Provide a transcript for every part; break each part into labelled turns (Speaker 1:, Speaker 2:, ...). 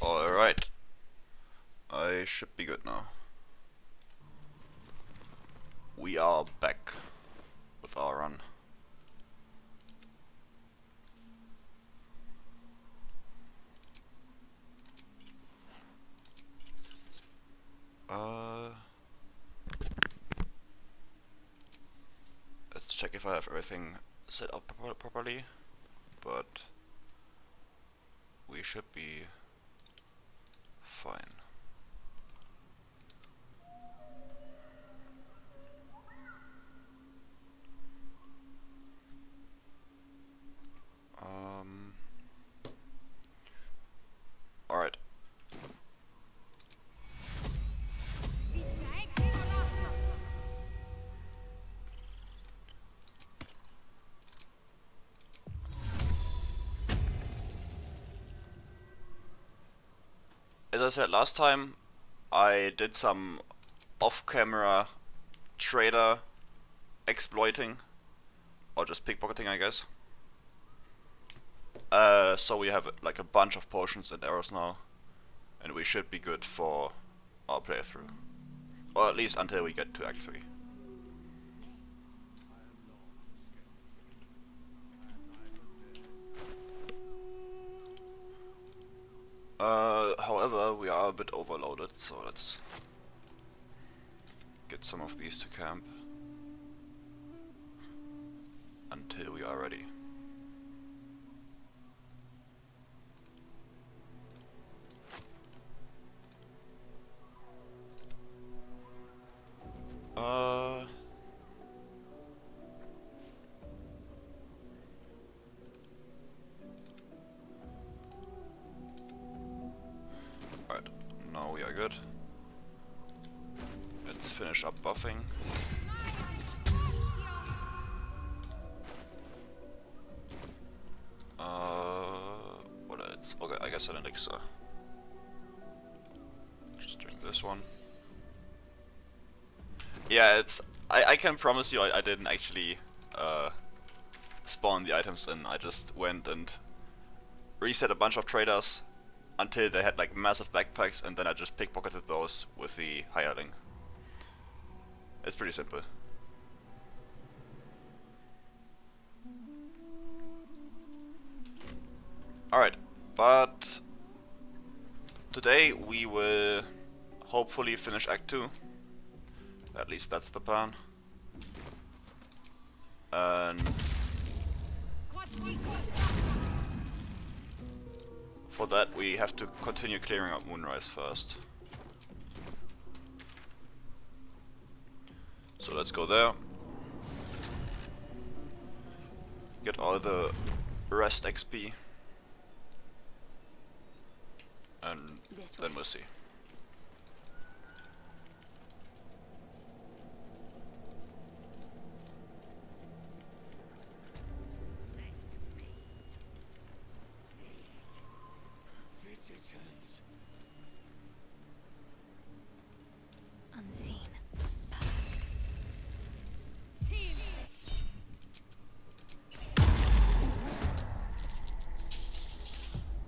Speaker 1: Alright, I should be good now. We are back with our run. Let's check if I have everything set up properly, but we should be fine. Alright. As I said last time, I did some off-camera trader exploiting, or just pickpocketing, I guess. So we have like a bunch of potions and arrows now, and we should be good for our playthrough, or at least until we get to Act 3. However, we are a bit overloaded, so let's get some of these to camp until we are ready. Right, now we are good. Let's finish up buffing. What else? Okay, I guess an elixir. Just drink this one. Yeah, it's. I can promise you I didn't actually spawn the items in. I just went and reset a bunch of traders until they had like massive backpacks, and then I just pickpocketed those with the hireling. It's pretty simple. Alright, but today we will hopefully finish Act 2. At least that's the plan. And for that we have to continue clearing out Moonrise first. So let's go there. Get all the rest XP. And then we'll see.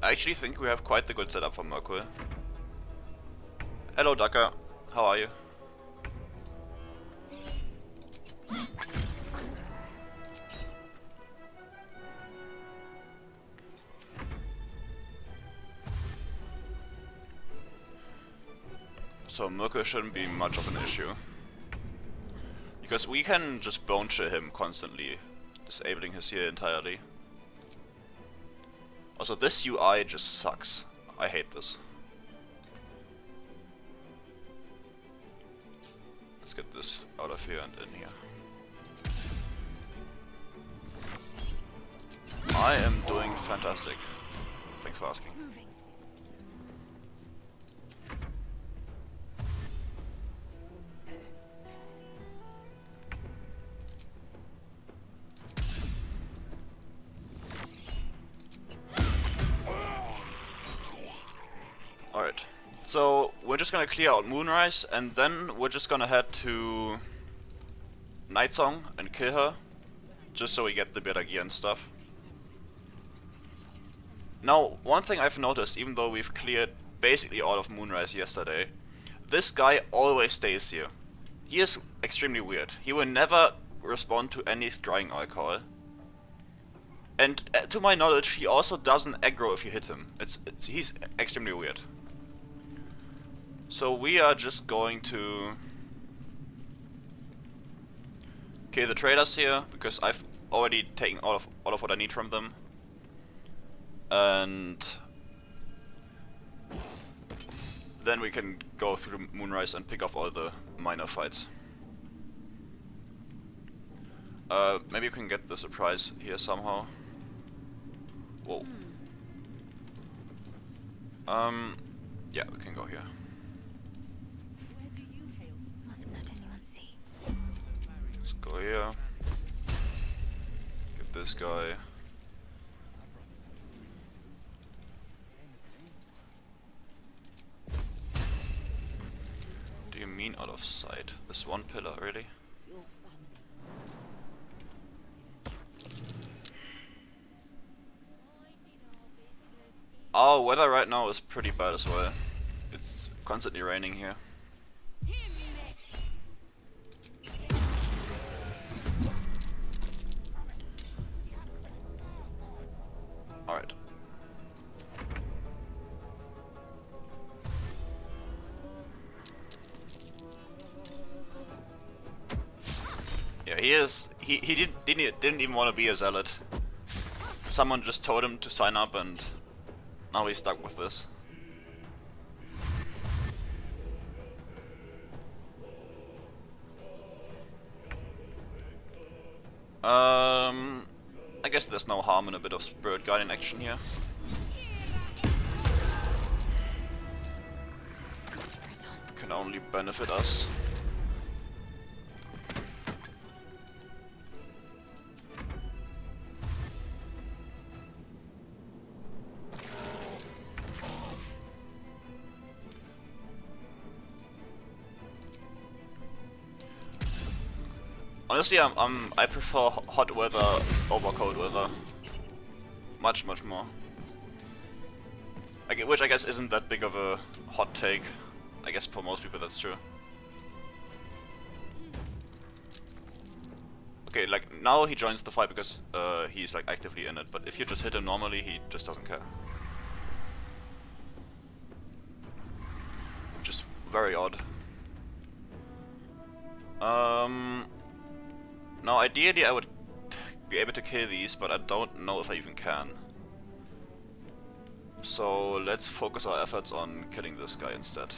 Speaker 1: I actually think we have quite the good setup for Merkul. Hello Ducker, how are you? So Merkul shouldn't be much of an issue, because we can just bone chill him constantly, disabling his heal entirely. Also, this UI just sucks. I hate this. Let's get this out of here and in here. I am doing fantastic. Thanks for asking. Alright, so we're just gonna clear out Moonrise, and then we're just gonna head to Nightsong and kill her, just so we get the better gear and stuff. Now, one thing I've noticed, even though we've cleared basically all of Moonrise yesterday, this guy always stays here. He is extremely weird. He will never respond to any scrying alcohol. And to my knowledge, he also doesn't aggro if you hit him. He's extremely weird. So we are just going to kill the traders here, because I've already taken all of what I need from them. And then we can go through Moonrise and pick off all the minor fights. Maybe we can get the surprise here somehow. Whoa. Yeah, we can go here.
Speaker 2: Where do you hail?
Speaker 3: Mustn't let anyone see.
Speaker 1: Let's go here. Get this guy. Do you mean out of sight? This one pillar, really?
Speaker 2: Your family.
Speaker 1: Our weather right now is pretty bad as well. It's constantly raining here. Alright. Yeah, he didn't even want to be a zealot. Someone just told him to sign up, and now he's stuck with this. I guess there's no harm in a bit of Spirit Guardian action here. Can only benefit us. Honestly, I prefer hot weather over cold weather. Much more. Which I guess isn't that big of a hot take. I guess for most people that's true. Okay, like now he joins the fight because he's like actively in it, but if you just hit him normally, he just doesn't care. Which is very odd. Now ideally I would be able to kill these, but I don't know if I even can. So let's focus our efforts on killing this guy instead.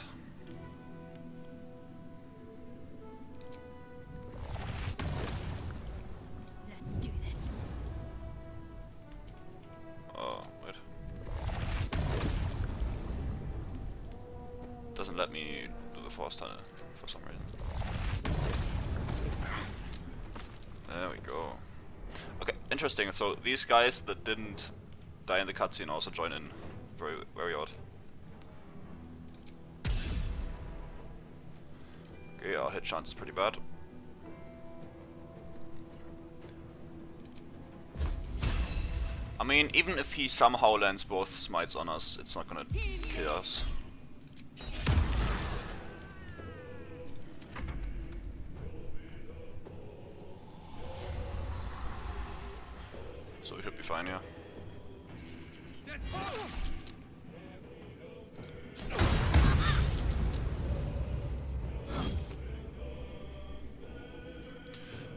Speaker 3: Let's do this.
Speaker 1: Oh, wait. Doesn't let me do the force tunnel for some reason. There we go. Okay, interesting. So these guys that didn't die in the cutscene also join in. Very odd. Okay, our hit chance is pretty bad. I mean, even if he somehow lands both smites on us, it's not gonna kill us. So we should be fine here.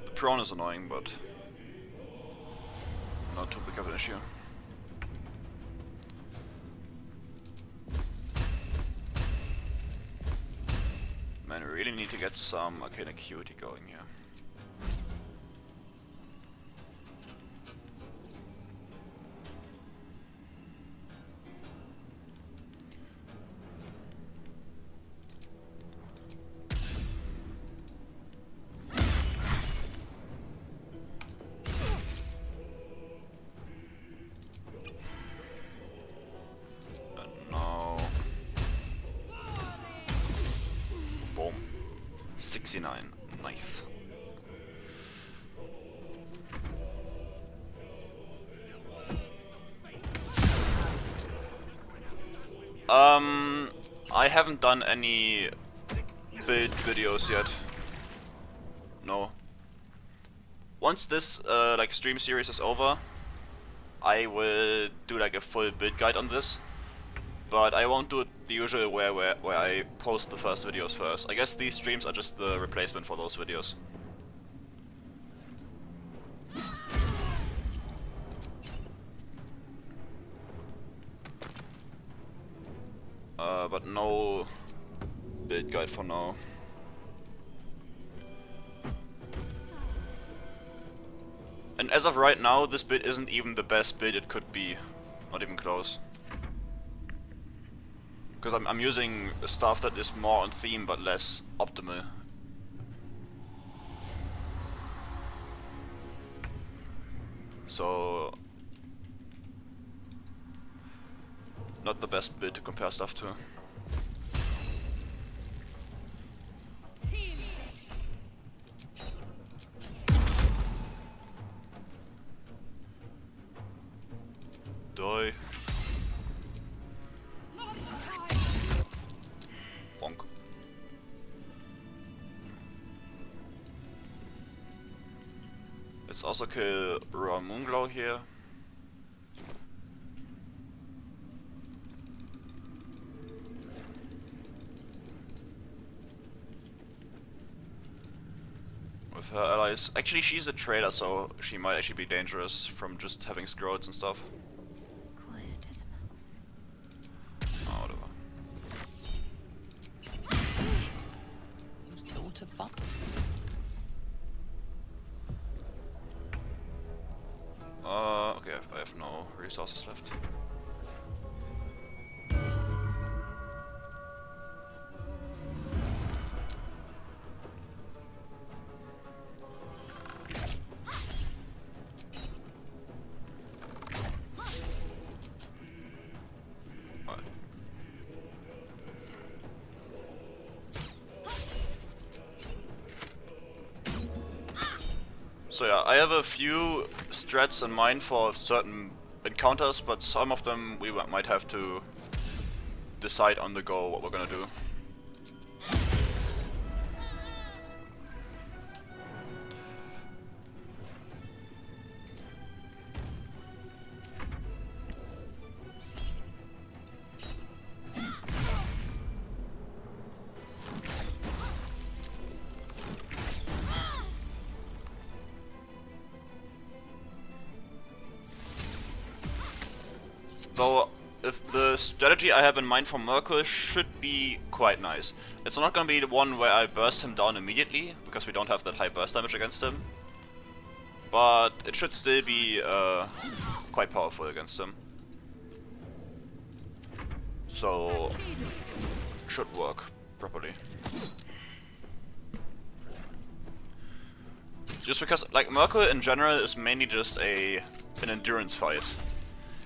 Speaker 1: The prone is annoying, but not too big of an issue. Man, we really need to get some arcane acuity going here. No. Boom. 69. Nice. I haven't done any build videos yet. No. Once this like stream series is over, I will do like a full build guide on this. But I won't do it the usual way where I post the first videos first. I guess these streams are just the replacement for those videos. But no build guide for now. And as of right now, this build isn't even the best build it could be. Not even close. Because I'm using stuff that is more on theme but less optimal. So... not the best build to compare stuff to. Die. Bonk. Let's also kill Raw Moonglow here. With her allies. Actually, she's a traitor, so she might actually be dangerous from just having scrolls and stuff.
Speaker 3: Quiet as a mouse.
Speaker 1: Oh, whatever.
Speaker 4: You sort of fun.
Speaker 1: Okay, I have no resources left. So yeah, I have a few strats in mind for certain encounters, but some of them we might have to decide on the go what we're gonna do. Though, if the strategy I have in mind for Merkel should be quite nice. It's not gonna be the one where I burst him down immediately, because we don't have that high burst damage against him. But it should still be quite powerful against him. So, should work properly. Just because, like, Merkel in general is mainly just an endurance fight.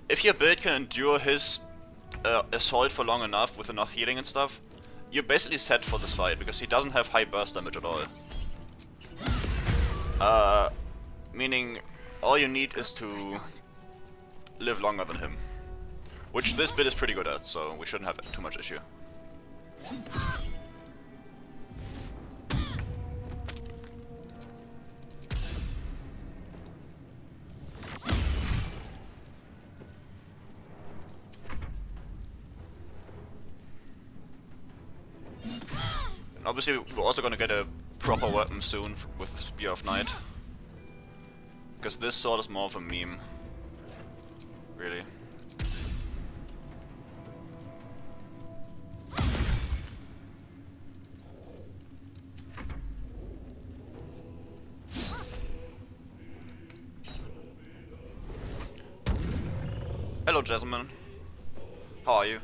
Speaker 1: If your build can endure his assault for long enough with enough healing and stuff, you're basically set for this fight, because he doesn't have high burst damage at all. Meaning, all you need is to live longer than him. Which this build is pretty good at, so we shouldn't have too much issue. Obviously, we're also gonna get a proper weapon soon with the Spear of Night. Because this sword is more of a meme. Really. Hello, gentlemen. How are you?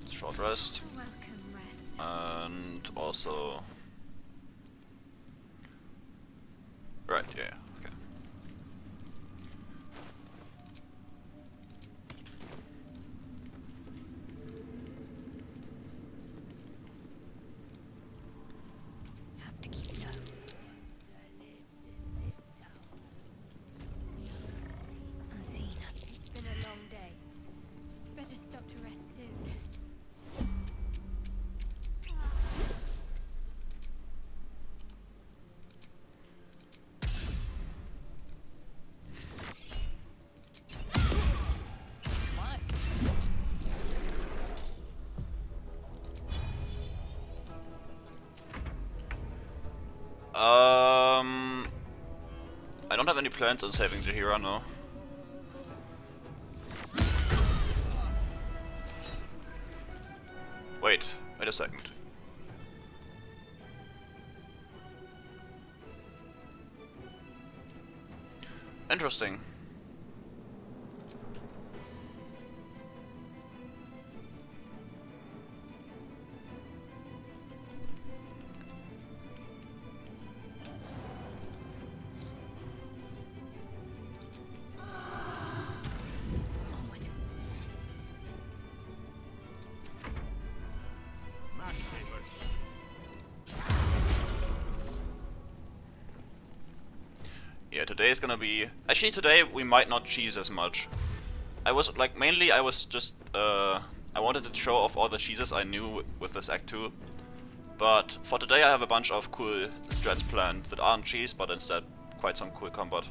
Speaker 1: Short rest.
Speaker 3: Welcome rest.
Speaker 1: And also... Right, yeah, okay. I don't have any plans on saving Jahira, no. Wait a second. Interesting.
Speaker 3: Onward.
Speaker 1: Yeah, today is gonna be... Actually, today we might not cheese as much. I was, like, mainly I was just, I wanted to show off all the cheeses I knew with this Act 2. But for today I have a bunch of cool strats planned that aren't cheese, but instead quite some cool combat.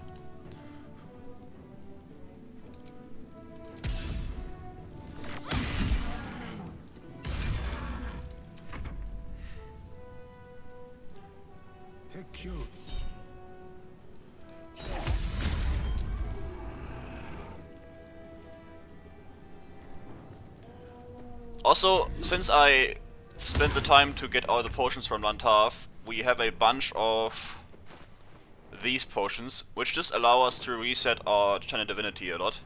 Speaker 5: Take cue.
Speaker 1: Also, since I spent the time to get all the potions from Lantarf, we have a bunch of these potions, which just allow us to reset our Channel Divinity a lot.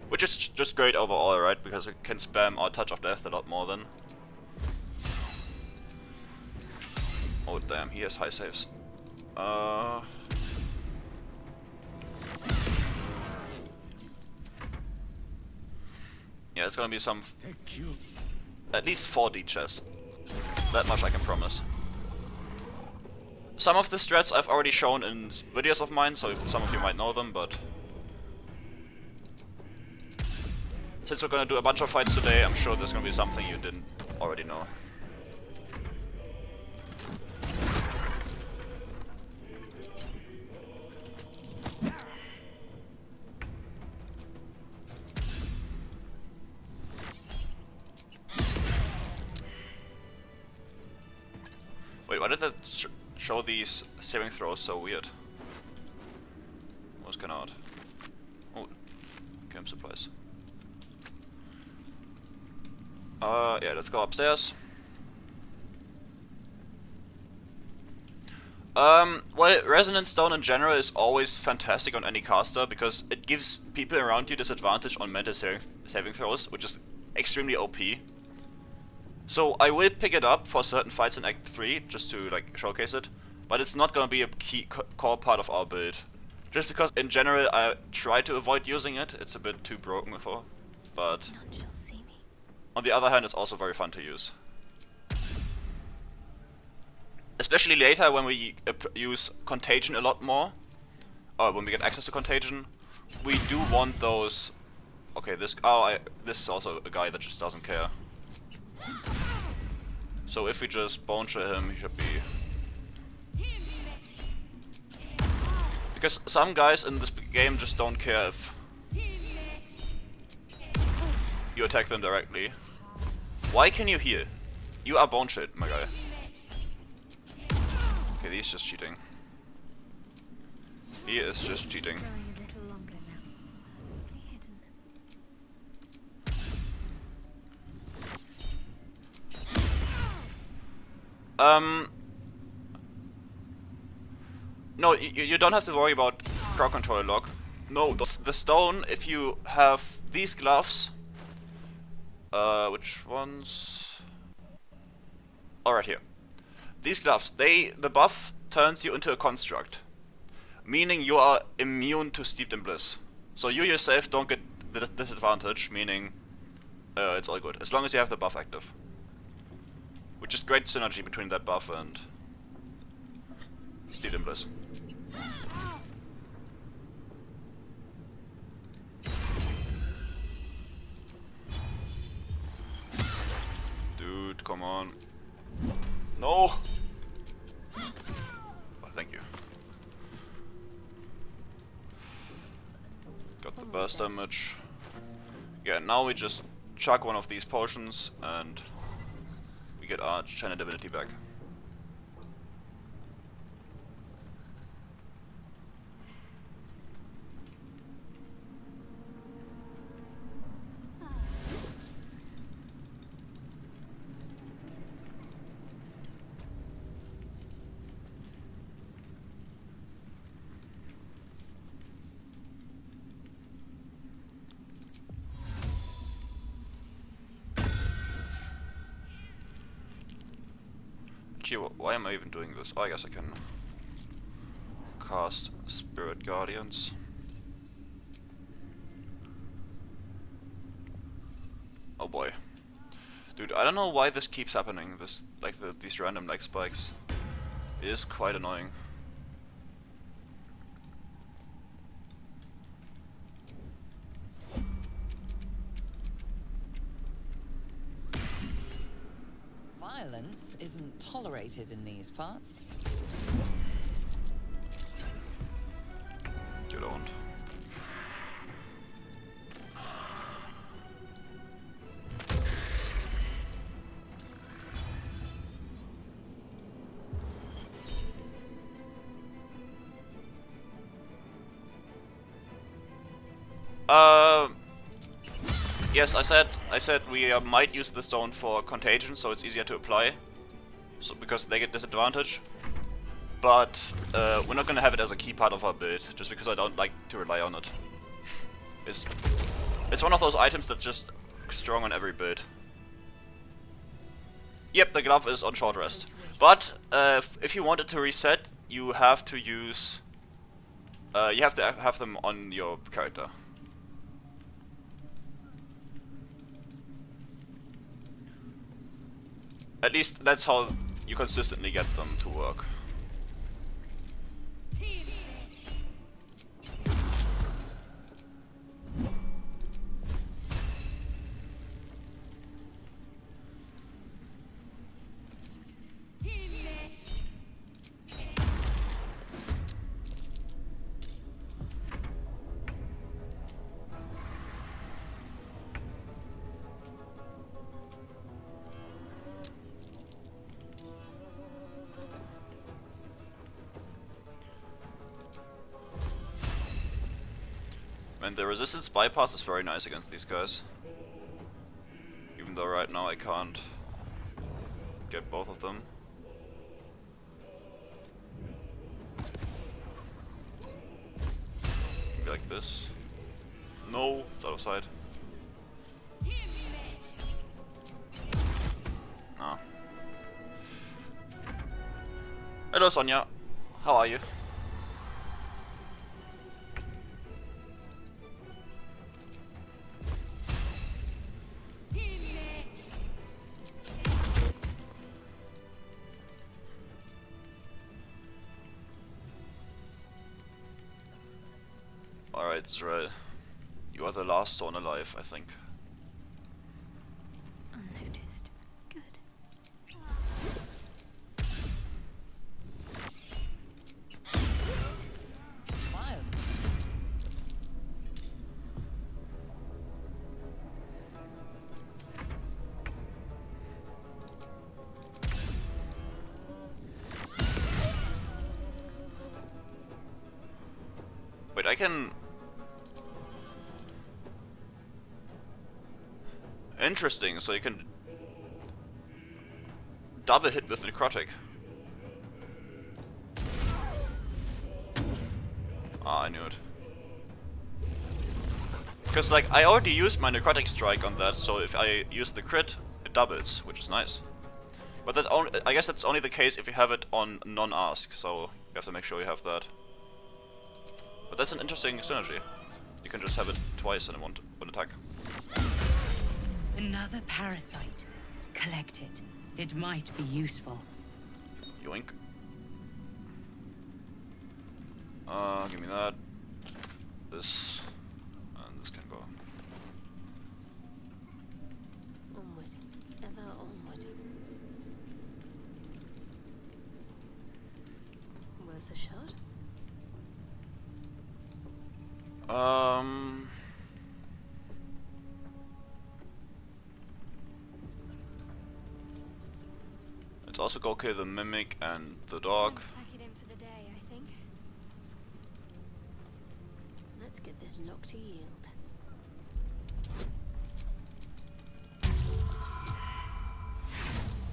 Speaker 1: Which is just great overall, right? Because we can spam our Touch of Death a lot more than... Oh damn, he has high saves. Yeah, it's gonna be some...
Speaker 5: Take cue.
Speaker 1: At least 4 D-chests. That much I can promise. Some of the strats I've already shown in videos of mine, so some of you might know them, but... Since we're gonna do a bunch of fights today, I'm sure there's gonna be something you didn't already know. Wait, why did that show these saving throws so weird? What's going on? Oh, camp supplies. Yeah, let's go upstairs. Well, Resonance Stone in general is always fantastic on any caster because it gives people around you disadvantage on mental saving throws, which is extremely OP. So I will pick it up for certain fights in Act 3, just to like showcase it, but it's not gonna be a key core part of our build. Just because in general I try to avoid using it, it's a bit too broken before, but
Speaker 3: None shall see me.
Speaker 1: on the other hand it's also very fun to use. Especially later when we use Contagion a lot more, or when we get access to Contagion, we do want those... Okay, this is also a guy that just doesn't care. So if we just bone shell him, he should be... Because some guys in this game just don't care if you attack them directly. Why can you heal? You are bone shelled, my guy. Okay, he's just cheating. He is just cheating.
Speaker 3: Growing a little longer now. Hidden.
Speaker 1: No, you don't have to worry about crowd control lock. No, the stone, if you have these gloves... which ones? Oh, right here. These gloves, the buff turns you into a construct. Meaning you are immune to Steeped in Bliss. So you yourself don't get the disadvantage, meaning it's all good. As long as you have the buff active. Which is great synergy between that buff and Steeped in Bliss. Dude, come on. No! Oh, thank you. Got the burst damage. Yeah, now we just chuck one of these potions and we get our Channel Divinity back. Actually, why am I even doing this? Oh, I guess I can cast Spirit Guardians. Oh boy. Dude, I don't know why this keeps happening, this, like, these random lag spikes. It is quite annoying.
Speaker 4: Violence isn't tolerated in these parts.
Speaker 1: You don't. Yes, I said we might use the stone for contagion, so it's easier to apply. So because they get disadvantage, but we're not gonna have it as a key part of our build, just because I don't like to rely on it. It's one of those items that's just strong on every build. Yep, the glove is on short rest, but if you wanted to reset, you have to use. You have to have them on your character. At least that's how you consistently get them to work. And the resistance bypass is very nice against these guys. Even though right now I can't get both of them. Maybe like this. No, it's out of sight. Ah. Hello Sonja, how are you? Alright, Zrael. You are the last one alive, I think.
Speaker 3: Unnoticed. Good.
Speaker 4: Violence.
Speaker 1: Wait, I can... Interesting, so you can double hit with necrotic. Ah, I knew it. Because like I already used my necrotic strike on that, so if I use the crit, it doubles, which is nice. But that only, I guess that's only the case if you have it on non-ask, so you have to make sure you have that. But that's an interesting synergy. You can just have it twice in one attack.
Speaker 5: Another parasite. Collect it. It might be useful.
Speaker 1: Yoink. Give me that. This. And this can go.
Speaker 3: Onward. Ever onward. Worth a shot?
Speaker 1: Let's also go kill the mimic and the dog.
Speaker 3: Pack it in for the day, I think. Let's get this lock to yield.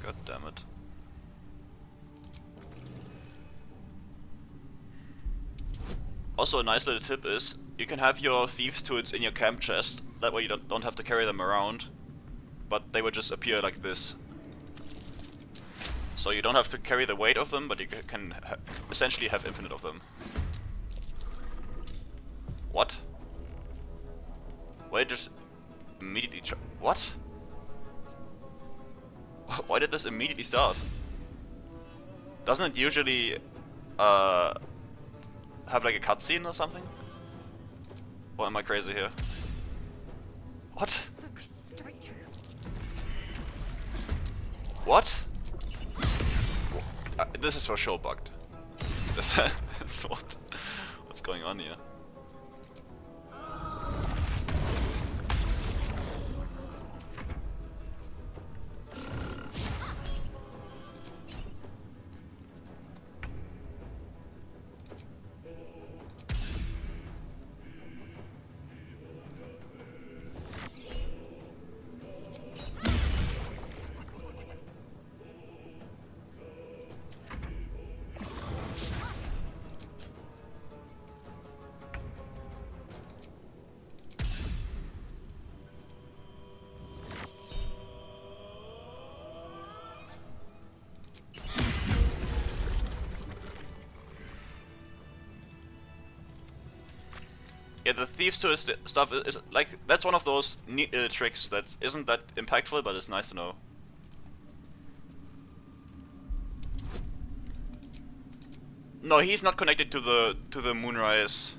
Speaker 1: God damn it. Also, a nice little tip is you can have your thieves' tools in your camp chest. That way you don't have to carry them around, but they would just appear like this. So you don't have to carry the weight of them, but you can essentially have infinite of them. What? Why just immediately what? Why did this immediately start? Doesn't it usually have like a cutscene or something? Or am I crazy here? What?
Speaker 2: Focus straight through.
Speaker 1: What? This is for sure bugged. That's what's going on here? Yeah, the Thieves to stuff is like, that's one of those neat tricks that isn't that impactful, but it's nice to know. No, he's not connected to the Moonrise.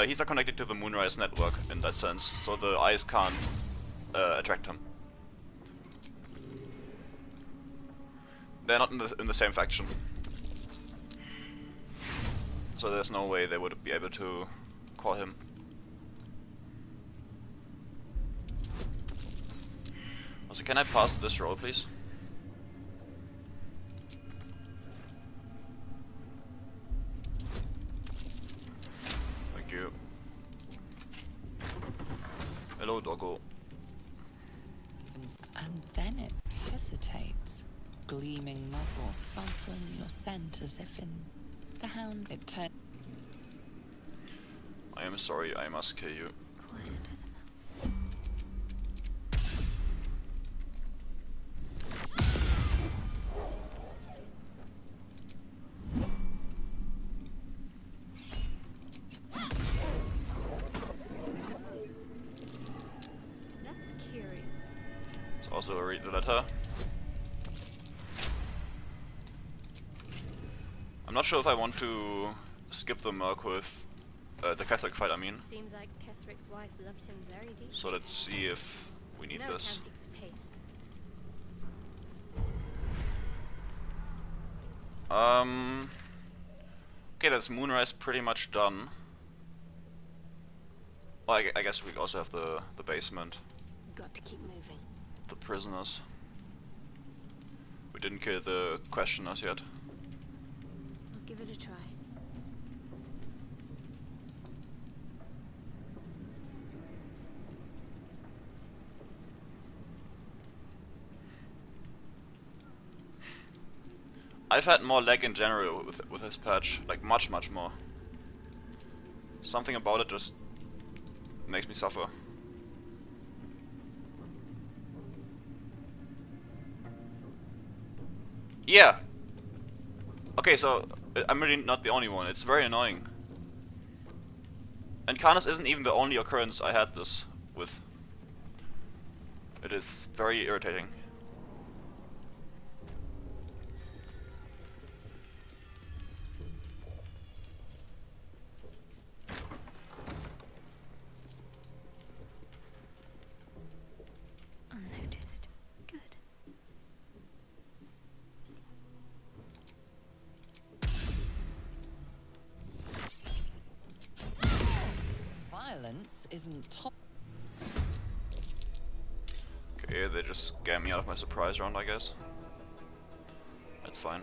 Speaker 1: He's not connected to the Moonrise network in that sense, so the eyes can't attract him. They're not in the same faction. So there's no way they would be able to call him. Also, can I pass this roll, please? Thank you. Hello, doggo.
Speaker 4: And then it hesitates, gleaming muzzle sampling your scent as if in the hound it turned.
Speaker 1: I am sorry, I must kill you.
Speaker 3: Quiet as a mouse.
Speaker 2: That's curious.
Speaker 1: Let's also read the letter. I'm not sure if I want to skip the Merc with the Catholic fight, I mean.
Speaker 3: Seems like Kethric's wife loved him very deeply.
Speaker 1: So let's see if we need
Speaker 3: No
Speaker 1: this.
Speaker 3: accounting for taste.
Speaker 1: Okay, that's Moonrise pretty much done. Well, I guess we also have the basement,
Speaker 3: Got to keep moving.
Speaker 1: the prisoners. We didn't kill the questioners yet.
Speaker 3: I'll give it a try.
Speaker 1: I've had more lag in general with this patch, like much more. Something about it just makes me suffer. Yeah. Okay, so I'm really not the only one. It's very annoying. And Canis isn't even the only occurrence I had this with. It is very irritating.
Speaker 3: Unnoticed. Good.
Speaker 4: Violence isn't top.
Speaker 1: Okay, they just scam me out of my surprise round, I guess. That's fine.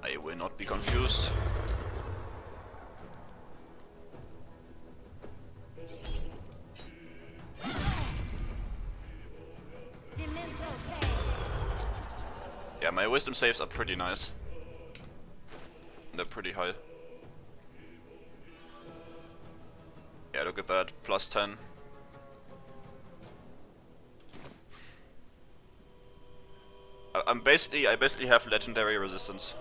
Speaker 1: I will not be confused. Yeah, my wisdom saves are pretty nice. They're pretty high. Look at that, plus 10. I basically have legendary resistance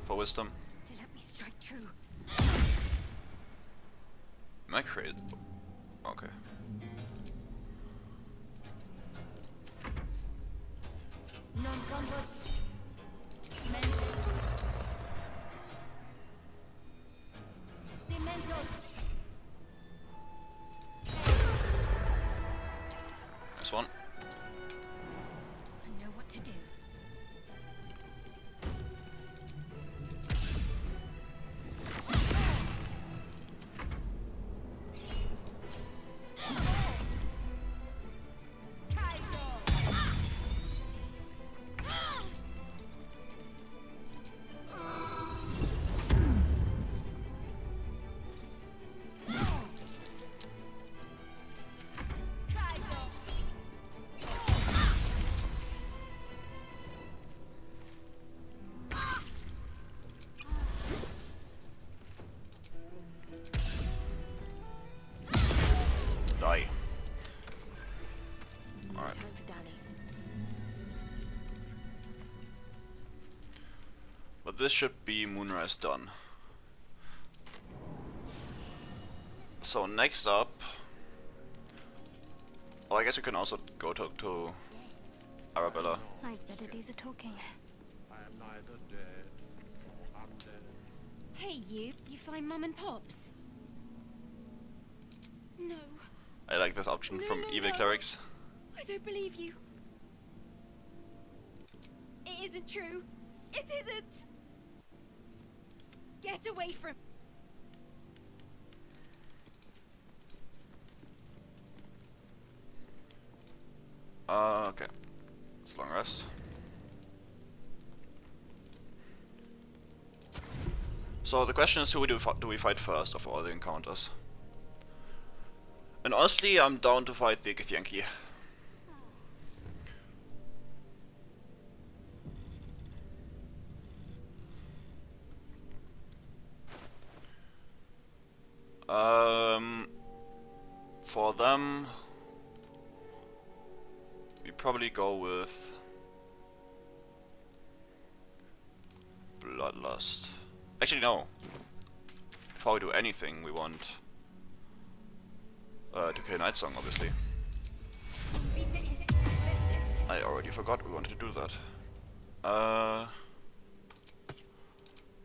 Speaker 1: for wisdom.
Speaker 2: Let me strike true.
Speaker 1: Am I crazy? Okay.
Speaker 2: Non combat.
Speaker 1: Nice one.
Speaker 2: I know what to do.
Speaker 1: Die.
Speaker 3: No
Speaker 1: Alright.
Speaker 3: time for Danny.
Speaker 1: But this should be Moonrise done. So next up... Well, I guess we can also go talk to Arabella.
Speaker 3: I'd better do the talking.
Speaker 6: I am neither dead nor undead.
Speaker 2: Hey you find Mum and Pops? No,
Speaker 1: I like this option
Speaker 2: No,
Speaker 1: from
Speaker 2: no,
Speaker 1: evil
Speaker 2: no.
Speaker 1: clerics.
Speaker 2: I don't believe you. It isn't true. It isn't. Get away from...
Speaker 1: Okay. It's long rest. So the question is, who do we fight first of all the encounters? And honestly, I'm down to fight the Githyanki. For them, we probably go with Bloodlust. Actually, no. Before we do anything, we want to kill Night Song, obviously. I already forgot we wanted to do that.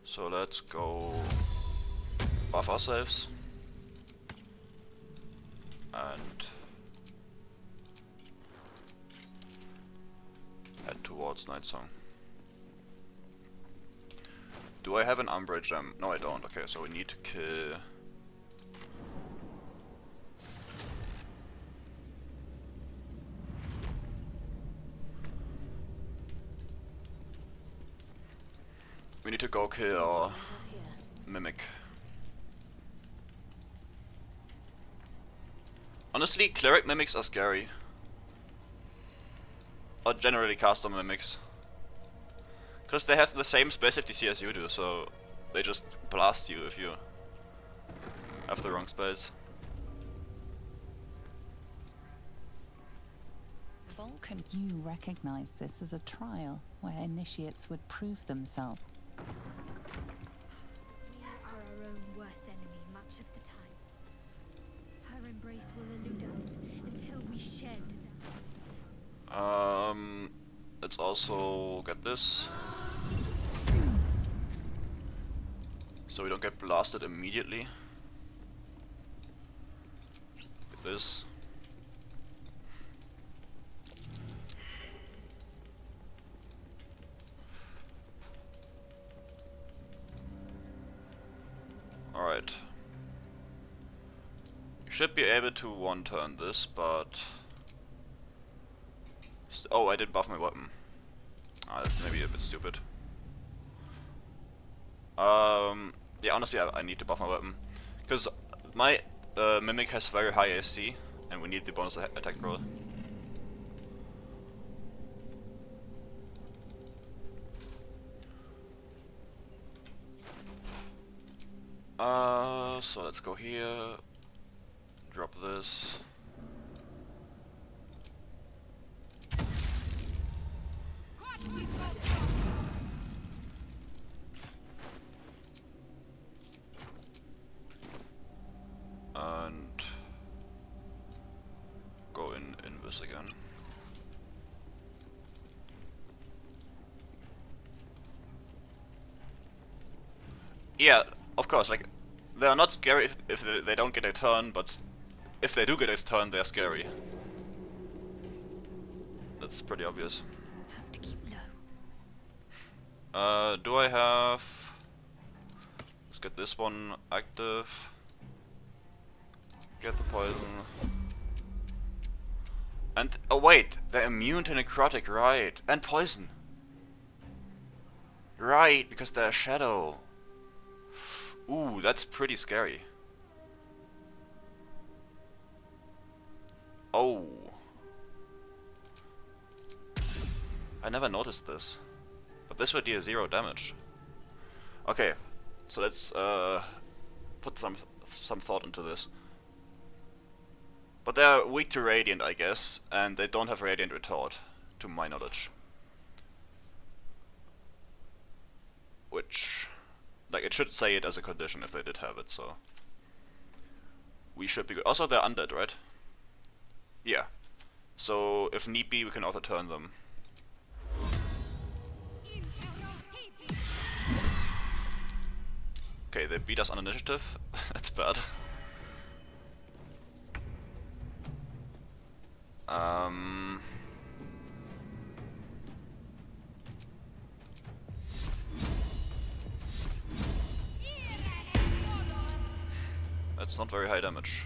Speaker 1: So let's go buff ourselves and head towards Night Song. Do I have an Umbra gem? No, I don't. Okay, so we need to kill... We need to go kill our
Speaker 3: Here.
Speaker 1: Mimic. Honestly, Cleric Mimics are scary. Or generally caster Mimics. Because they have the same space FTC as you do, so they just blast you if you have the wrong spells.
Speaker 4: Vulcan, you recognize this as a trial where initiates would prove themselves.
Speaker 2: We are our own worst enemy much of the time. Her embrace will elude us until we shed.
Speaker 1: Let's also get this. So we don't get blasted immediately. Get this. Alright. You should be able to one-turn this, but... Oh, I did buff my weapon. Ah, that's maybe a bit stupid. Yeah, honestly, I need to buff my weapon. Because my Mimic has very high AC, and we need the bonus attack roll. So let's go here. Drop this. And go in this again. Yeah, of course, like, they are not scary if they don't get a turn, but if they do get a turn, they're scary. That's pretty obvious.
Speaker 3: Have to keep low.
Speaker 1: Do I have... Let's get this one active. Get the poison. And, oh wait, they're immune to necrotic, right, and poison. Right, because they're a shadow. Ooh, that's pretty scary. Oh. I never noticed this. But this would deal 0 damage. Okay, so let's put some thought into this. But they're weak to Radiant, I guess, and they don't have Radiant Retort, to my knowledge. Which... like, it should say it as a condition if they did have it, so... we should be good. Also, they're undead, right? Yeah. So, if need be, we can auto turn them. Okay, they beat us on initiative. That's bad. That's not very high damage.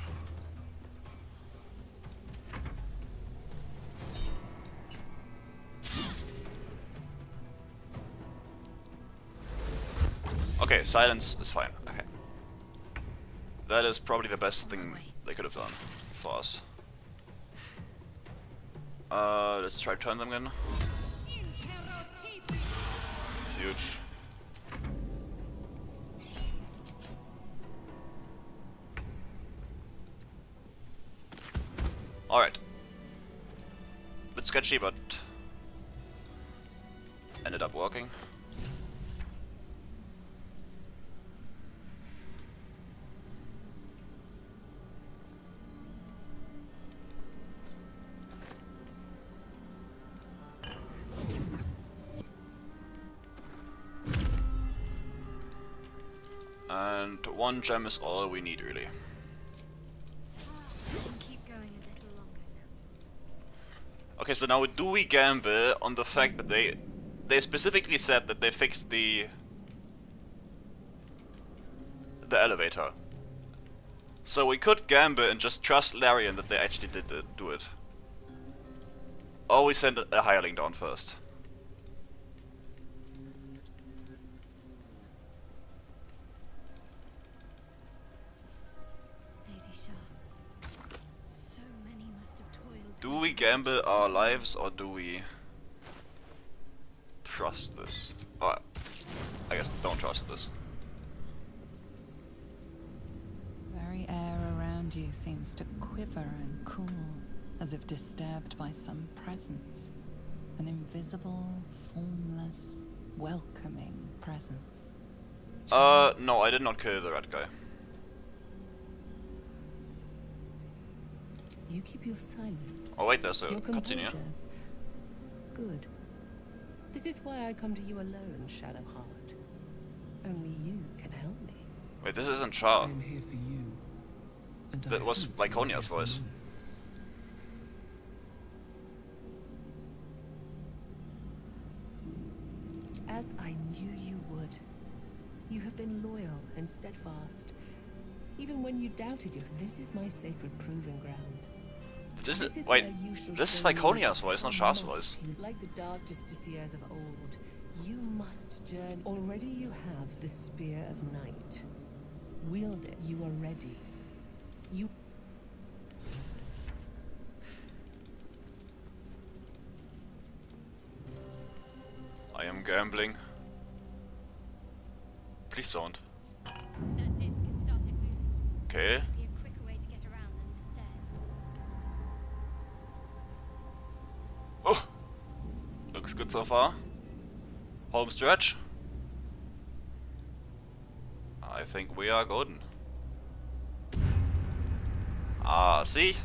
Speaker 1: Okay, silence is fine. Okay. That is probably the best thing they could have done for us. Let's try to turn them again. Huge. Alright. Bit sketchy, but ended up working. And 1 gem is all we need, really.
Speaker 2: Keep going a little longer now.
Speaker 1: Okay, so now do we gamble on the fact that they specifically said that they fixed the elevator. So we could gamble and just trust Larian that they actually did do it. Or we send a hireling down first. Do we gamble our lives or do we trust this? Oh, I guess don't trust this.
Speaker 4: Very air around you seems to quiver and cool, as if disturbed by some presence. An invisible, formless, welcoming presence.
Speaker 1: No, I did not kill the red guy.
Speaker 7: You keep your silence.
Speaker 1: Oh wait, there's a
Speaker 7: Your
Speaker 1: cutscene here.
Speaker 7: composure. Good. This is why I come to you alone, Shadowheart. Only you can help me.
Speaker 1: Wait, this isn't Char.
Speaker 6: I'm here for you. And
Speaker 1: That
Speaker 6: I
Speaker 1: was
Speaker 6: hope you're
Speaker 1: Lyconia's
Speaker 6: here for
Speaker 1: voice.
Speaker 6: me.
Speaker 7: As I knew you would. You have been loyal and steadfast. Even when you doubted yourself, this is my sacred proving ground.
Speaker 1: This is
Speaker 7: where
Speaker 1: wait.
Speaker 7: you shall
Speaker 1: This is
Speaker 7: show me
Speaker 1: Lyconia's
Speaker 7: just
Speaker 1: voice, not
Speaker 7: how
Speaker 1: Char's
Speaker 7: much
Speaker 1: voice.
Speaker 7: Like the dark justiciars of old, you must journey. Already you have the Spear of Night. Wield it. You are ready. You.
Speaker 1: I am gambling. Please don't.
Speaker 2: That disc has started moving.
Speaker 1: Okay.
Speaker 2: Be a quicker way to get around than the
Speaker 1: good so far. Home stretch. I think we are golden. Ah, see?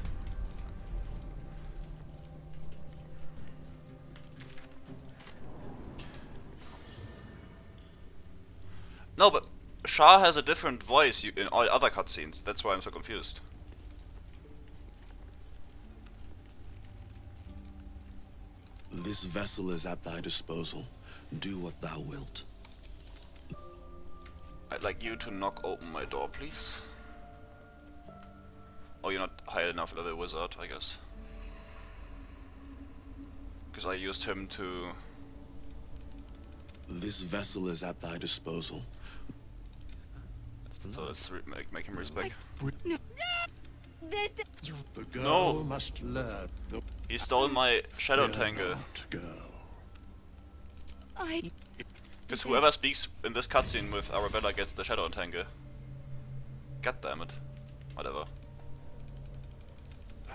Speaker 1: No, but Shah has a different voice in all other cutscenes. That's why I'm so confused.
Speaker 8: This vessel is at thy disposal. Do what thou wilt.
Speaker 1: I'd like you to knock open my door, please. Oh, you're not high enough level wizard, I guess. Because I used him to...
Speaker 8: This vessel is at thy disposal.
Speaker 1: So let's make him respect.
Speaker 6: The girl
Speaker 1: No.
Speaker 6: must learn the
Speaker 1: He stole my shadow
Speaker 6: fear
Speaker 1: tangle.
Speaker 6: not, girl.
Speaker 1: Because whoever speaks in this cutscene with Arabella gets the shadow tangle. God damn it. Whatever.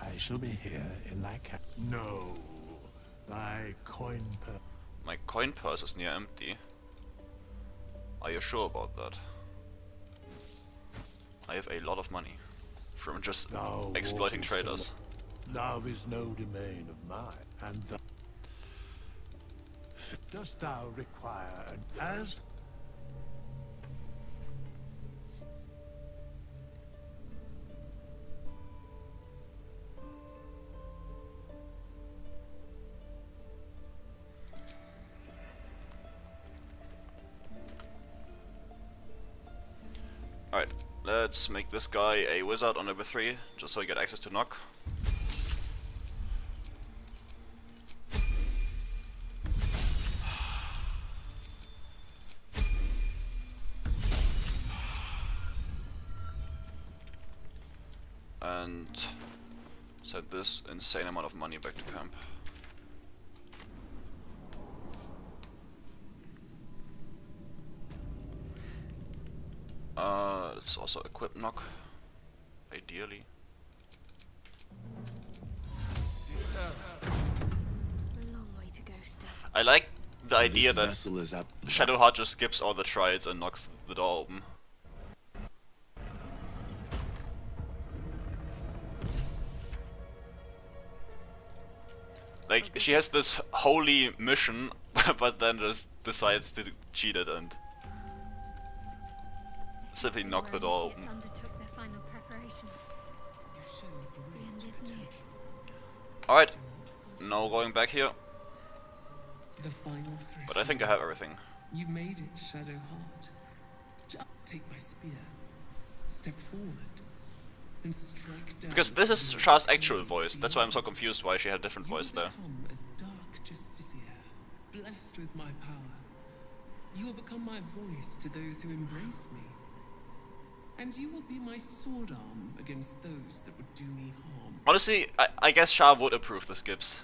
Speaker 6: I shall be here in thy cap. No, thy coin purse.
Speaker 1: My coin purse is near empty. Are you sure about that? I have a lot of money from just
Speaker 6: Thou
Speaker 1: exploiting
Speaker 6: walkest
Speaker 1: traders.
Speaker 6: Love is no domain of mine, and thou dost thou require an as
Speaker 1: Alright, let's make this guy a wizard on level 3, just so he get access to knock. And send this insane amount of money back to camp. Let's also equip knock, ideally.
Speaker 3: A long way to go still.
Speaker 1: I like the idea
Speaker 8: This
Speaker 1: that
Speaker 8: vessel is at
Speaker 1: Shadowheart just skips all the trials and knocks the door open. Like, she has this holy mission, but then just decides to cheat it and simply knock the door open.
Speaker 2: Undertook their final preparations.
Speaker 7: You showed
Speaker 2: The end
Speaker 7: great
Speaker 2: is near.
Speaker 7: potential.
Speaker 1: Alright,
Speaker 7: Do not falter.
Speaker 1: no going back here,
Speaker 7: The final thresh.
Speaker 1: but I think I have everything.
Speaker 7: You made it, Shadowheart. Just take my spear, step forward, and strike down.
Speaker 1: Because this is
Speaker 7: someone
Speaker 1: Shah's
Speaker 7: who
Speaker 1: actual
Speaker 7: leads
Speaker 1: voice, that's why I'm so
Speaker 7: beyond.
Speaker 1: confused why she had a different
Speaker 7: You
Speaker 1: voice
Speaker 7: will
Speaker 1: there.
Speaker 7: become a dark justiciar, blessed with my power. You will become my voice to those who embrace me. And you will be my sword arm against those that would do me harm.
Speaker 1: Honestly, I guess Shah would approve the skips.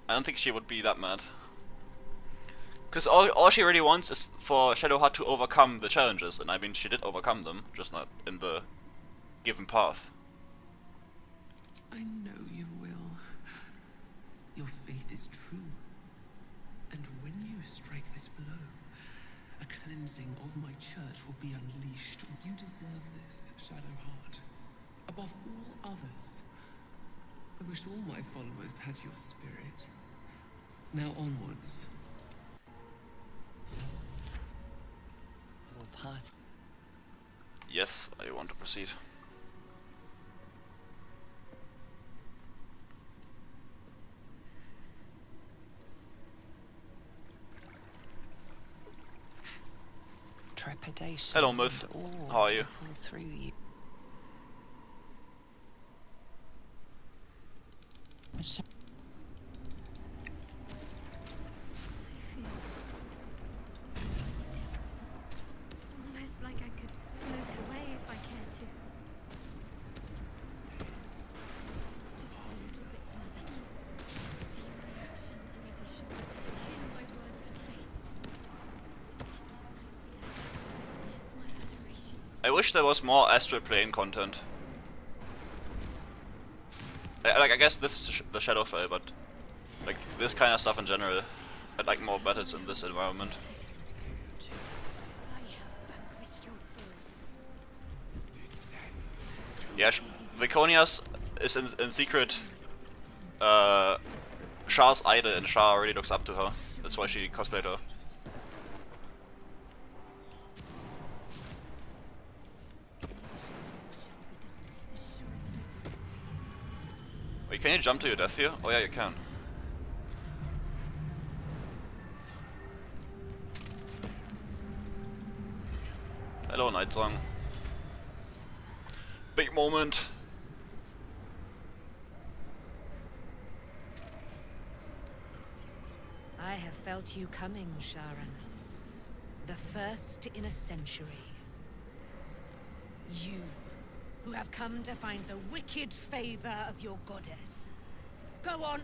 Speaker 1: I don't think she would be that mad. Because all she really wants is for Shadowheart to overcome the challenges, and I mean she did overcome them, just not in the given path.
Speaker 7: I know you will. Your faith is true. And when you strike this blow, a cleansing of my church will be unleashed. You deserve this, Shadowheart. Above all others. I wish all my followers had your spirit. Now onwards.
Speaker 4: All part.
Speaker 1: Yes, I want to proceed.
Speaker 4: Trepidation.
Speaker 1: Hello, Myth.
Speaker 4: and awe
Speaker 1: How are you?
Speaker 4: pull through you. A sh-
Speaker 2: Almost like I could float away if I cared to. Just a little bit further. See my actions in addition. Hear my words of faith. Yes, my adoration.
Speaker 1: I wish there was more astral plane content. Like, I guess this is the Shadowfell, but Like this kind of stuff in general. I'd like more battles in this environment.
Speaker 2: I have vanquished your foes.
Speaker 1: Yeah, Viconias is in secret Shah's idol, and Shah already looks up to her. That's why she cosplayed her. Wait, can you jump to your death here? Oh yeah, you can. Hello, Night Song. Big moment.
Speaker 5: I have felt you coming, Sharon. The first in a century. You, who have come to find the wicked favor of your goddess. Go on.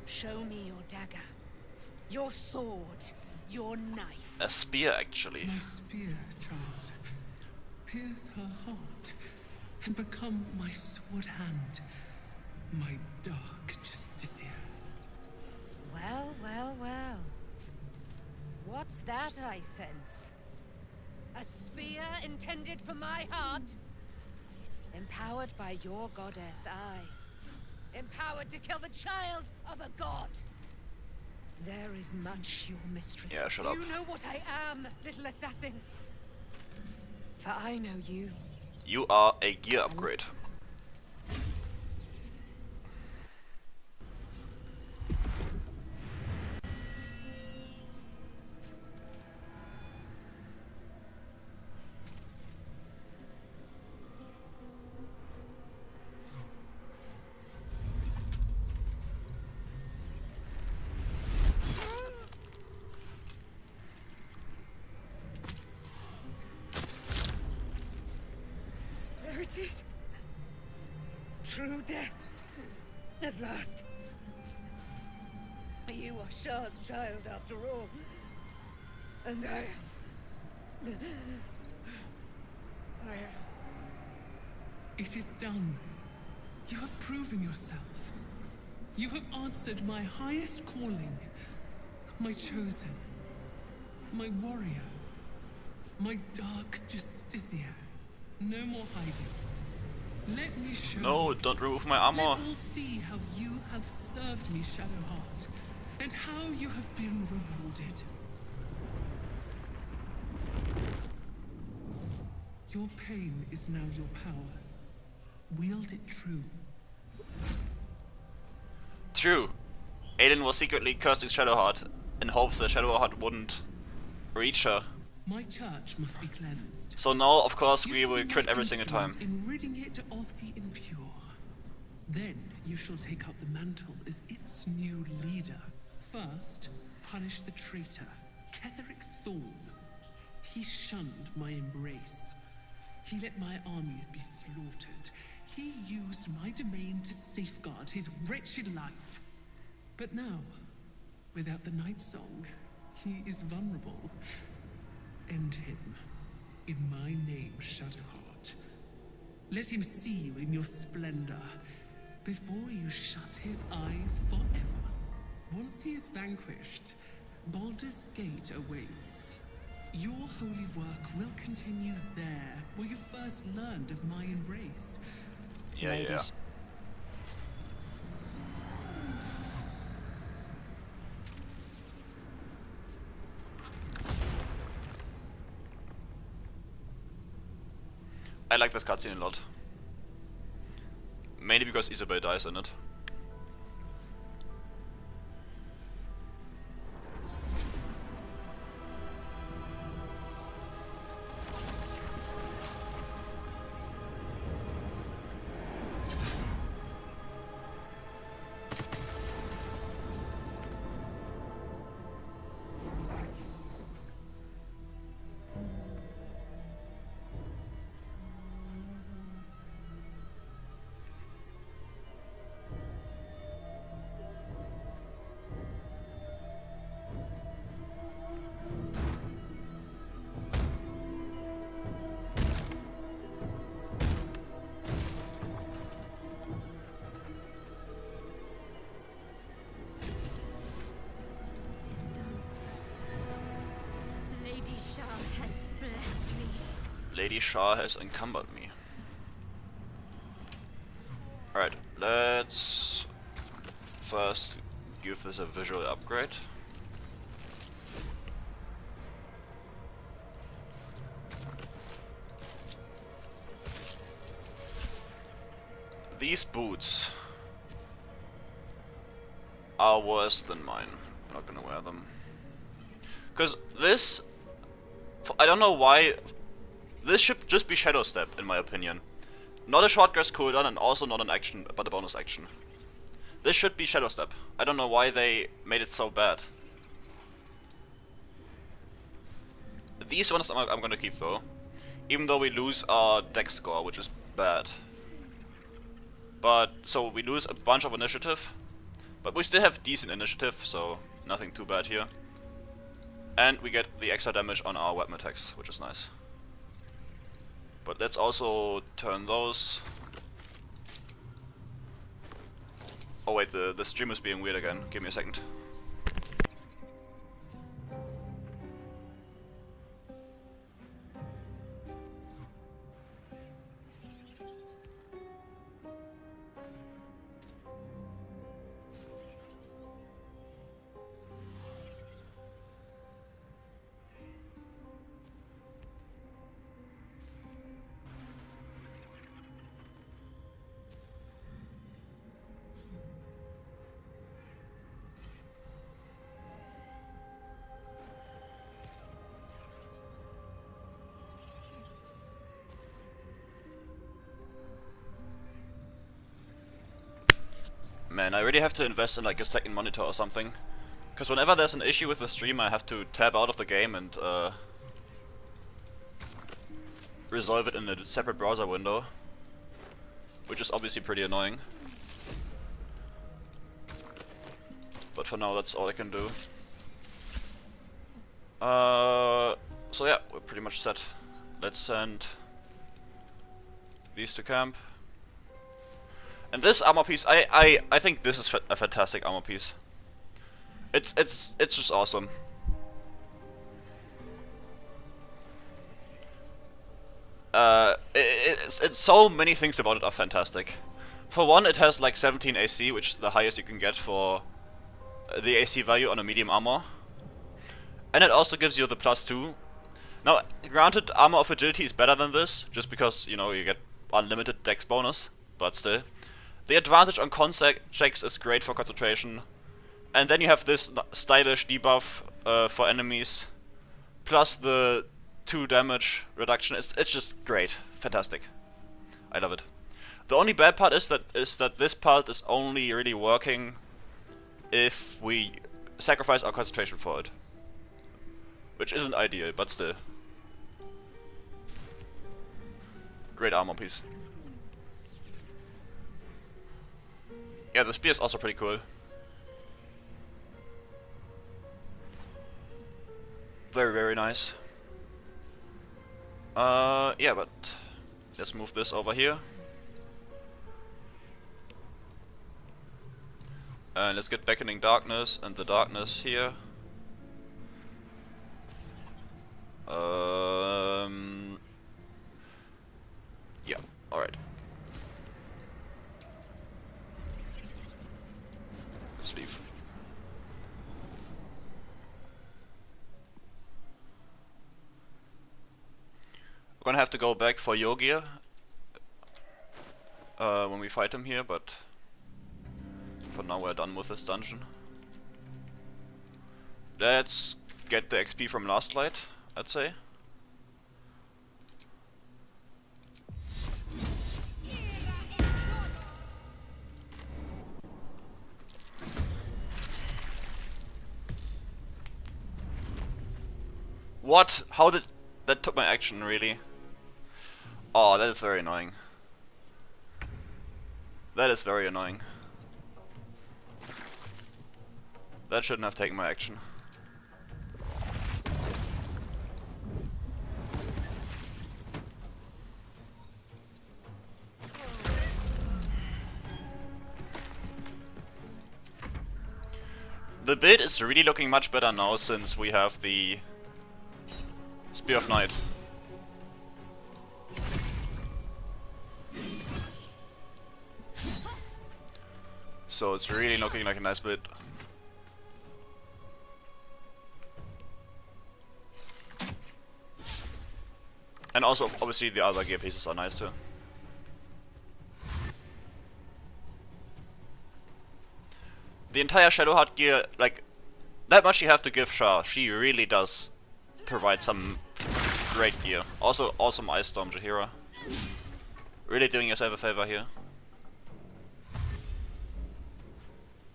Speaker 5: Show me your dagger, your sword, your knife.
Speaker 1: A spear, actually.
Speaker 7: My spear, child. Pierce her heart and become my sword hand. My dark justiciar.
Speaker 5: Well, well, well. What's that I sense? A spear intended for my heart? Empowered by your goddess, I. Empowered to kill the child of a god. There is much your mistress.
Speaker 1: Yeah, shut up.
Speaker 5: Do you know what I am, little assassin? For I know you.
Speaker 1: You are a gear upgrade.
Speaker 5: There it is. True death. At last. You are Shah's child after all. And I am. I am.
Speaker 7: It is done. You have proven yourself. You have answered my highest calling. My chosen. My warrior. My dark justiciar. No more hiding. Let me show
Speaker 1: No,
Speaker 7: you.
Speaker 1: don't remove my armor.
Speaker 7: Let all see how you have served me, Shadowheart, and how you have been rewarded. Your pain is now your power. Wield it true.
Speaker 1: True. Aiden was secretly cursing Shadowheart in hopes that Shadowheart wouldn't reach her.
Speaker 7: My church must be cleansed.
Speaker 1: So now, of course,
Speaker 7: You
Speaker 1: we
Speaker 7: shall
Speaker 1: will
Speaker 7: be
Speaker 1: crit
Speaker 7: my
Speaker 1: every single time.
Speaker 7: instrument in ridding it of the impure. Then you shall take up the mantle as its new leader. First, punish the traitor, Cleric Thorn. He shunned my embrace. He let my armies be slaughtered. He used my domain to safeguard his wretched life. But now, without the Night Song, he is vulnerable. End him. In my name, Shadowheart. Let him see you in your splendor, before you shut his eyes forever. Once he is vanquished, Baldur's Gate awaits. Your holy work will continue there, where you first learned of my embrace.
Speaker 1: Yeah,
Speaker 4: Lady
Speaker 1: yeah. I like this cutscene a lot. Mainly because Isabel dies in it. Lady Shah has encumbered me. Alright, let's first give this a visual upgrade. These boots are worse than mine. I'm not gonna wear them. Because this, I don't know why, this should just be Shadow Step in my opinion. Not a short rest cooldown and also not an action, but a bonus action. This should be Shadow Step. I don't know why they made it so bad. These ones I'm gonna keep though. Even though we lose our dex score, which is bad. But, so we lose a bunch of initiative. But we still have decent initiative, so nothing too bad here. And we get the extra damage on our weapon attacks, which is nice. But let's also turn those. Oh wait, the stream is being weird again. Give me a second. Man, I really have to invest in like a second monitor or something. Because whenever there's an issue with the stream, I have to tab out of the game and resolve it in a separate browser window. Which is obviously pretty annoying. But for now, that's all I can do. So yeah, we're pretty much set. Let's send these to camp. And this armor piece, I think this is a fantastic armor piece. It's just awesome. It's so many things about it are fantastic. For one, it has like 17 AC, which is the highest you can get for the AC value on a medium armor. And it also gives you the +2. Now, granted, armor of agility is better than this, just because, you know, you get unlimited dex bonus, but still. The advantage on con checks is great for concentration. And then you have this stylish debuff for enemies, plus the 2 damage reduction. It's just great, fantastic. I love it. The only bad part is that this part is only really working if we sacrifice our concentration for it, which isn't ideal, but still. Great armor piece. Yeah, the spear is also pretty cool. Very, very nice. Yeah, but let's move this over here. And let's get Beckoning Darkness and the Darkness here. Yeah, alright. Let's leave. We're gonna have to go back for Yogir when we fight him here, but for now we're done with this dungeon. Let's get the XP from last light, I'd say. What? How did that took my action, really? Oh, that is very annoying. That is very annoying. That shouldn't have taken my action. The build is really looking much better now since we have the Spear of Night. So it's really looking like a nice bit. And also, obviously, the other gear pieces are nice too. The entire Shadowheart gear, like, that much you have to give Shah. She really does provide some great gear. Also, awesome Ice Storm Jaheira. Really doing yourself a favor here.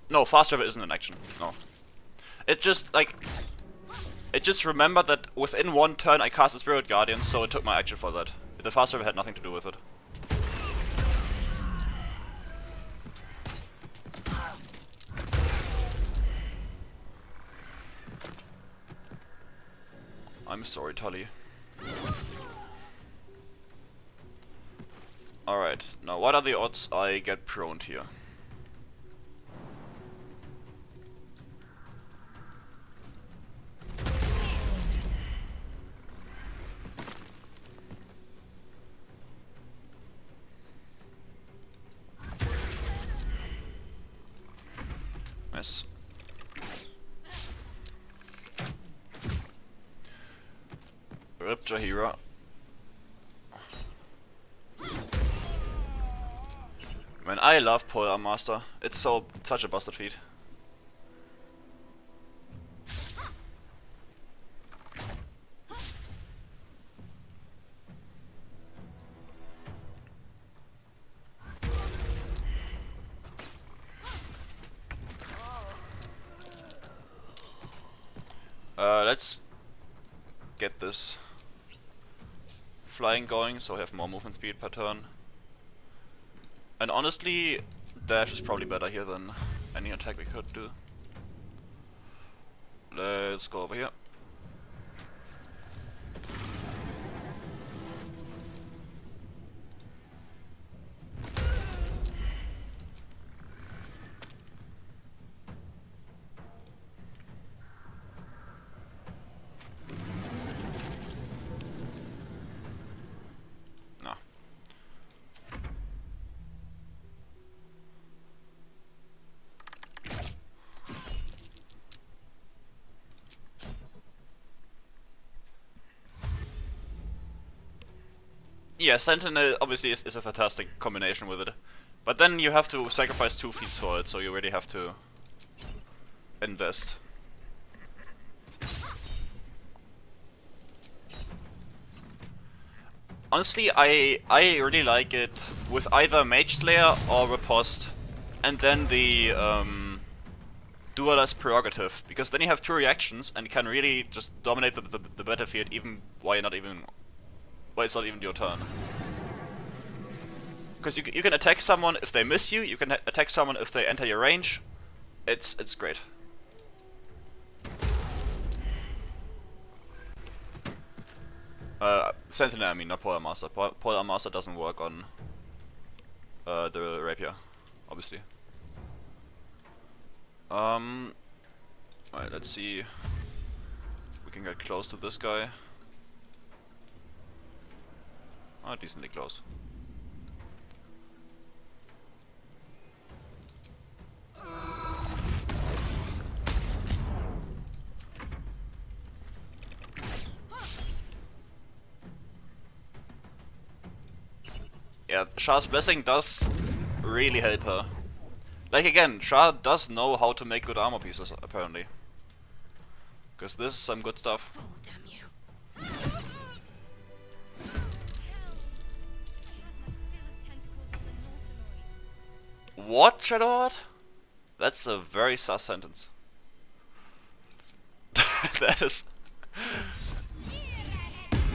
Speaker 1: No, Fast Travel isn't an action. No. It just, like... It just remembered that within one turn I cast a Spirit Guardian, so it took my action for that. The Fast Travel had nothing to do with it. I'm sorry, Tully. Alright, now what are the odds I get proned here? Nice. Rip Jaheira. Man, I love Polearm Master. It's such a busted feat. Let's get this flying going so we have more movement speed per turn. And honestly, dash is probably better here than any attack we could do. Let's go over here. No. Yeah, Sentinel obviously is a fantastic combination with it. But then you have to sacrifice 2 feats for it, so you really have to invest. Honestly, I really like it with either Mage Slayer or Riposte, and then the Duelist Prerogative, because then you have 2 reactions and can really just dominate the battlefield even while it's not even your turn. Because you can attack someone if they miss you, you can attack someone if they enter your range. It's great. Sentinel, I mean, not Polearm Master. Polearm Master doesn't work on the rapier, obviously. Alright, let's see. We can get close to this guy. Oh, decently close. Yeah, Shah's Blessing does really help her. Like again, Shah does know how to make good armor pieces, apparently. Because this is some good stuff.
Speaker 5: Oh, damn you.
Speaker 1: What, Shadowheart? That's a very sus sentence. That is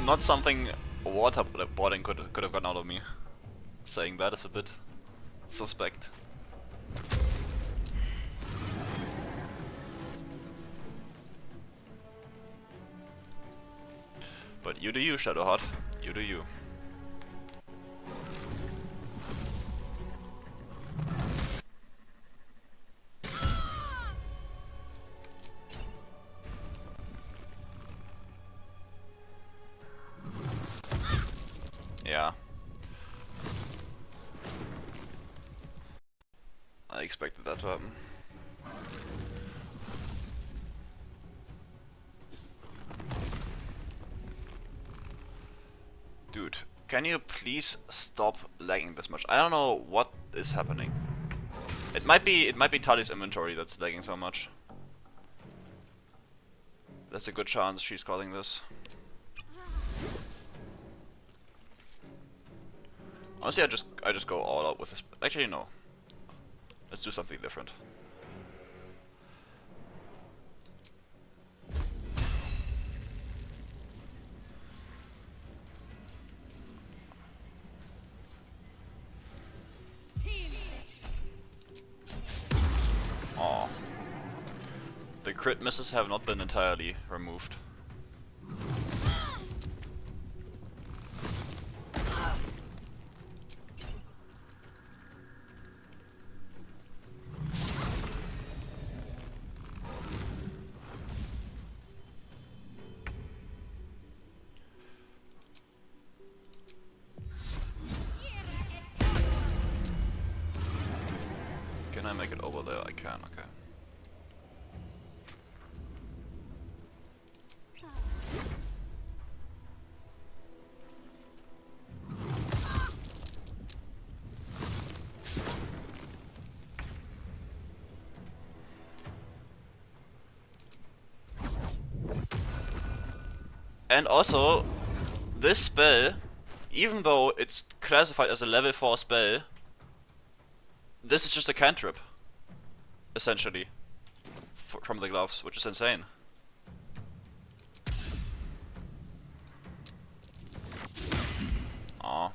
Speaker 1: not something waterboarding could have gotten out of me. Saying that is a bit suspect. But you do you, Shadowheart. You do you. Yeah. expected that to happen. Dude, can you please stop lagging this much? I don't know what is happening. It might be Tali's inventory that's lagging so much. That's a good chance she's causing this. Honestly, I just go all out with this. Actually, no. Let's do something different. Aw. The crit misses have not been entirely removed. Can I make it over there? I can, okay. And also, this spell, even though it's classified as a level 4 spell, this is just a cantrip, essentially, from the gloves, which is insane. Aw.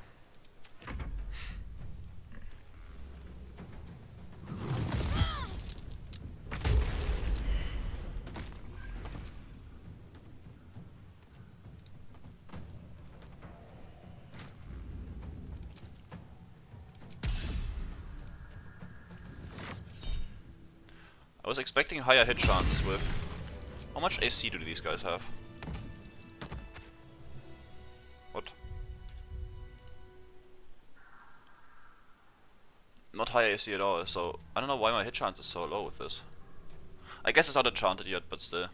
Speaker 1: I was expecting higher hit chance with... How much AC do these guys have? What? Not high AC at all, so I don't know why my hit chance is so low with this. I guess it's not enchanted yet, but still.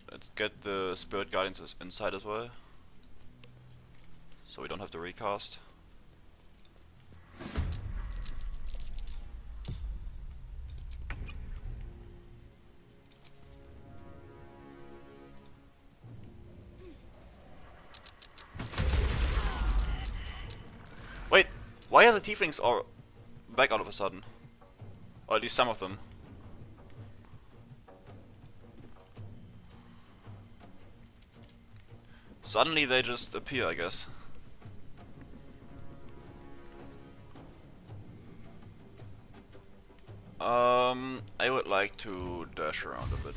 Speaker 1: Let's get the Spirit Guardians inside as well, so we don't have to recast. Wait, why are the tieflings all back all of a sudden? Or at least some of them. Suddenly they just appear, I guess. I would like to dash around a bit.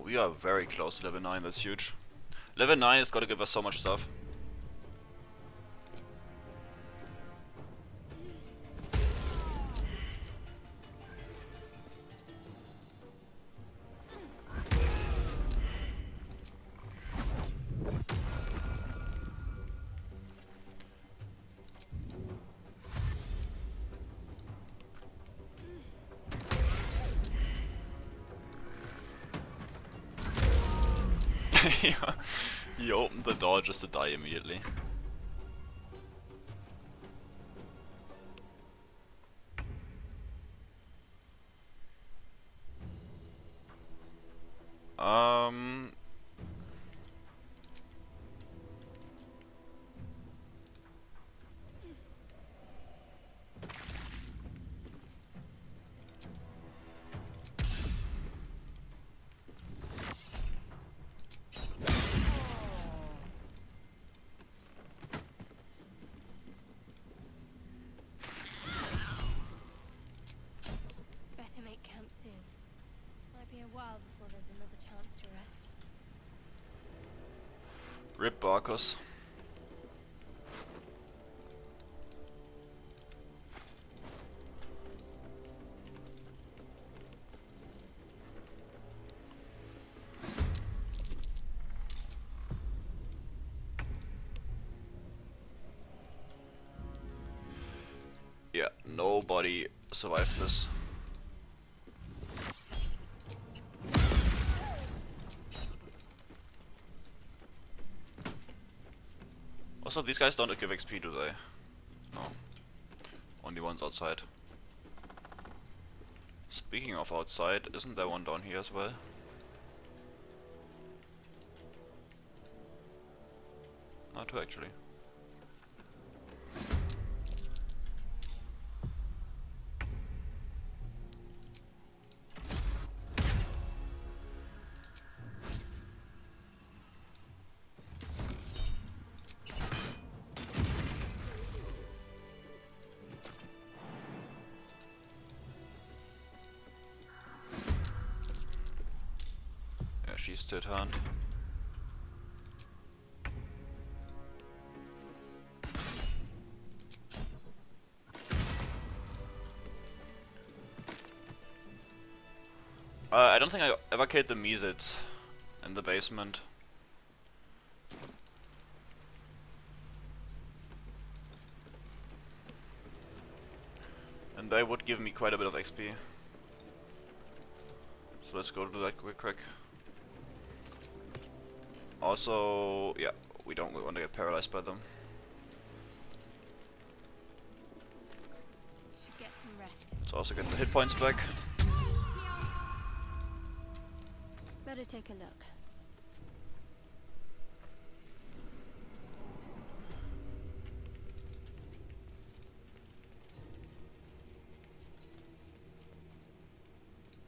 Speaker 1: We are very close to level 9, that's huge. Level 9 is gonna give us so much stuff. He opened the door just to die immediately.
Speaker 2: Better make camp soon. Might be a while before there's another chance to rest.
Speaker 1: Rip Barcos. Yeah, nobody survived this. Also, these guys don't give XP, do they? No. Only ones outside. Speaking of outside, isn't there one down here as well? No, two actually. Yeah, she's dead hand. I don't think I ever killed the Meezits in the basement. And they would give me quite a bit of XP. So let's go do that quick. Also, yeah, we don't want to get paralyzed by them.
Speaker 2: Should get some rest.
Speaker 1: Let's also get the hit points back.
Speaker 3: Better take a look.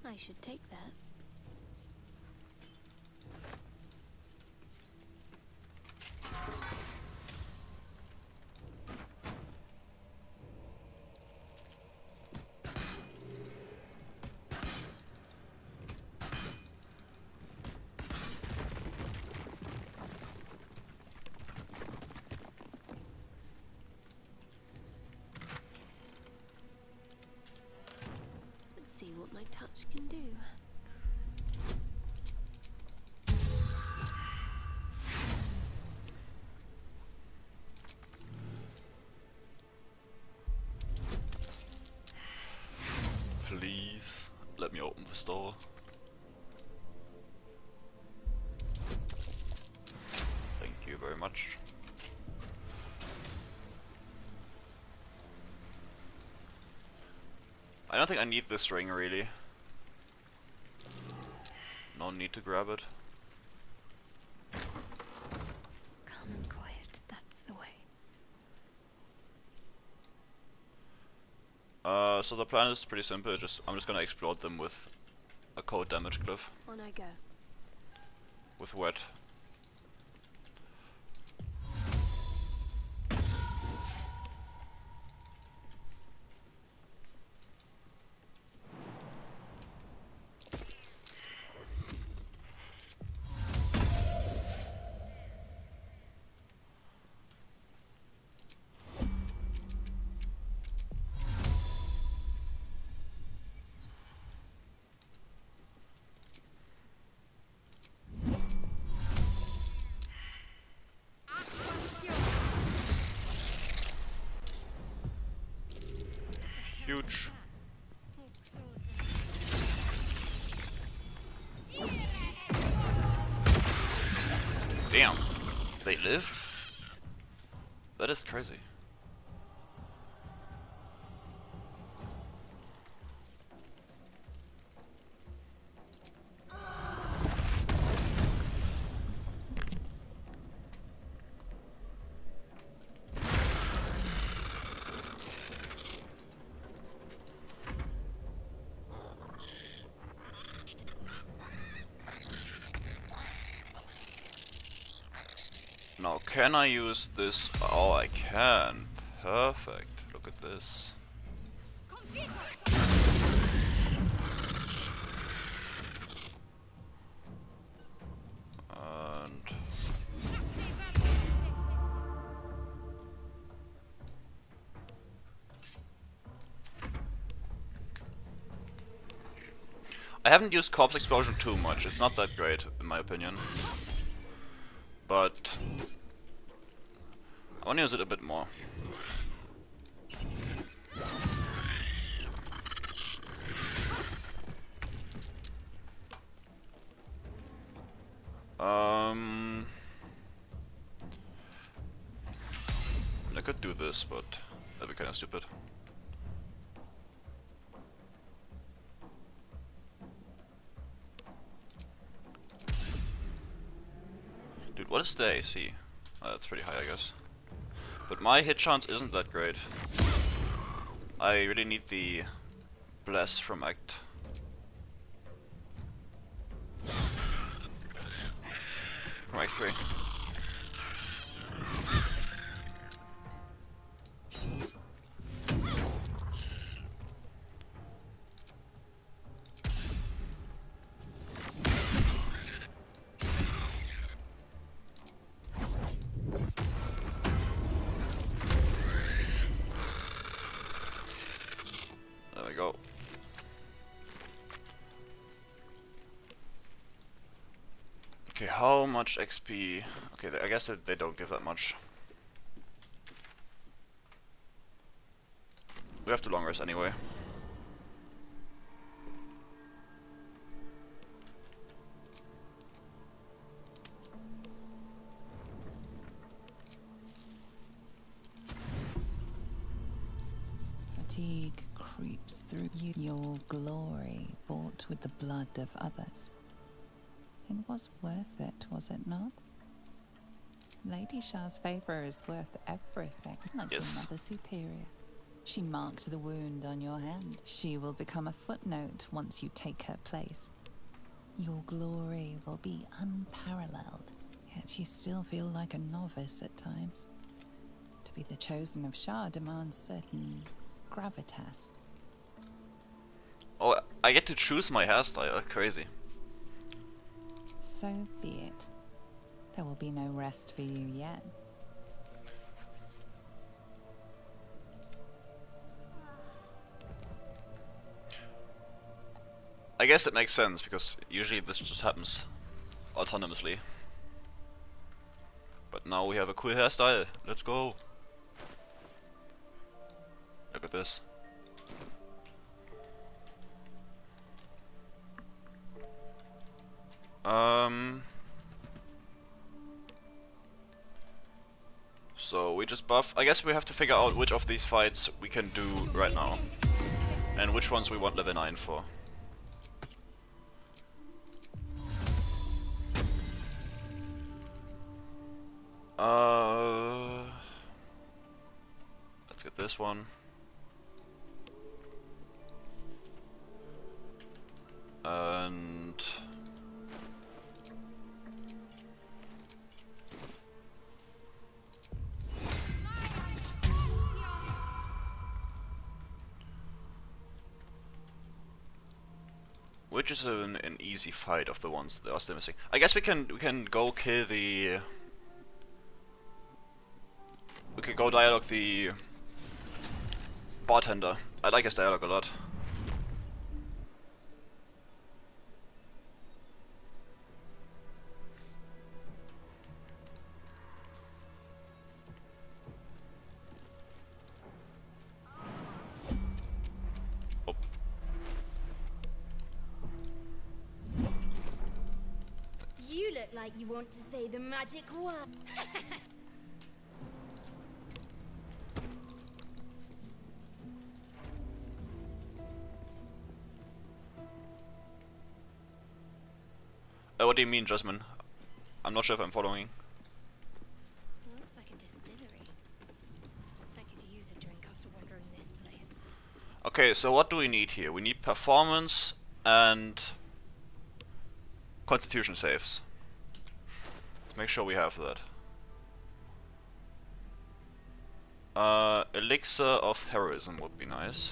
Speaker 3: I should take that. Let's see what my touch can do.
Speaker 1: Please, let me open this door. Thank you very much. I don't think I need this ring really. No need to grab it.
Speaker 3: Calm and quiet, that's the way.
Speaker 1: So the plan is pretty simple. I'm just gonna explode them with a cold damage glyph
Speaker 3: On I go.
Speaker 1: with wet. Huge. Damn. They lived? That is crazy. Now, can I use this? Oh, I can. Perfect. Look at this. And I haven't used Corpse Explosion too much. It's not that great, in my opinion. But I want to use it a bit more. I could do this, but that'd be kind of stupid. Dude, what is the AC? That's pretty high, I guess. But my hit chance isn't that great. I really need the Bless from Act. From Act 3. There we go. Okay, how much XP? Okay, I guess they don't give that much. We have to long rest anyway.
Speaker 4: Fatigue creeps through you. Your glory bought with the blood of others. It was worth it, was it not? Lady Shah's favor is worth everything, like
Speaker 1: Yes.
Speaker 4: your mother superior. She marked the wound on your hand. She will become a footnote once you take her place. Your glory will be unparalleled, yet you still feel like a novice at times. To be the chosen of Shah demands certain gravitas.
Speaker 1: Oh, I get to choose my hairstyle. That's crazy.
Speaker 4: So be it. There will be no rest for you yet.
Speaker 1: I guess it makes sense because usually this just happens autonomously. But now we have a cool hairstyle. Let's go. Look at this. So we just buff. I guess we have to figure out which of these fights we can do right now. And which ones we want level 9 for. Let's get this one. And which is an easy fight of the ones that are still missing. I guess we can go kill the. We could go dialogue the bartender. I like his dialogue a lot. Oh.
Speaker 2: You look like you want to say the magic word.
Speaker 1: What do you mean, Jasmine? I'm not sure if I'm following.
Speaker 3: Looks like a distillery. I could use a drink after wandering this place.
Speaker 1: Okay, so what do we need here? We need performance and constitution saves. Let's make sure we have that. Elixir of heroism would be nice.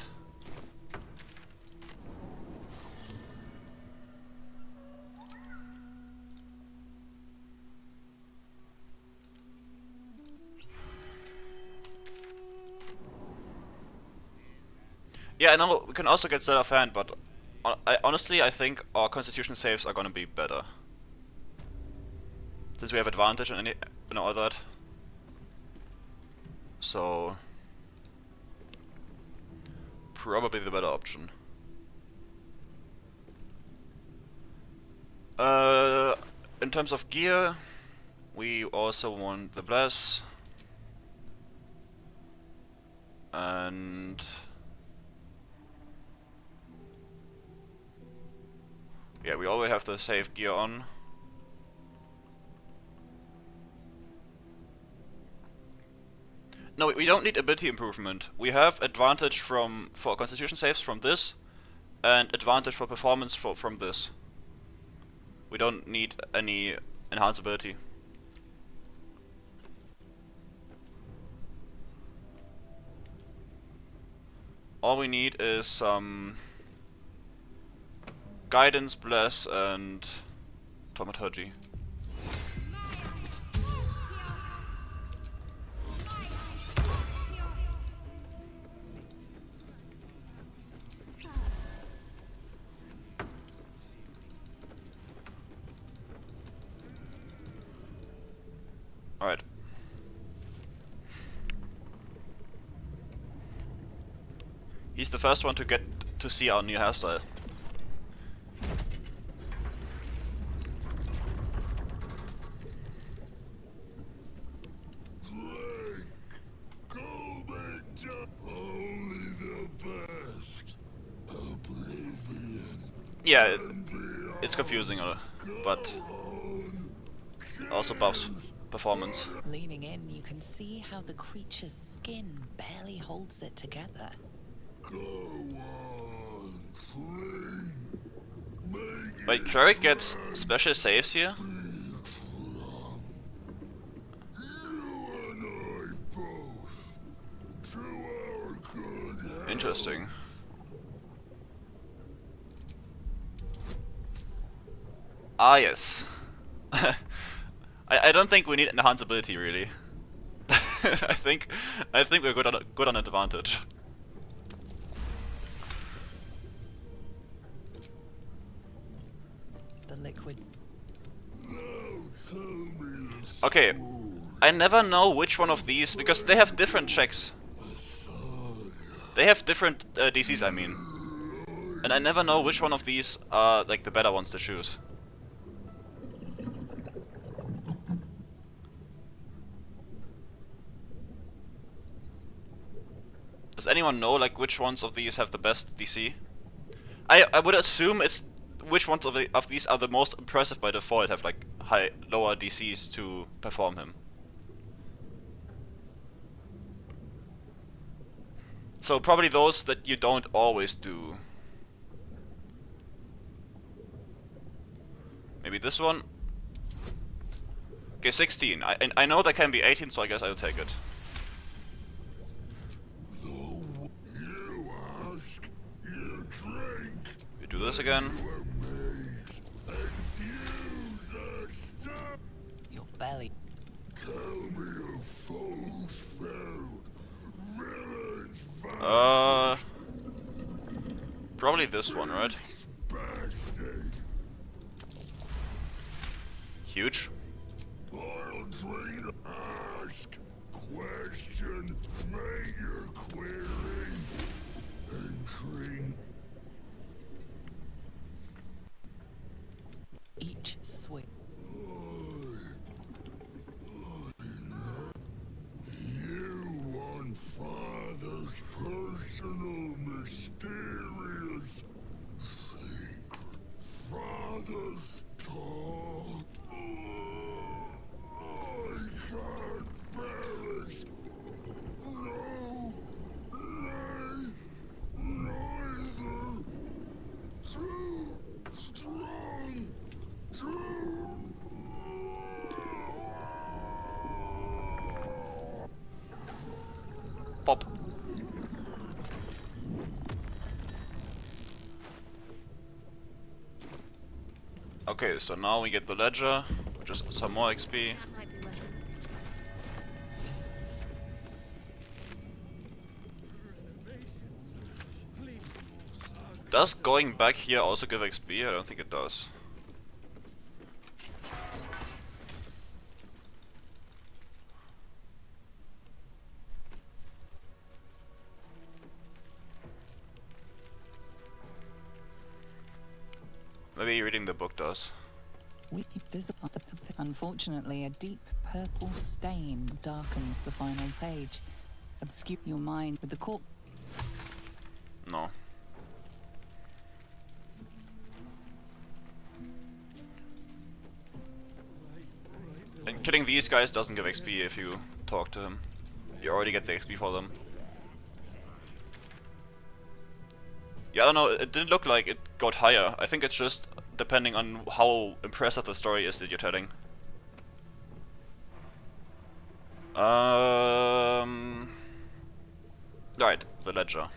Speaker 1: Yeah, I know we can also get Sleight of Hand, but honestly, I think our constitution saves are gonna be better. Since we have advantage and all that. So probably the better option. In terms of gear, we also want the bless. And yeah, we always have the safe gear on. No, we don't need ability improvement. We have advantage for constitution saves from this, and advantage for performance from this. We don't need any enhanced ability. All we need is some guidance, bless, and thaumaturgy. Alright. He's the first one to get to see our new hairstyle. Yeah, it's confusing, but also buffs performance.
Speaker 4: Leaning in, you can see how the creature's skin barely holds it together.
Speaker 1: Wait, Cleric gets special saves here? Interesting. Ah, yes. I don't think we need enhanced ability really. I think we're good on advantage.
Speaker 4: The liquid.
Speaker 1: Okay, I never know which one of these, because they have different checks. They have different DCs, I mean. And I never know which one of these are like the better ones to choose. Does anyone know like which ones of these have the best DC? I would assume it's which ones of these are the most impressive by default, have like lower DCs to perform him. So probably those that you don't always do. Maybe this one. Okay, 16. I know there can be 18, so I guess I'll take it. We do this again.
Speaker 4: Your belly.
Speaker 1: Probably this one, right? Huge.
Speaker 8: Ask, question, make your query, and
Speaker 4: Each swing.
Speaker 1: Okay, so now we get the ledger, which is some more XP.
Speaker 3: That might be worth it.
Speaker 1: Does going back here also give XP? I don't think it does. Maybe reading the book does.
Speaker 4: We visible. Unfortunately, a deep purple stain darkens the final page. Obscure your mind with the corp.
Speaker 1: No. And killing these guys doesn't give XP if you talk to him. You already get the XP for them. Yeah, I don't know, it didn't look like it got higher. I think it's just depending on how impressive the story is that you're telling. Right, the ledger.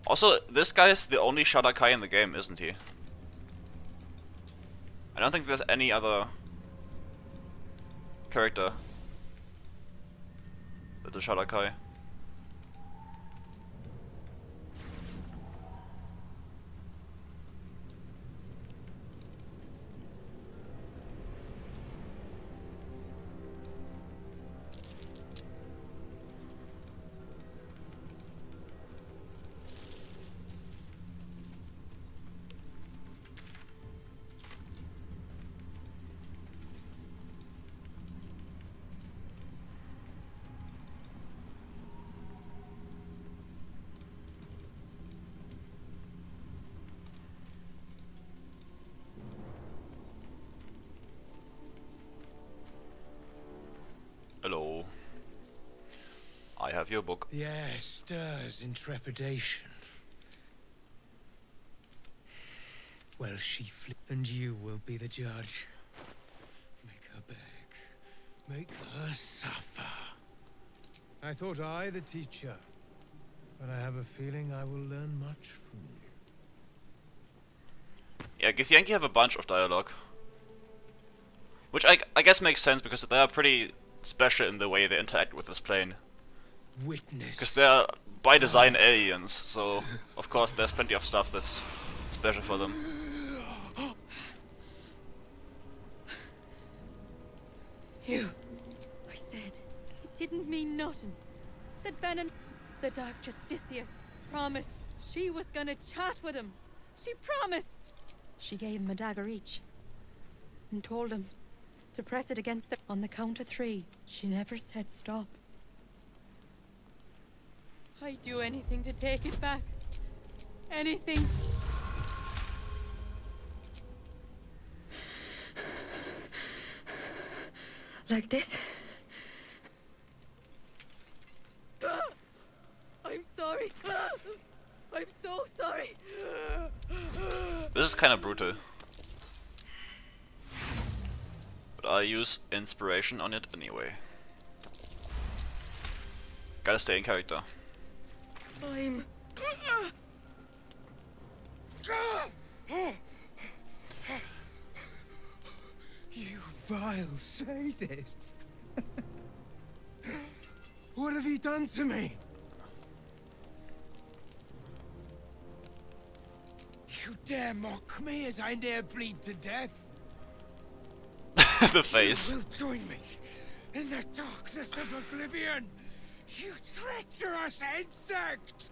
Speaker 1: Also, this guy is the only Shadowheart in the game, isn't he? I don't think there's any other character with the Shadowheart. Hello. I have your book.
Speaker 9: The air stirs in trepidation. Well, she and you will be the judge. Make her beg. Make her suffer. I thought I the teacher, but I have a feeling I will learn much from you.
Speaker 1: Yeah, Githyanki have a bunch of dialogue. Which I guess makes sense because they are pretty special in the way they interact with this plane.
Speaker 9: Witness.
Speaker 1: Because they are by design aliens, so of course there's plenty of stuff that's special for them.
Speaker 3: You. I said it didn't mean nothing. That Venom, the Dark Justicia, promised she was gonna chat with him. She promised. She gave him a dagger each and told him to press it against them on the count of 3. She never said stop. I'd do anything to take it back. Anything. Like this. I'm sorry. I'm so sorry.
Speaker 1: This is kind of brutal. But I use inspiration on it anyway. Gotta stay in character.
Speaker 3: I'm...
Speaker 9: You vile sadist. What have you done to me? You dare mock me as I near bleed to death?
Speaker 1: The face.
Speaker 9: You will join me in the darkness of oblivion, you treacherous insect!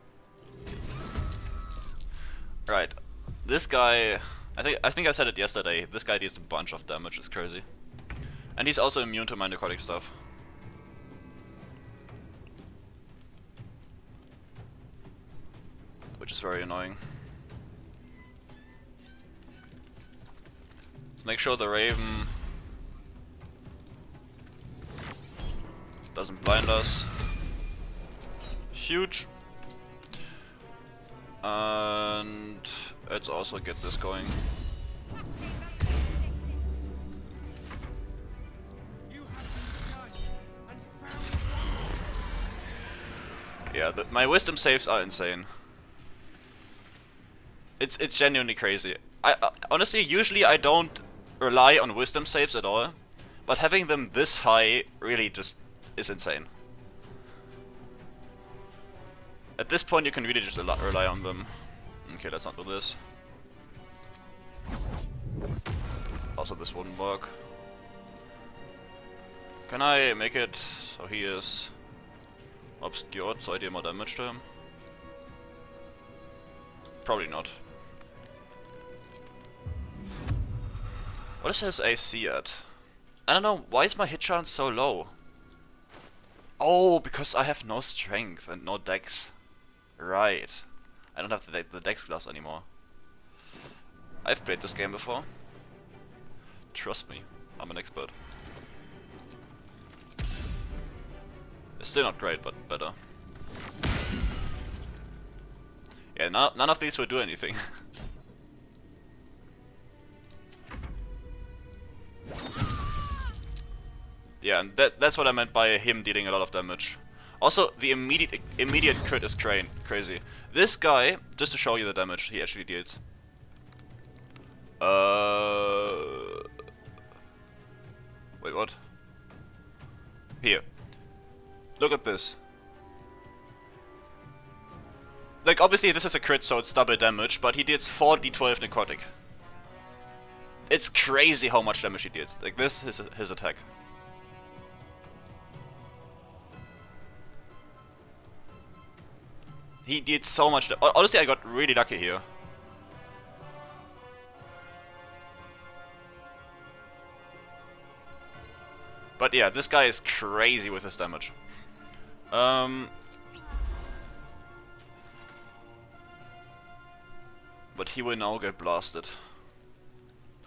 Speaker 1: Right. This guy, I think I said it yesterday, this guy deals a bunch of damage, it's crazy. And he's also immune to my necrotic stuff. Which is very annoying. Let's make sure the Raven doesn't blind us. Huge. And let's also get this going. Yeah, my wisdom saves are insane. It's genuinely crazy. I honestly, usually I don't rely on wisdom saves at all, but having them this high really just is insane. At this point you can really just rely on them. Okay, let's not do this. Also this wouldn't work. Can I make it so he is obscured so I deal more damage to him? Probably not. What is his AC at? I don't know, why is my hit chance so low? Oh, because I have no strength and no dex. Right. I don't have the dex class anymore. I've played this game before. Trust me, I'm an expert. It's still not great, but better. Yeah, none of these will do anything. Yeah, and that's what I meant by him dealing a lot of damage. Also, the immediate crit is crazy. This guy, just to show you the damage he actually deals. Wait, what? Here. Look at this. Like, obviously this is a crit, so it's double damage, but he deals 4d12 necrotic. It's crazy how much damage he deals. Like, this is his attack. He did so much. Honestly, I got really lucky here. But yeah, this guy is crazy with his damage. But he will now get blasted.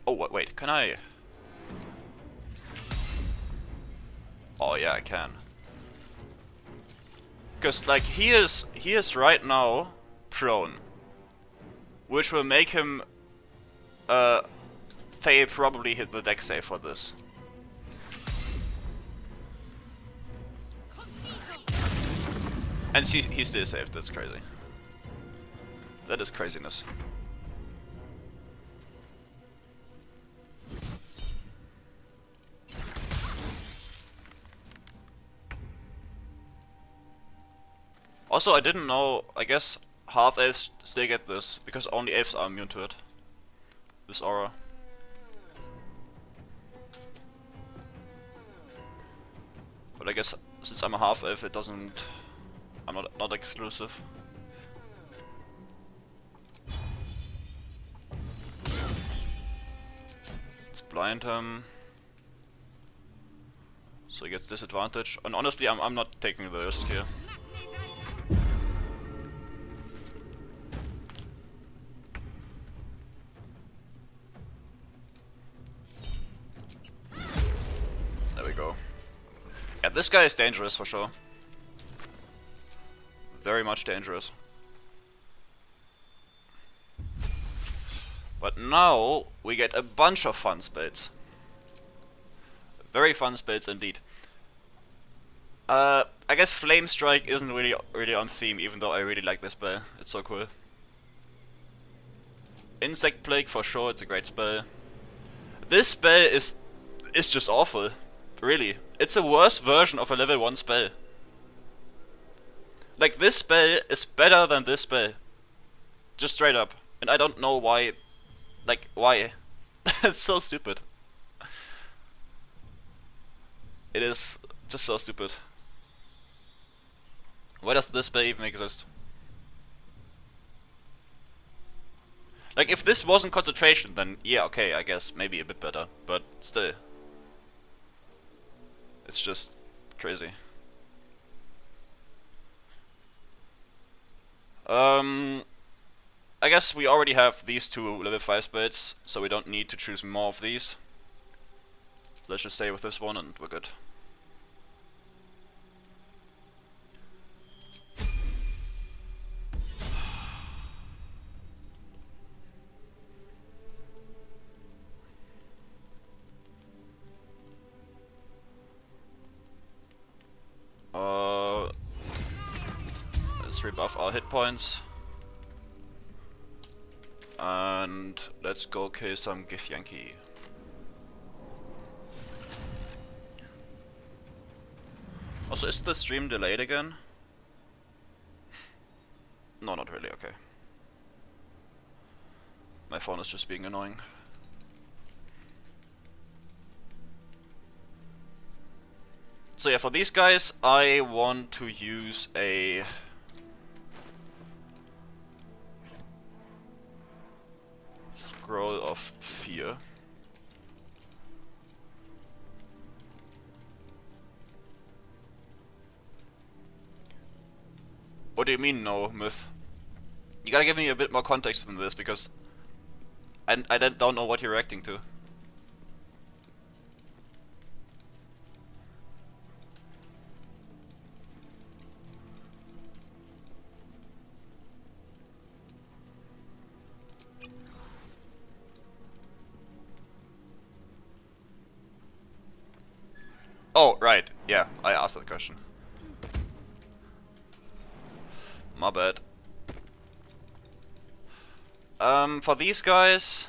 Speaker 1: Oh, wait, can I? Oh yeah, I can. Because like he is right now prone, which will make him fail probably hit the dex save for this. And he still saved. That's crazy. That is craziness. Also, I didn't know, I guess half-elves still get this, because only elves are immune to it. This aura. But I guess, since I'm a half-elf, it doesn't... I'm not exclusive. Let's blind him. So he gets disadvantage. And honestly, I'm not taking the risk here. There we go. Yeah, this guy is dangerous for sure. Very much dangerous. But now we get a bunch of fun spells. Very fun spells indeed. I guess Flame Strike isn't really on theme, even though I really like this spell. It's so cool. Insect Plague for sure, it's a great spell. This spell is just awful. Really. It's a worse version of a level 1 spell. Like, this spell is better than this spell. Just straight up. And I don't know why. Like, why? It's so stupid. It is just so stupid. Why does this spell even exist? Like, if this wasn't concentration, then yeah, okay, I guess maybe a bit better. But still. It's just crazy. I guess we already have these two level 5 spells, so we don't need to choose more of these. Let's just stay with this one and we're good. buff our hit points. And let's go kill some Githyanki. Also, is the stream delayed again? No, not really, okay. My phone is just being annoying. So yeah, for these guys, I want to use a Scroll of Fear. What do you mean, no, Myth? You gotta give me a bit more context than this, because I don't know what you're reacting to. Oh, right. Yeah, I asked that question. My bad. For these guys,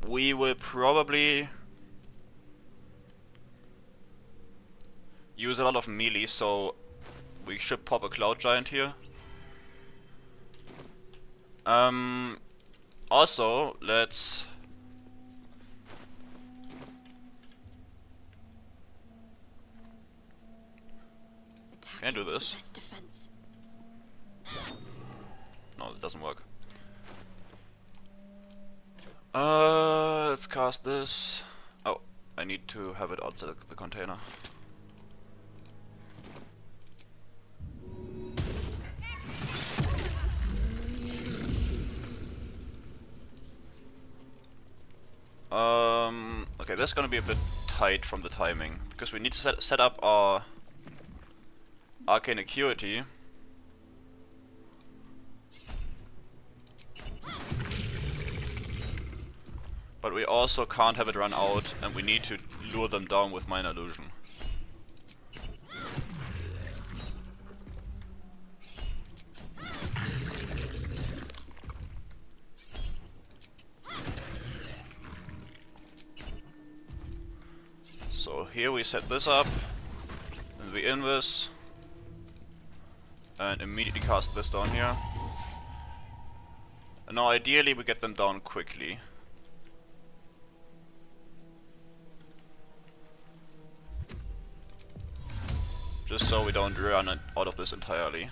Speaker 1: we will probably use a lot of melee, so we should pop a Cloud Giant here. Also, let's can I do this? No, it doesn't work. Let's cast this. Oh, I need to have it outside the container. Okay, this is gonna be a bit tight from the timing, because we need to set up our Arcane Acuity. But we also can't have it run out, and we need to lure them down with Minor Illusion. So here we set this up, and we invis, and immediately cast this down here. And now ideally we get them down quickly. Just so we don't run out of this entirely.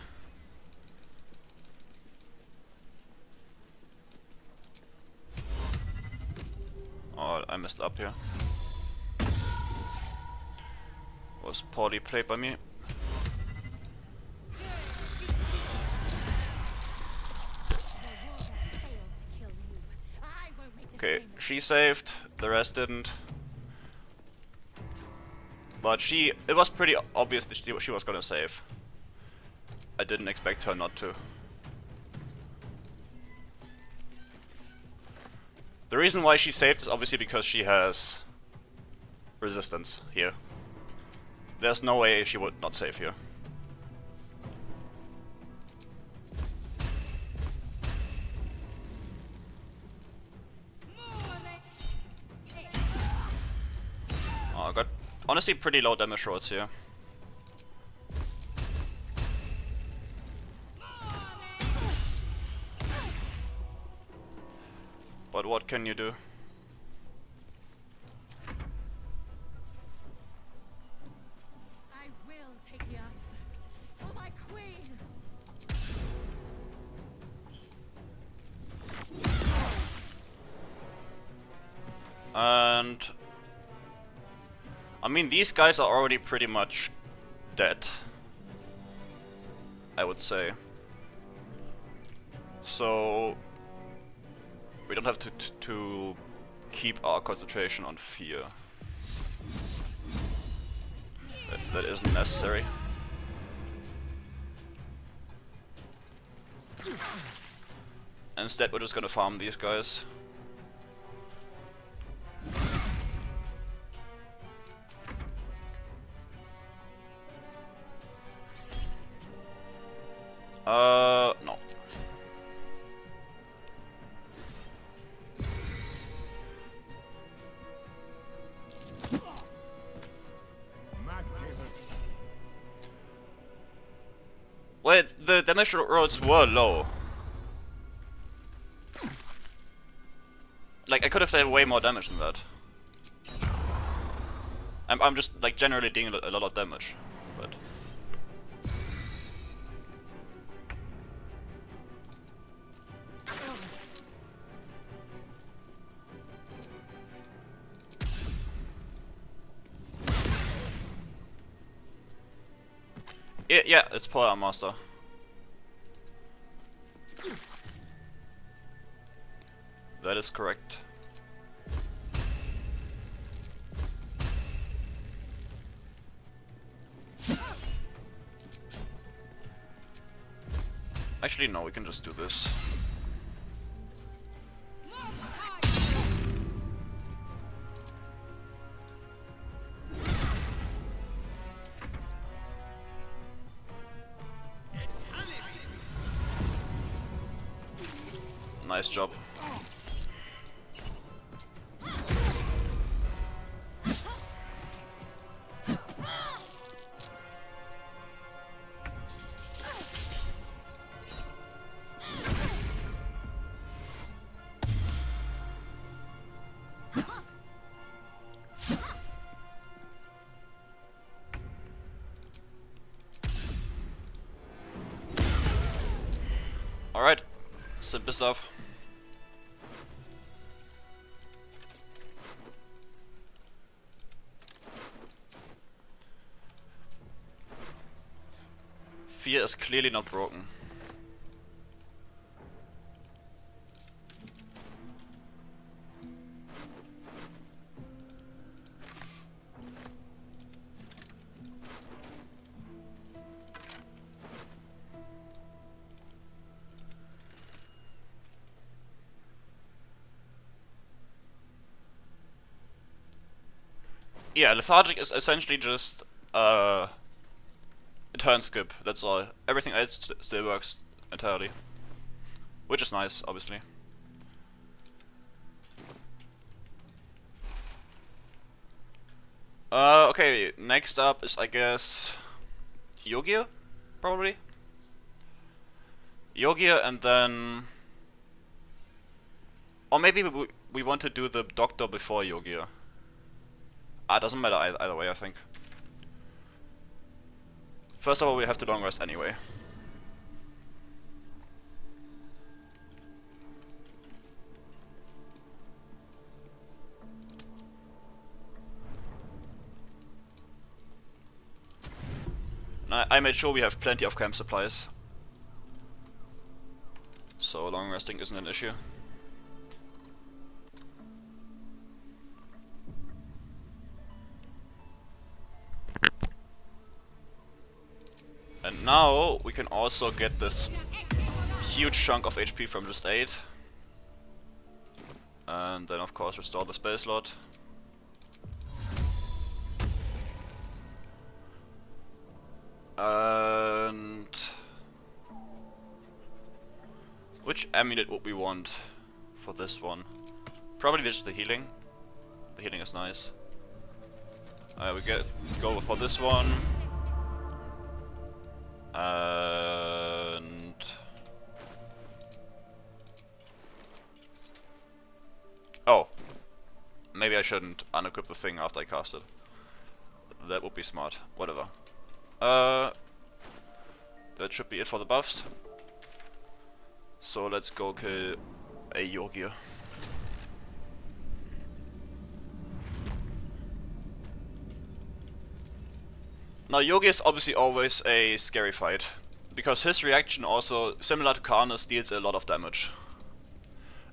Speaker 1: Oh, I messed up here. Was poorly played by me. Okay, she saved, the rest didn't. But it was pretty obvious that she was gonna save. I didn't expect her not to. The reason why she saved is obviously because she has resistance here. There's no way she would not save here. Oh, I got honestly pretty low damage rolls here. But what can you do?
Speaker 3: I will take the artifact for my queen.
Speaker 1: And I mean, these guys are already pretty much dead, I would say. So we don't have to keep our concentration on fear. That isn't necessary. Instead, we're just gonna farm these guys. No. Wait, the damage rolls were low. Like, I could have done way more damage than that. I'm just, like, generally doing a lot of damage, but... Yeah, it's Power Master. That is correct. Actually, no, we can just do this. Nice job. Alright, simple stuff. Fear is clearly not broken. Yeah, lethargic is essentially just a turn skip, that's all. Everything else still works entirely. Which is nice, obviously. Okay, next up is, I guess, Yogia, probably? Yogia, and then... Or maybe we want to do the Doctor before Yogia. Ah, doesn't matter either way, I think. First of all, we have to long rest anyway. I made sure we have plenty of camp supplies. So long resting isn't an issue. And now we can also get this huge chunk of HP from just 8. And then of course restore the spell slot. And which amulet would we want for this one? Probably just the healing. The healing is nice. We go for this one. And oh, maybe I shouldn't unequip the thing after I cast it. That would be smart. Whatever. That should be it for the buffs. So let's go kill a Yogia. Now Yogi is obviously always a scary fight, because his reaction also, similar to Karna's, deals a lot of damage.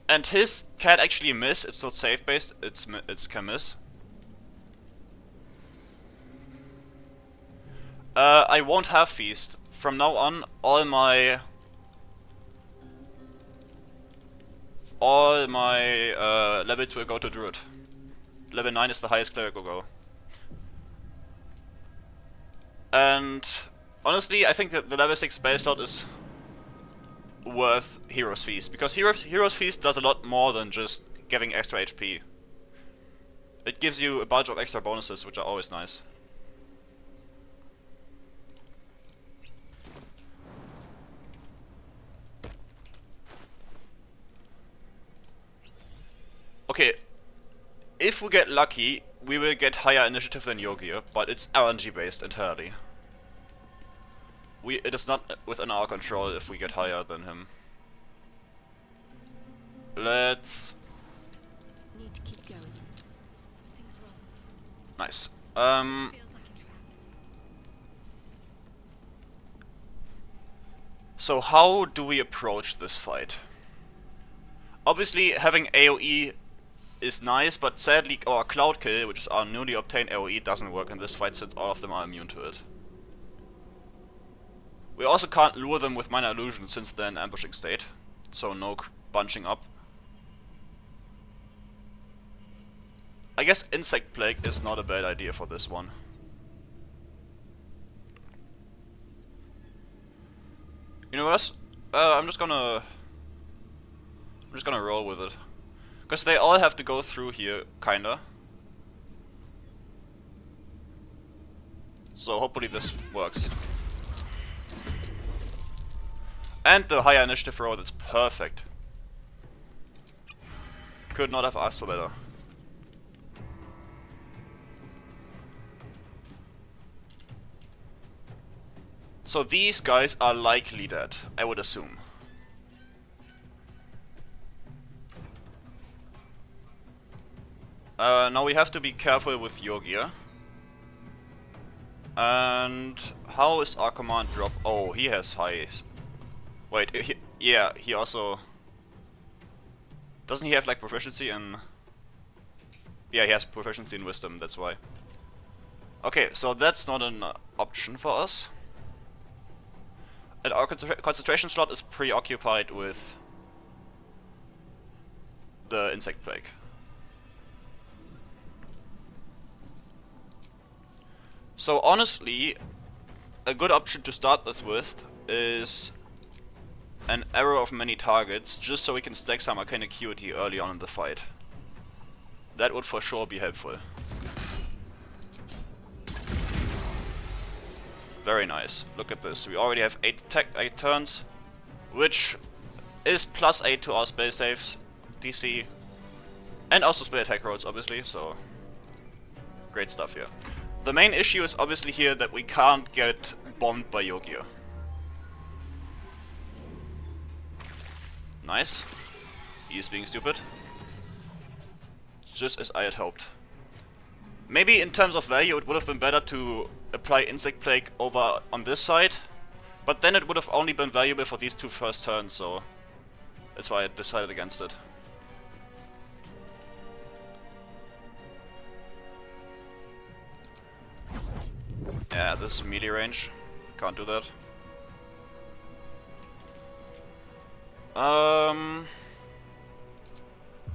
Speaker 1: And his can't actually miss, it's not save based, it can miss. I won't have Feast. From now on, all my levels will go to Druid. Level 9 is the highest Cleric will go. And honestly, I think that the level 6 spell slot is worth Hero's Feast, because Hero's Feast does a lot more than just giving extra HP. It gives you a bunch of extra bonuses, which are always nice. Okay, if we get lucky, we will get higher initiative than Yogir, but it's RNG based entirely. It is not within our control if we get higher than him. Let's...
Speaker 2: Need to keep going. Something's wrong.
Speaker 1: Nice.
Speaker 2: Feels like a trap.
Speaker 1: So how do we approach this fight? Obviously having AoE is nice, but sadly our Cloud Kill, which is our newly obtained AoE, doesn't work in this fight since all of them are immune to it. We also can't lure them with Minor Illusion since they're in ambushing state, so no bunching up. I guess Insect Plague is not a bad idea for this one. You know what? I'm just gonna roll with it, because they all have to go through here, kinda. So hopefully this works. And the higher initiative roll, that's perfect. Could not have asked for better. So these guys are likely dead, I would assume. Now we have to be careful with Yogir. And how is our command drop? Oh, he has high... Wait, yeah, he also... Doesn't he have like proficiency in... Yeah, he has proficiency in wisdom, that's why. Okay, so that's not an option for us. And our concentration slot is preoccupied with the Insect Plague. So honestly, a good option to start this with is an arrow of many targets, just so we can stack some arcane acuity early on in the fight. That would for sure be helpful. Very nice. Look at this. We already have 8 turns, which is +8 to our spell saves, DC, and also spell attack rolls, obviously, so great stuff here. The main issue is obviously here that we can't get bombed by Yogir. Nice. He is being stupid. Just as I had hoped. Maybe in terms of value it would have been better to apply Insect Plague over on this side, but then it would have only been valuable for these 2 first turns, so that's why I decided against it. Yeah, this is melee range. Can't do that.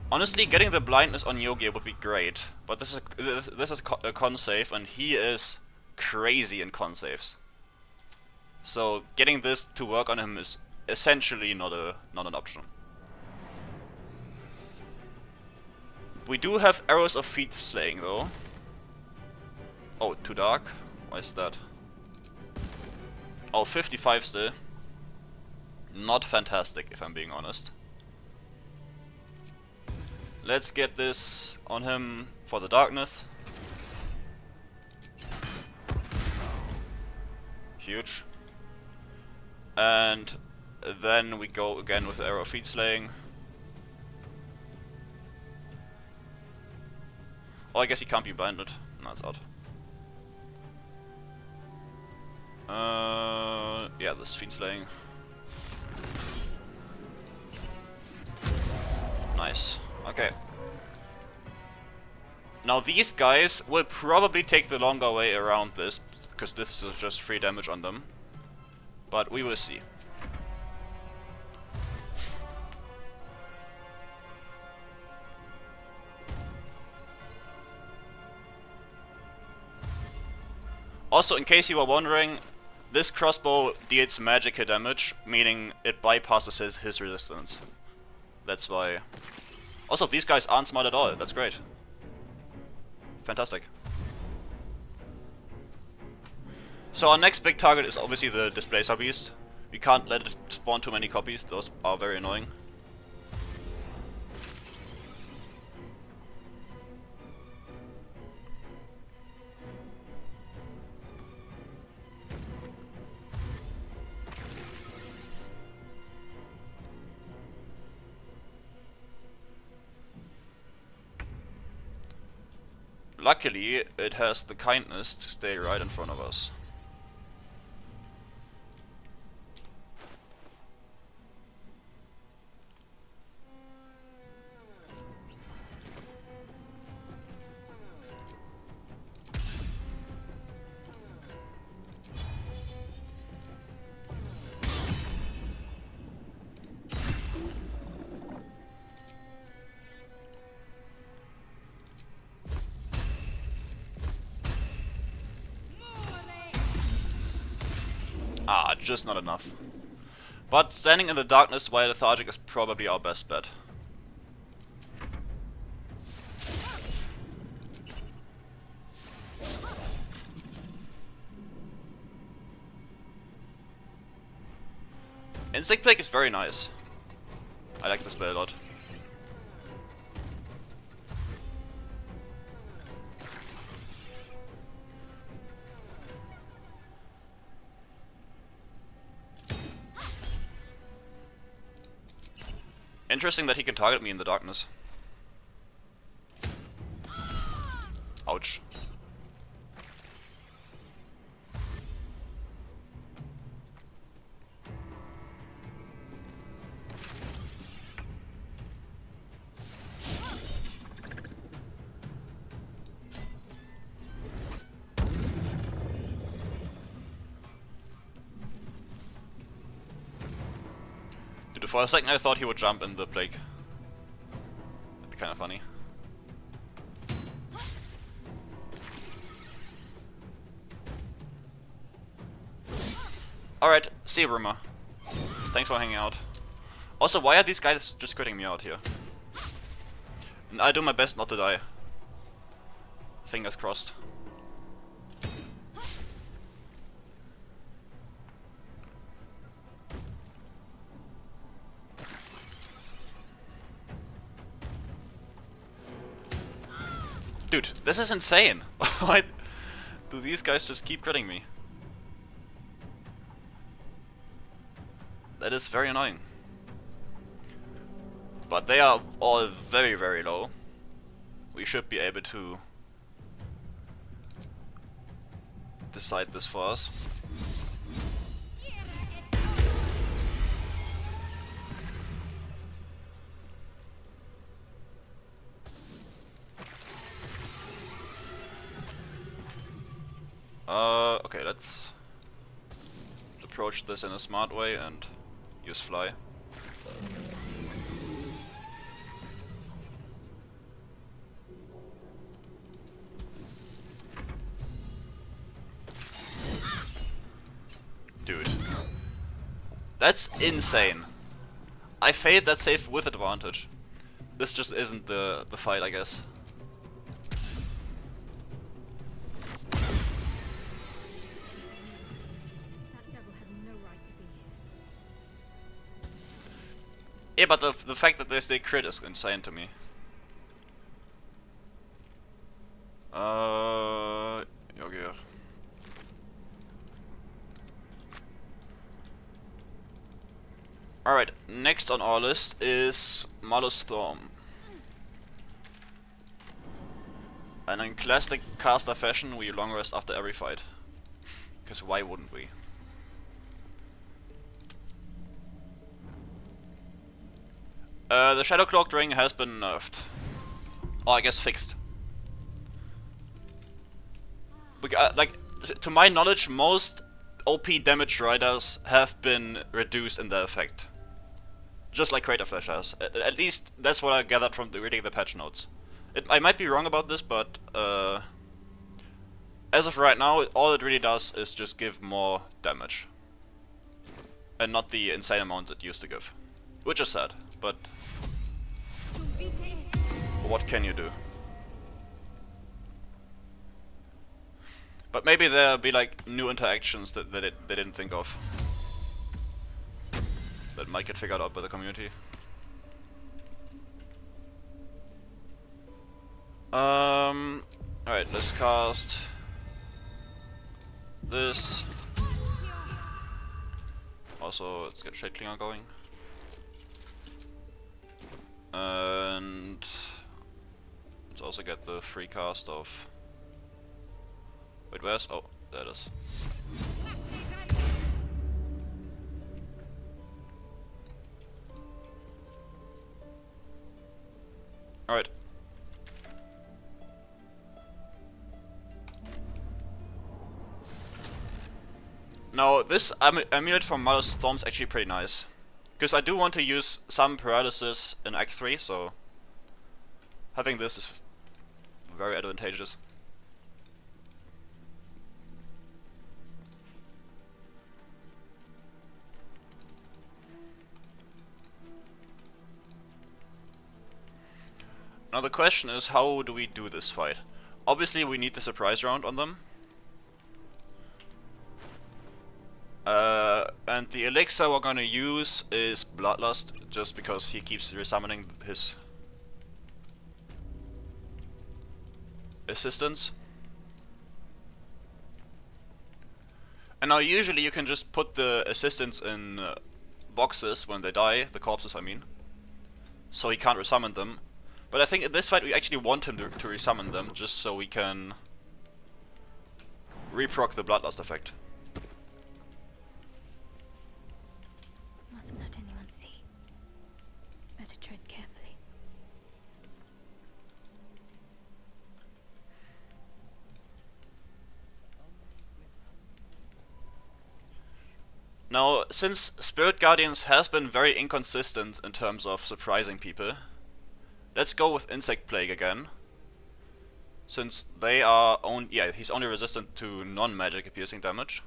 Speaker 1: Honestly, getting the blindness on Yogir would be great, but this is a con save, and he is crazy in con saves. So getting this to work on him is essentially not an option. We do have arrows of feet slaying though. Oh, too dark? Why is that? Oh, 55 still. Not fantastic, if I'm being honest. Let's get this on him for the darkness. Huge. And then we go again with Arrow of Feet Slaying. Oh, I guess he can't be blinded. No, that's odd. Yeah, this Feet Slaying. Nice. Okay. Now these guys will probably take the longer way around this, because this is just free damage on them. But we will see. Also, in case you were wondering, this crossbow deals magic hit damage, meaning it bypasses his resistance. That's why. Also, these guys aren't smart at all. That's great. Fantastic. So our next big target is obviously the Displacer Beast. We can't let it spawn too many copies. Those are very annoying. Luckily, it has the kindness to stay right in front of us. Ah, just not enough. But standing in the darkness while lethargic is probably our best bet. Insect Plague is very nice. I like this spell a lot. Interesting that he can target me in the darkness. Ouch. Dude, for a second I thought he would jump in the plague. That'd be kind of funny. Alright, see you, Rumor. Thanks for hanging out. Also, why are these guys just critting me out here? And I do my best not to die. Fingers crossed. Dude, this is insane! Why do these guys just keep critting me? That is very annoying. But they are all very, very low. We should be able to decide this for us. Okay, let's approach this in a smart way and use fly. Dude. That's insane. I failed that save with advantage. This just isn't the fight, I guess. Yeah, but the fact that they stay crit is insane to me. Okay. Alright, next on our list is Malus Storm. And in classic caster fashion, we long rest after every fight. Because why wouldn't we? The Shadow Cloaked Ring has been nerfed. Or I guess fixed. Like, to my knowledge, most OP damage riders have been reduced in their effect. Just like Crater Flash has. At least that's what I gathered from reading the patch notes. I might be wrong about this, but As of right now, all it really does is just give more damage. And not the insane amount it used to give. Which is sad, but what can you do? But maybe there'll be like new interactions that they didn't think of. That might get figured out by the community. Alright, let's cast this. Also, let's get Shade Clinger going. And let's also get the free cast of... Wait, where's... Oh, there it is. Alright. Now, this amulet from Mother's Storm is actually pretty nice. Because I do want to use some paralysis in Act 3, so having this is very advantageous. Now the question is, how do we do this fight? Obviously we need the surprise round on them. And the elixir we're gonna use is Bloodlust, just because he keeps resummoning his assistants. And now usually you can just put the assistants in boxes when they die, the corpses I mean, so he can't resummon them. But I think in this fight we actually want him to resummon them, just so we can reproc the Bloodlust effect.
Speaker 2: Mustn't let anyone see. Better tread carefully.
Speaker 1: Now, since Spirit Guardians has been very inconsistent in terms of surprising people, let's go with Insect Plague again. Since they are he's only resistant to non-magic piercing damage.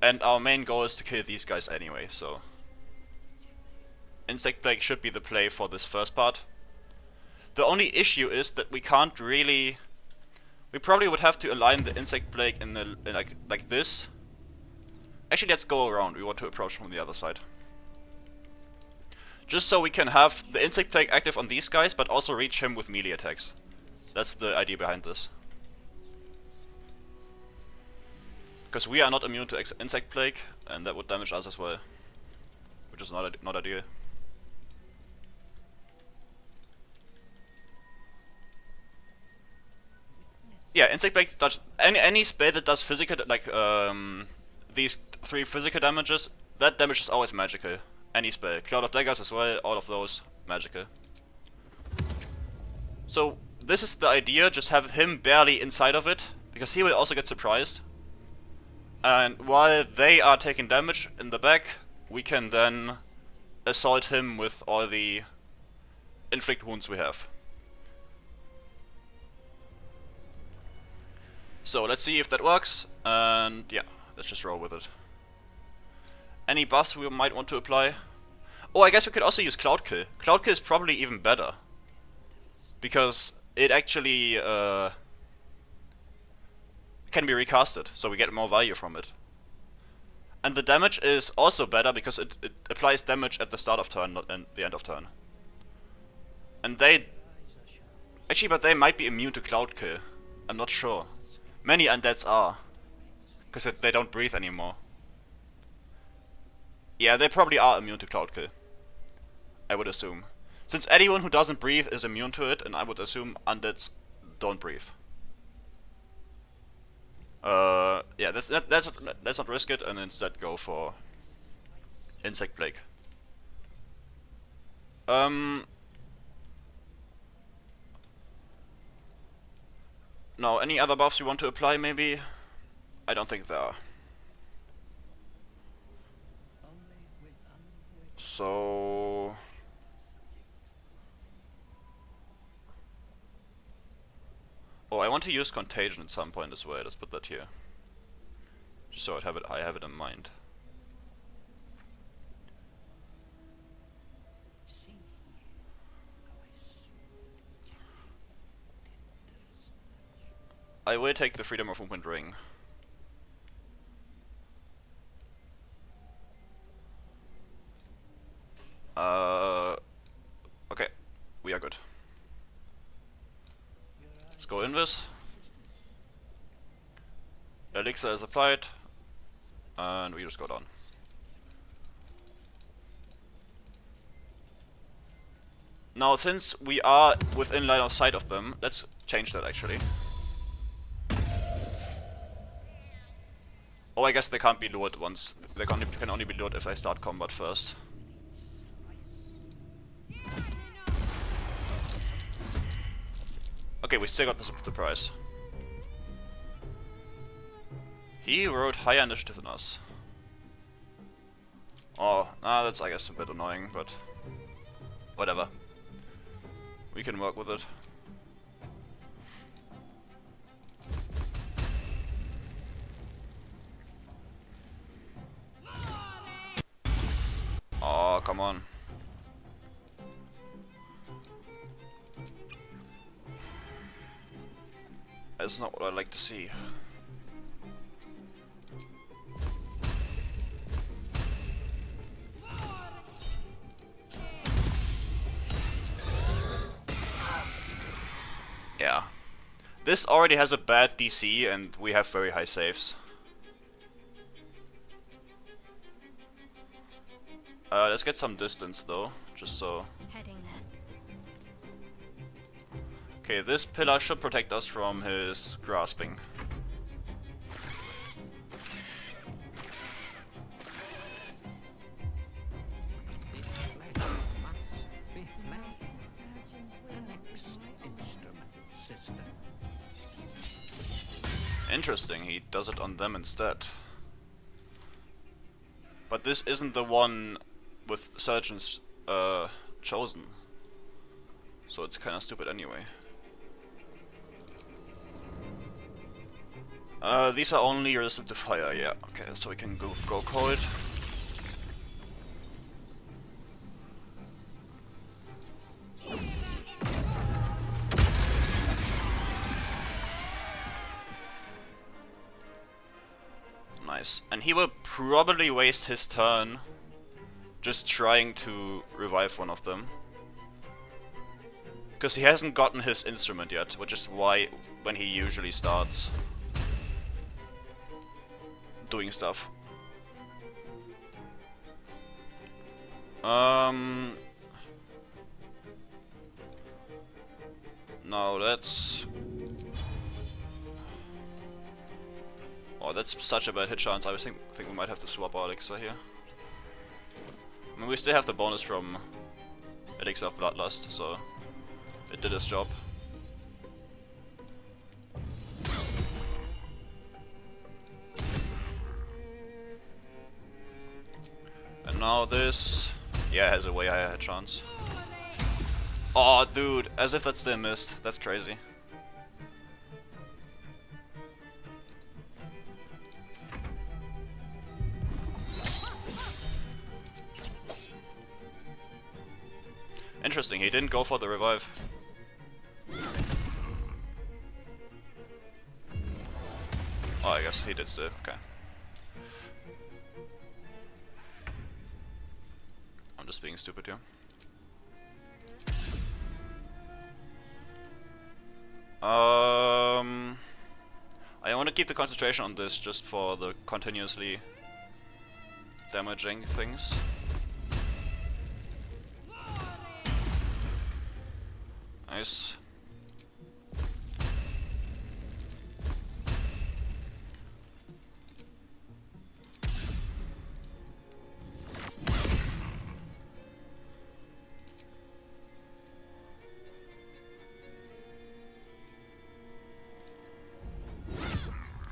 Speaker 1: And our main goal is to kill these guys anyway, so Insect Plague should be the play for this first part. The only issue is that we can't really... We probably would have to align the Insect Plague in like this. Actually, let's go around. We want to approach from the other side. Just so we can have the Insect Plague active on these guys, but also reach him with melee attacks. That's the idea behind this. Because we are not immune to Insect Plague, and that would damage us as well. Which is not ideal. Yeah, Insect Plague does... Any spell that does physical, like these 3 physical damages, that damage is always magical. Any spell. Cloud of Daggers as well, all of those, magical. So, this is the idea, just have him barely inside of it, because he will also get surprised. And while they are taking damage in the back, we can then assault him with all the inflict wounds we have. So, let's see if that works, and yeah, let's just roll with it. Any buffs we might want to apply? Oh, I guess we could also use Cloud Kill. Cloud Kill is probably even better. Because it actually can be recasted, so we get more value from it. And the damage is also better because it applies damage at the start of turn, not at the end of turn. And they... Actually, but they might be immune to Cloud Kill. I'm not sure. Many undeads are. Because they don't breathe anymore. Yeah, they probably are immune to Cloud Kill. I would assume. Since anyone who doesn't breathe is immune to it, and I would assume undeads don't breathe. Yeah, let's not risk it, and instead go for Insect Plague. Now, any other buffs you want to apply, maybe? I don't think there are. So... Oh, I want to use contagion at some point as well. Let's put that here, just so I have it in mind. I will take the freedom of movement ring. Okay, we are good. Let's go invis. Elixir is applied, and we just go down. Now, since we are within line of sight of them, let's change that actually. Oh, I guess they can't be lured once. They can only be lured if I start combat first. Okay, we still got the surprise. He wrote higher initiative than us. Oh, that's I guess a bit annoying, but whatever. We can work with it. Oh, come on. That's not what I like to see. Yeah. This already has a bad DC and we have very high saves. Let's get some distance though, just so.
Speaker 2: Heading there.
Speaker 1: Okay, this pillar should protect us from his grasping.
Speaker 2: Master Surgeon's will is my
Speaker 6: Sister.
Speaker 1: Interesting, he does it on them instead. But this isn't the one with surgeons chosen. So it's kinda stupid anyway. These are only resistant to fire, yeah. Okay, so we can go cold. Nice. And he will probably waste his turn just trying to revive one of them. Because he hasn't gotten his instrument yet, which is why when he usually starts doing stuff. No, that's... Oh, that's such a bad hit chance. I think we might have to swap our elixir here. I mean, we still have the bonus from Elixir of Bloodlust, so it did its job. And now this, yeah, has a way higher hit chance. Oh, dude, as if that still missed. That's crazy. Interesting, he didn't go for the revive. Oh, I guess he did still, okay. I'm just being stupid here. I want to keep the concentration on this just for the continuously damaging things. Nice.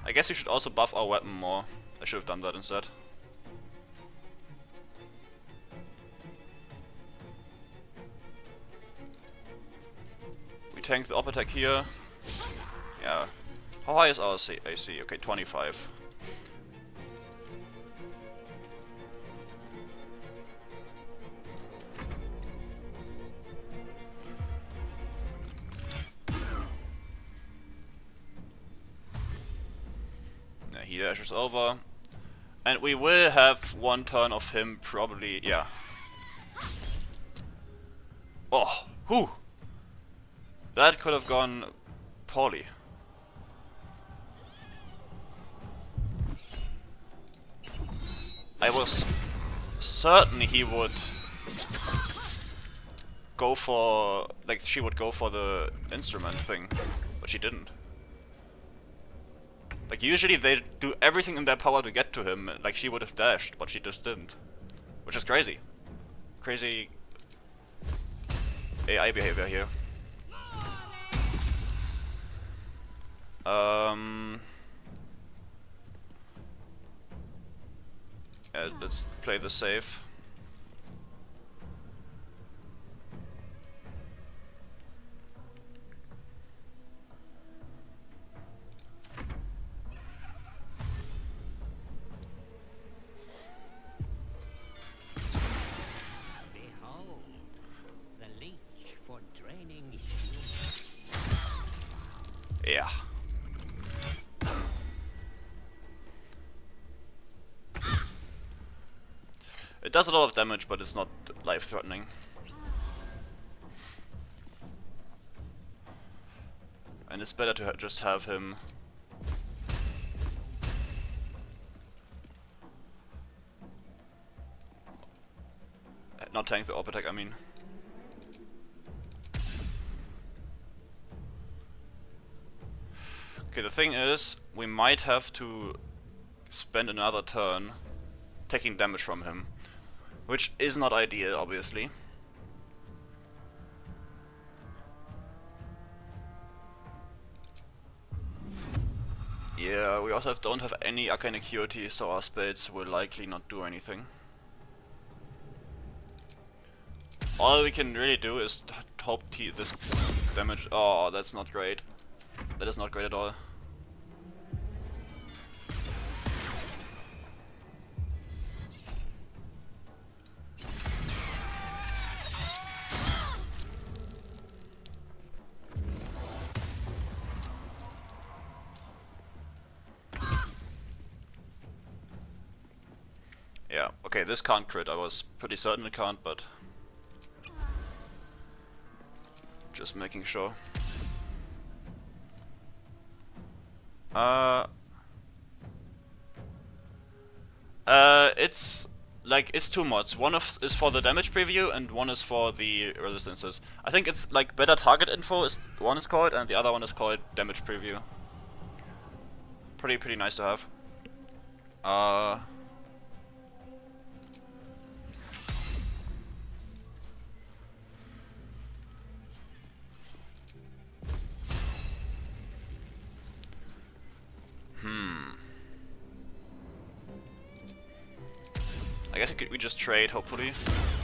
Speaker 1: I guess we should also buff our weapon more. I should have done that instead. We tank the up attack here. Yeah, How high is our AC? Okay, 25. Yeah, he dashes over. And we will have one turn of him probably, yeah. Oh, whew! That could have gone poorly. I was certain he would go for, like, she would go for the instrument thing, but she didn't. Like, usually they do everything in their power to get to him, like she would have dashed, but she just didn't. Which is crazy. Crazy AI behavior here. Yeah, let's play the safe.
Speaker 10: Behold, the leech for draining
Speaker 1: Yeah. It does a lot of damage, but it's not life-threatening. And it's better to just have him not tank the orb attack, I mean. Okay, the thing is, we might have to spend another turn taking damage from him, which is not ideal, obviously. Yeah, we also don't have any arcane acuity, so our spells will likely not do anything. All we can really do is hope this damage. Oh, that's not great. That is not great at all. Yeah, okay, this can't crit. I was pretty certain it can't, but just making sure. It's like, it's two mods. One is for the damage preview and one is for the resistances. I think it's like better target info is one is called, and the other one is called damage preview. Pretty nice to have. I guess we just trade, hopefully.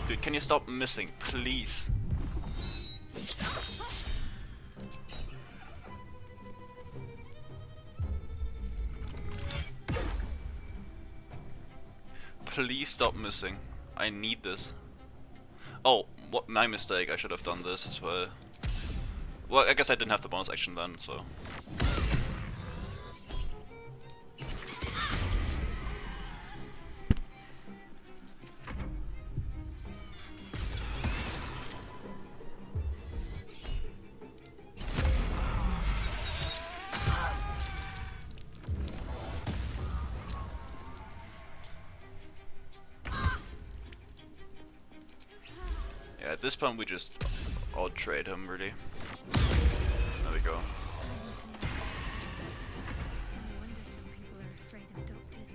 Speaker 1: Dude, can you stop missing, please? Please stop missing. I need this. Oh, what my mistake. I should have done this as well. Well, I guess I didn't have the bonus action then, so. Yeah, at this point we just all trade him, really. There we go.
Speaker 2: No wonder some people are afraid of doctors.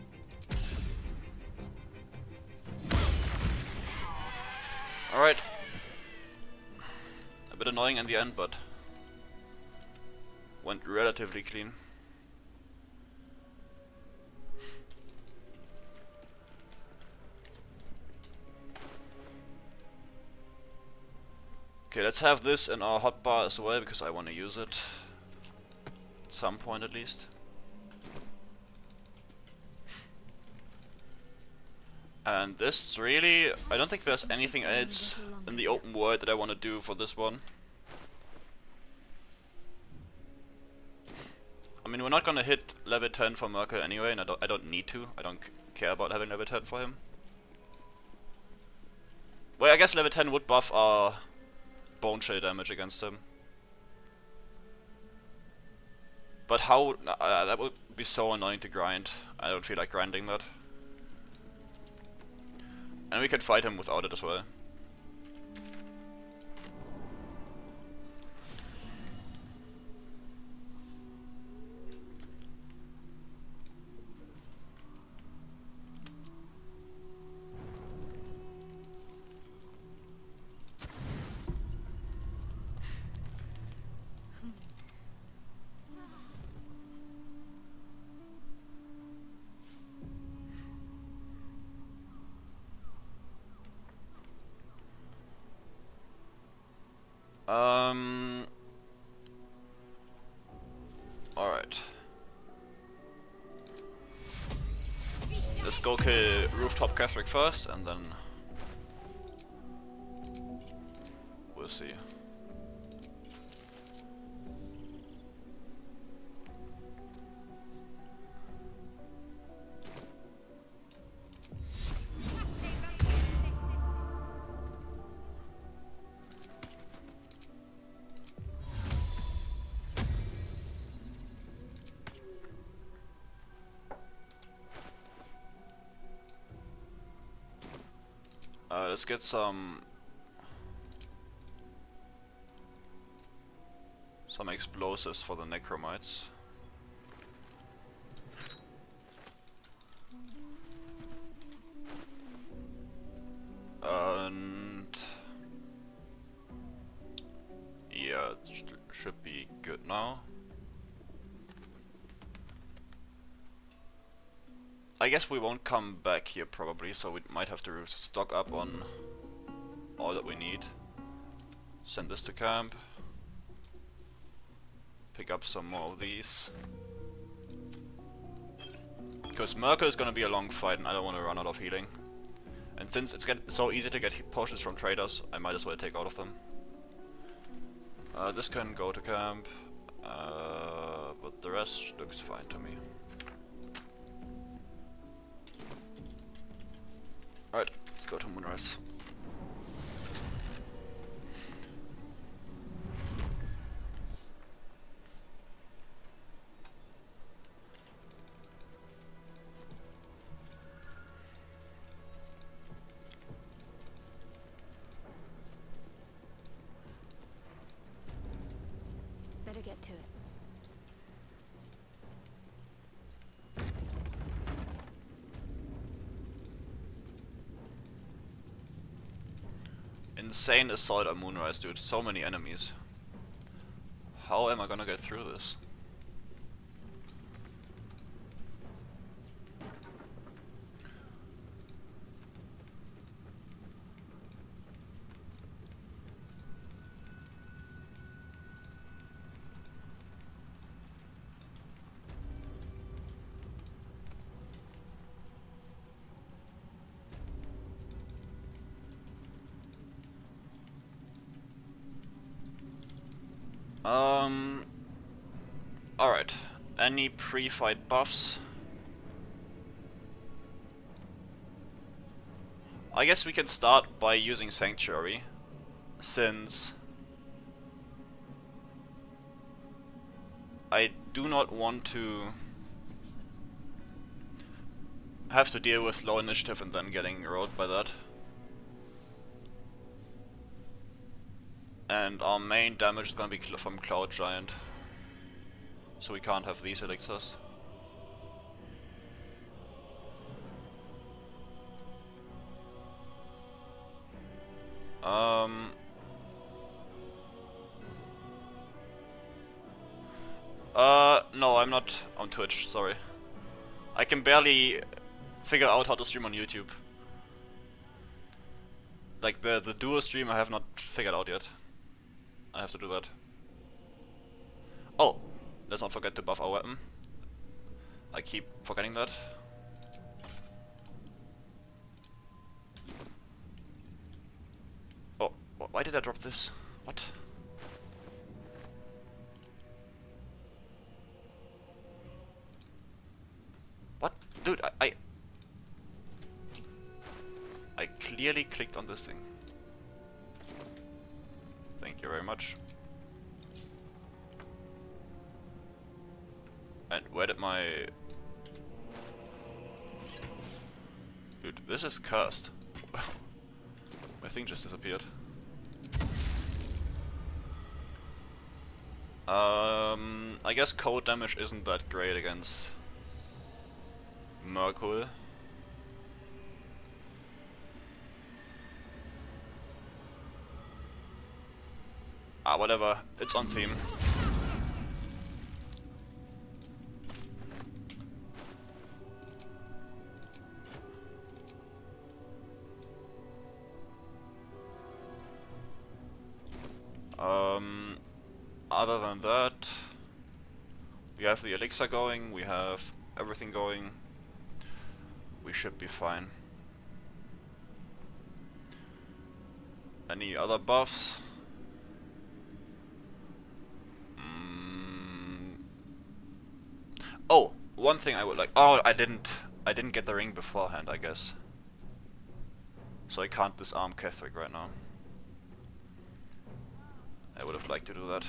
Speaker 1: Alright. A bit annoying in the end, but went relatively clean. Okay, let's have this in our hotbar as well, because I want to use it. some point at least. And this really, I don't think there's anything else in the open world that I want to do for this one. I mean, we're not gonna hit level 10 for Merkel anyway, and I don't need to. I don't care about having level 10 for him. Well, I guess level 10 would buff our bone shell damage against him. But how... that would be so annoying to grind. I don't feel like grinding that. And we can fight him without it as well. Alright. Let's go kill Rooftop Cleric first, and then we'll see. Let's get some explosives for the necromites. And yeah, it should be good now. I guess we won't come back here probably, so we might have to stock up on all that we need. Send this to camp. Pick up some more of these. Because Merkel is gonna be a long fight and I don't want to run out of healing. And since it's so easy to get potions from traders, I might as well take all of them. This can go to camp, but the rest looks fine to me. Alright, let's go to Moonrise.
Speaker 2: Better get to it.
Speaker 1: Insane assault on Moonrise, dude. So many enemies. How am I gonna get through this? Alright. Any pre-fight buffs? I guess we can start by using Sanctuary, since I do not want to have to deal with low initiative and then getting rolled by that. And our main damage is gonna be from Cloud Giant, so we can't have these elixirs. No, I'm not on Twitch, sorry. I can barely figure out how to stream on YouTube. Like the duo stream I have not figured out yet. I have to do that. Oh, let's not forget to buff our weapon. I keep forgetting that. Oh, why did I drop this? What? What? Dude, I clearly clicked on this thing. Thank you very much. And where did my... Dude, this is cursed. My thing just disappeared. I guess cold damage isn't that great against Merkul. Ah, whatever. It's on theme. Other than that, we have the elixir going, we have everything going. We should be fine. Any other buffs? Oh, one thing I would like. Oh, I didn't get the ring beforehand, I guess. So I can't disarm Cleric right now. I would have liked to do that.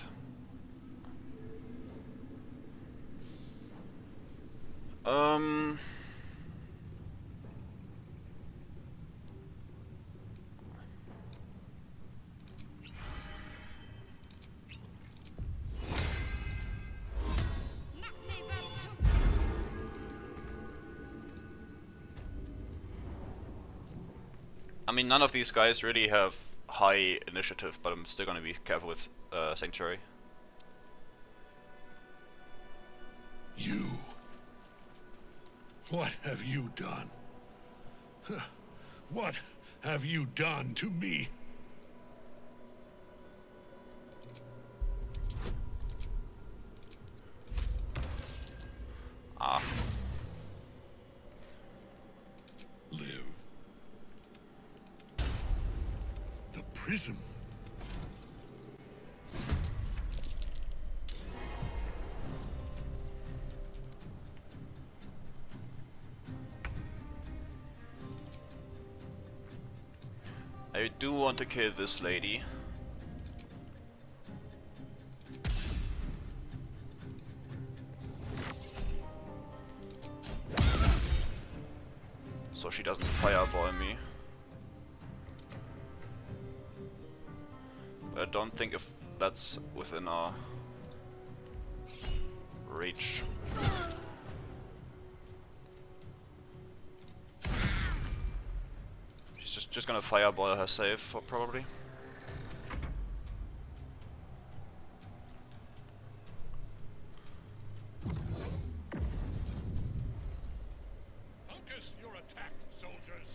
Speaker 1: I mean, none of these guys really have high initiative, but I'm still gonna be careful with Sanctuary.
Speaker 11: You. What have you done? What have you done to me?
Speaker 1: Ah.
Speaker 11: Live. The prism.
Speaker 1: I do want to kill this lady. So she doesn't fireball me. But I don't think if that's within our reach. She's just gonna fireball her save, probably.
Speaker 11: Focus your attack, soldiers.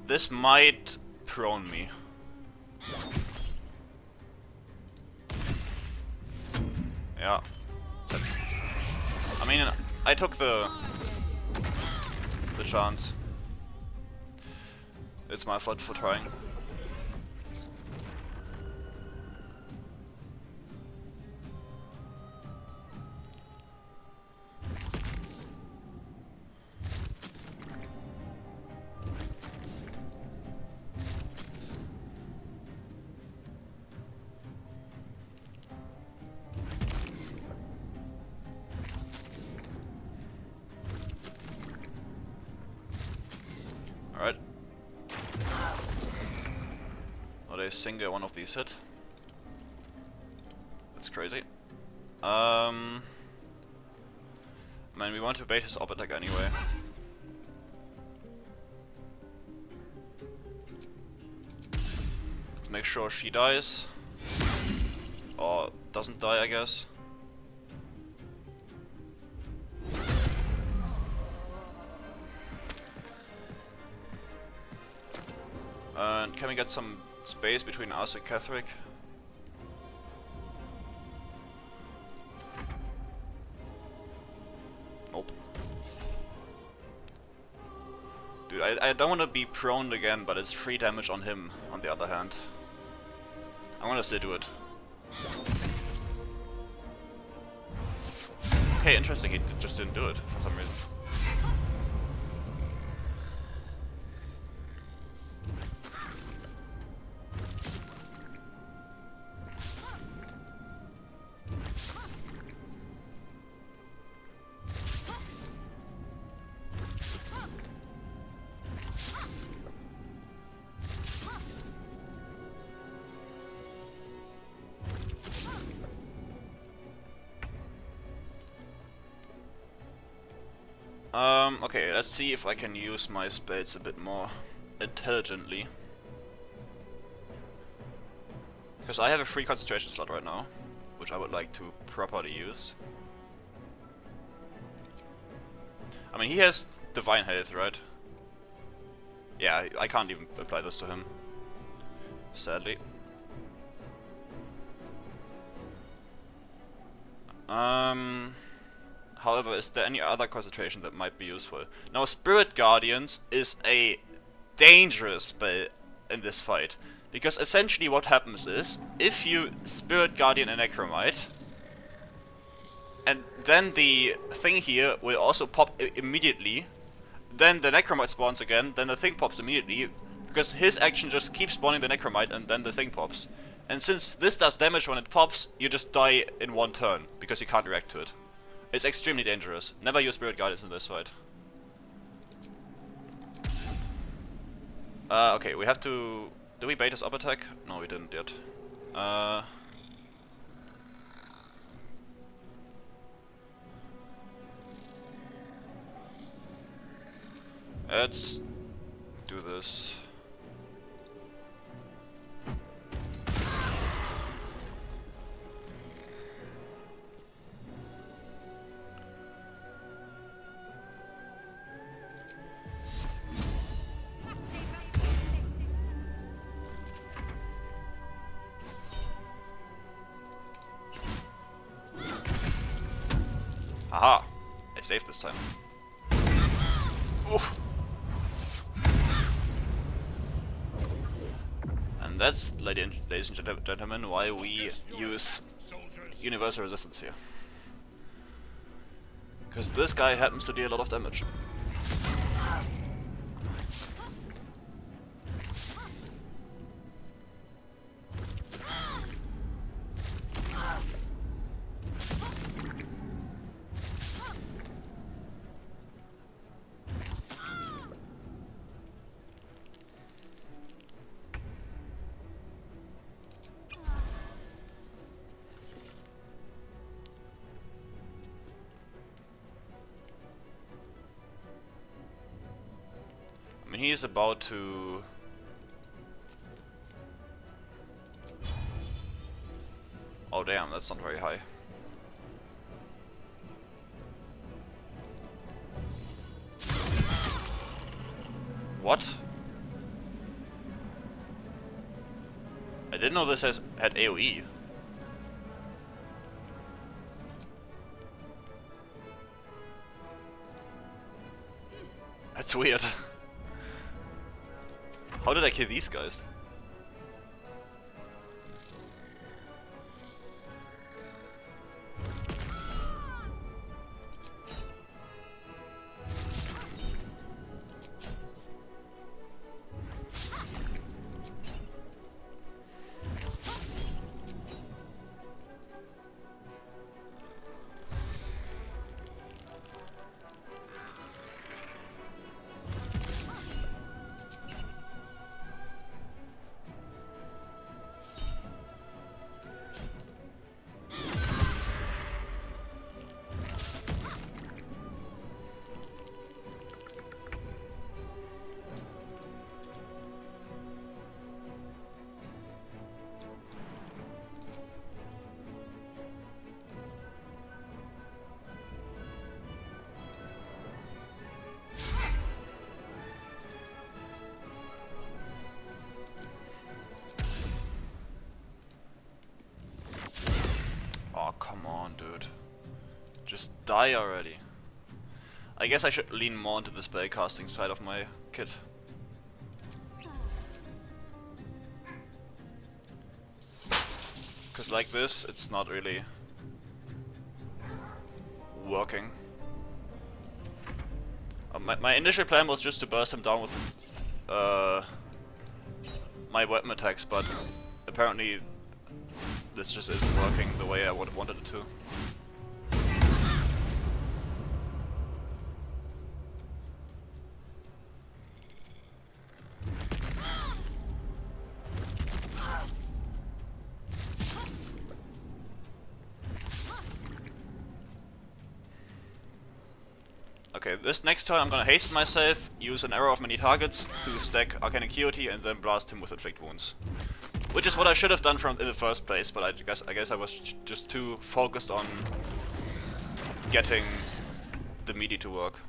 Speaker 1: This might prone me. Yeah. I mean, I took the chance. It's my fault for trying. Alright. Not a single one of these hit. That's crazy. Man, we want to bait his op attack anyway. Let's make sure she dies. Or doesn't die, I guess. And can we get some space between us and Cleric? Nope. Dude, I don't want to be prone again, but it's 3 damage on him, on the other hand. I want to still do it. Okay, interesting, he just didn't do it for some reason. Okay, let's see if I can use my spells a bit more intelligently. Because I have a free concentration slot right now, which I would like to properly use. I mean, he has divine health, right? Yeah, I can't even apply this to him, sadly. However, is there any other concentration that might be useful? Now, Spirit Guardians is a dangerous spell in this fight. Because essentially what happens is, if you Spirit Guardian a Necromite, and then the thing here will also pop immediately, then the Necromite spawns again, then the thing pops immediately, because his action just keeps spawning the Necromite and then the thing pops. And since this does damage when it pops, you just die in 1 turn, because you can't react to it. It's extremely dangerous. Never use Spirit Guardians in this fight. Okay, we have to... Did we bait his up attack? No, we didn't yet. Let's do this. Aha! I saved this time. Oof. And that's, ladies and gentlemen, why we use universal resistance here. Because this guy happens to deal a lot of damage. I mean, he is about to... Oh damn, that's not very high. What? I didn't know this had AoE. That's weird. How did I kill these guys? die already. I guess I should lean more into the spellcasting side of my kit. Because like this, it's not really working. My initial plan was just to burst him down with my weapon attacks, but apparently this just isn't working the way I would have wanted it to. Okay, this next turn I'm gonna hasten myself, use an arrow of many targets to stack Arcane Acuity, and then blast him with Inflict Wounds. Which is what I should have done in the first place, but I guess I was just too focused on getting the melee to work.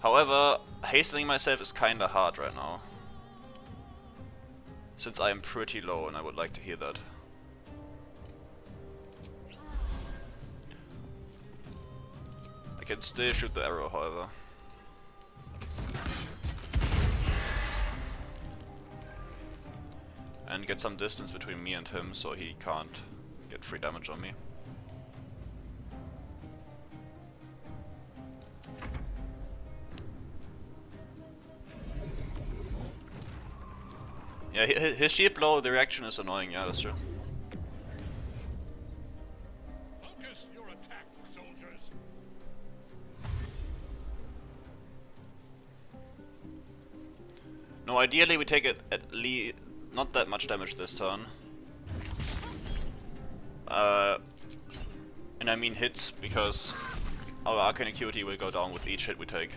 Speaker 1: However, hastening myself is kinda hard right now, since I am pretty low and I would like to hear that. I can still shoot the arrow, however. And get some distance between me and him so he can't get free damage on me. Yeah, his shield blow, the reaction is annoying, yeah, that's true.
Speaker 11: Focus your attack, soldiers.
Speaker 1: No, ideally we take it at least not that much damage this turn. And I mean hits, because our Arcane Acuity will go down with each hit we take.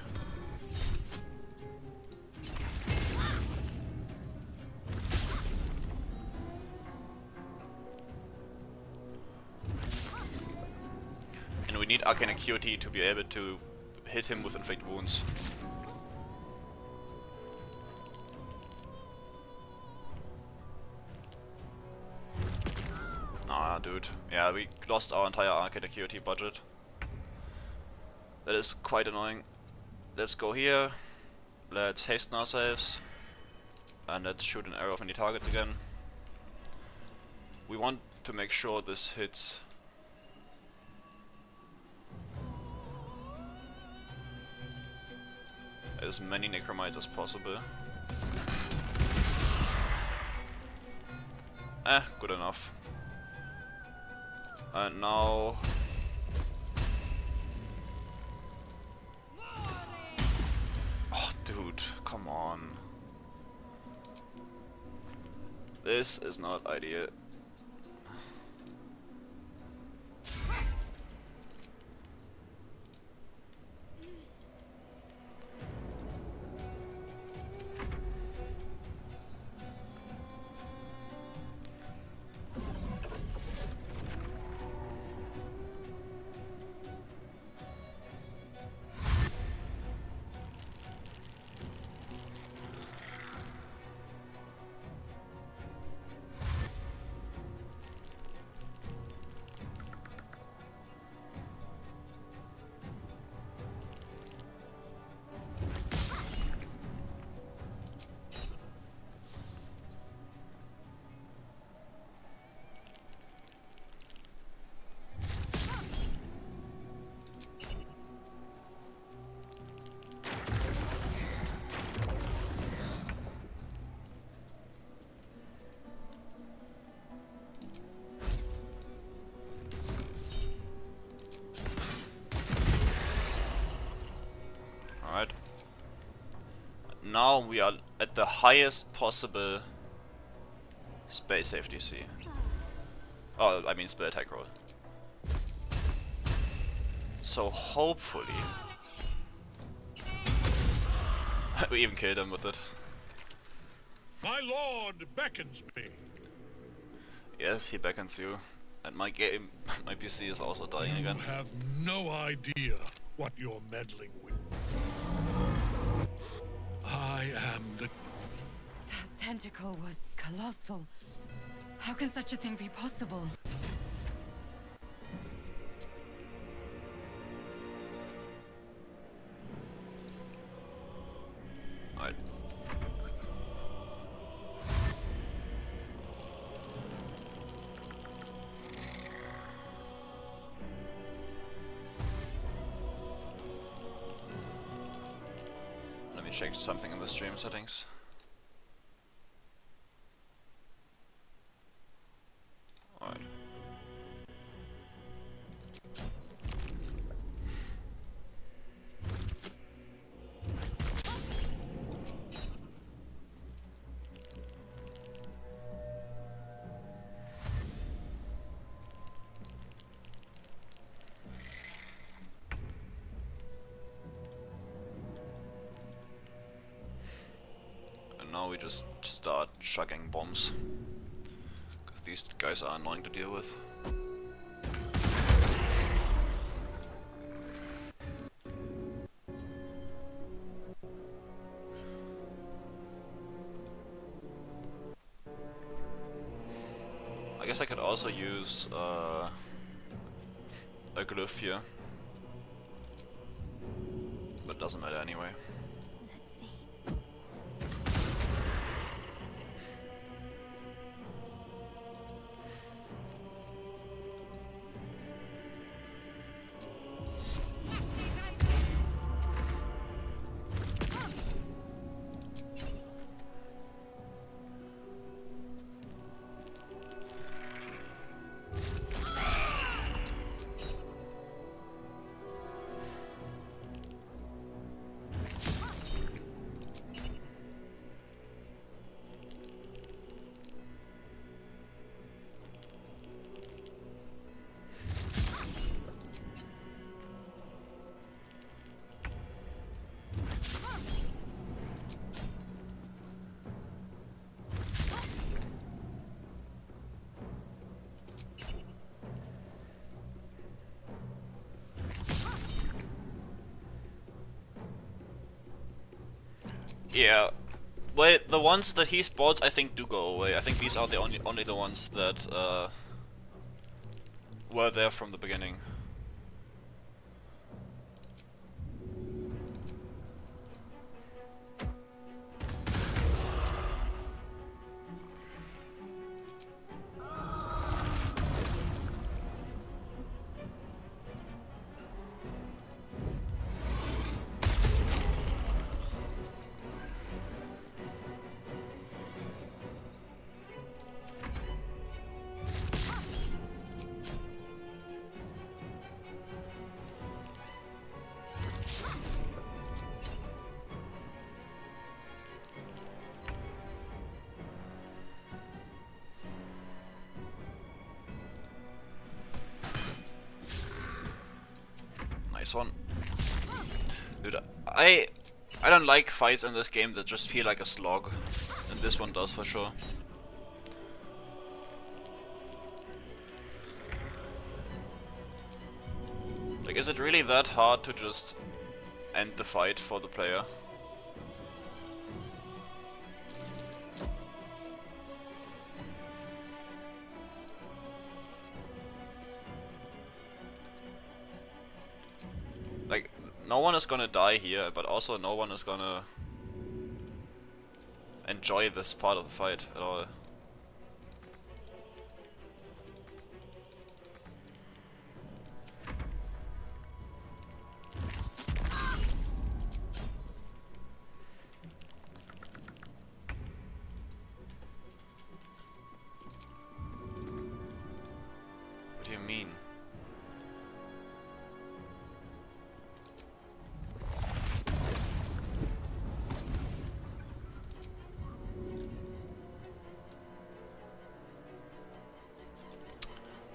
Speaker 1: And we need Arcane Acuity to be able to hit him with Inflict Wounds. Ah, dude. Yeah, we lost our entire Arcane Acuity budget. That is quite annoying. Let's go here. Let's hasten ourselves. And let's shoot an arrow of any targets again. We want to make sure this hits. As many Necromites as possible. Good enough. And now... Oh, dude, come on. This is not ideal. Alright. Now we are at the highest possible spell save DC. Oh, I mean spell attack roll. So hopefully... we even killed him with it.
Speaker 11: My lord beckons me.
Speaker 1: Yes, he beckons you. And my game, my PC is also dying
Speaker 11: You
Speaker 1: again.
Speaker 11: have no idea what you're meddling with. I am the...
Speaker 5: That tentacle was colossal.
Speaker 3: How can such a thing be possible?
Speaker 1: Alright. Let me check something in the stream settings. Alright. And now we just start chucking bombs. Because these guys are annoying to deal with. I guess I could also use a glyph here. But it doesn't matter anyway.
Speaker 2: Let's see.
Speaker 1: Yeah. Wait, the ones that he spots I think do go away. I think these are the only the ones that were there from the beginning. Nice one. Dude, I don't like fights in this game that just feel like a slog. And this one does for sure. Like, is it really that hard to just end the fight for the player? Like, no one is gonna die here, but also no one is gonna enjoy this part of the fight at all. What do you mean?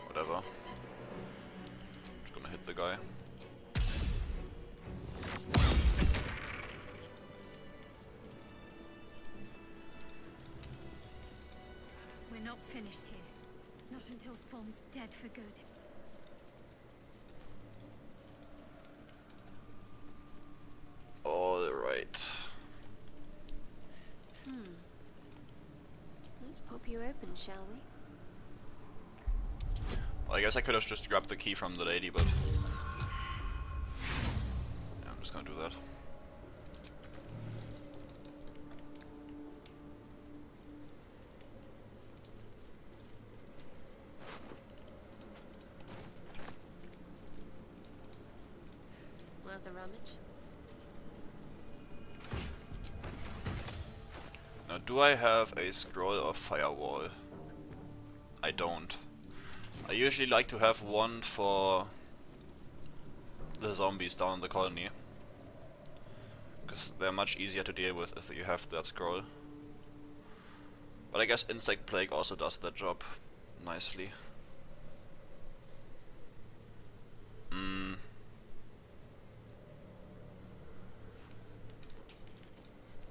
Speaker 1: Whatever. Just gonna hit the guy.
Speaker 2: We're not finished here. Not until Thorm's dead for good.
Speaker 1: Alright.
Speaker 12: Let's pop you open, shall we?
Speaker 1: I guess I could have just grabbed the key from the lady, but yeah, I'm just gonna do that.
Speaker 12: Worth a rummage?
Speaker 1: Now, do I have a scroll of firewall? I don't. I usually like to have one for the zombies down in the colony, because they're much easier to deal with if you have that scroll. But I guess Insect Plague also does that job nicely.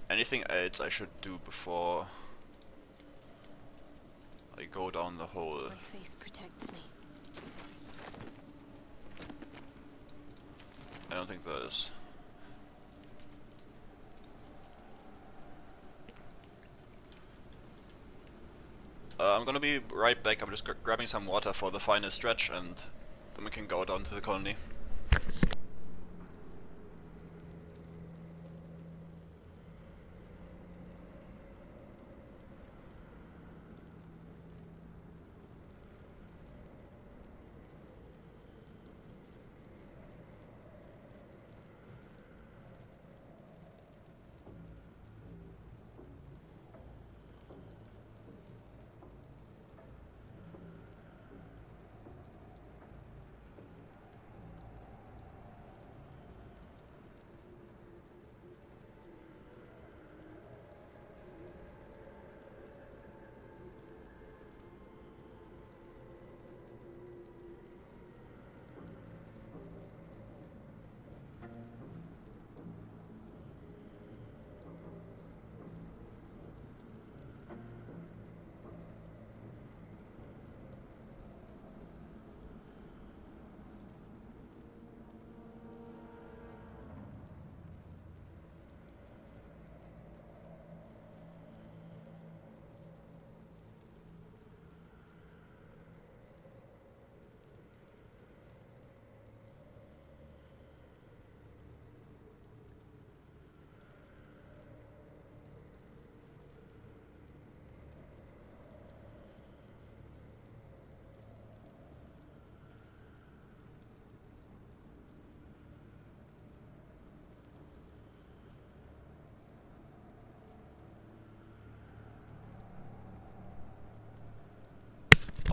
Speaker 1: Anything else I should do before I go down the hole?
Speaker 12: My faith protects me.
Speaker 1: I don't think there is. I'm gonna be right back. I'm just grabbing some water for the final stretch, and then we can go down to the colony.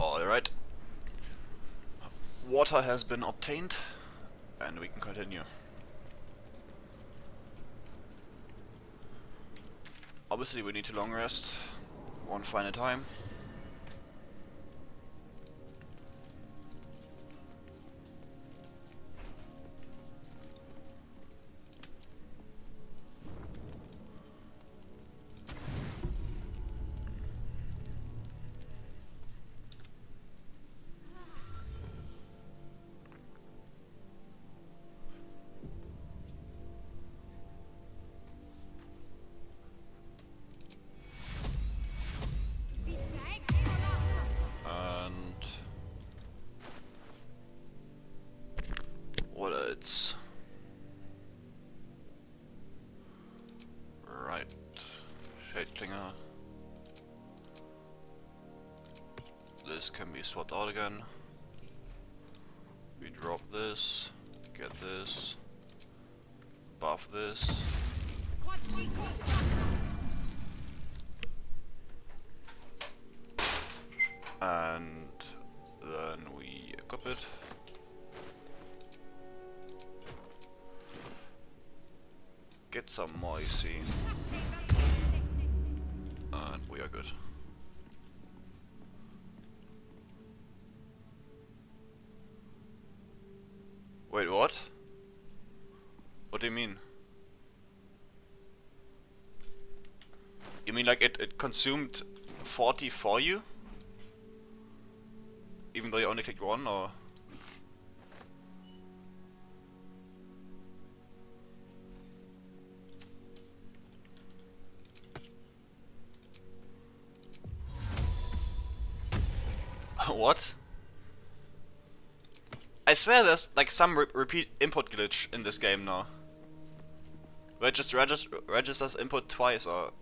Speaker 1: Alright. Water has been obtained, and we can continue. Obviously we need to long rest one final time. What else? Right. Shade Clinger. This can be swapped out again. We drop this, get this, buff this. And then we equip it. Get some moisty. And we are good. Wait, what? What do you mean? You mean like it consumed 40 for you? Even though you only clicked one, or? What? I swear there's like some repeat input glitch in this game now. Where it just registers input twice, or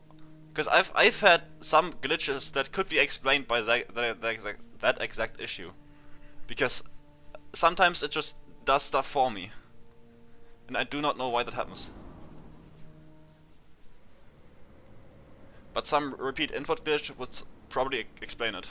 Speaker 1: because I've had some glitches that could be explained by that exact issue. Because sometimes it just does stuff for me, and I do not know why that happens. But some repeat input glitch would probably explain it.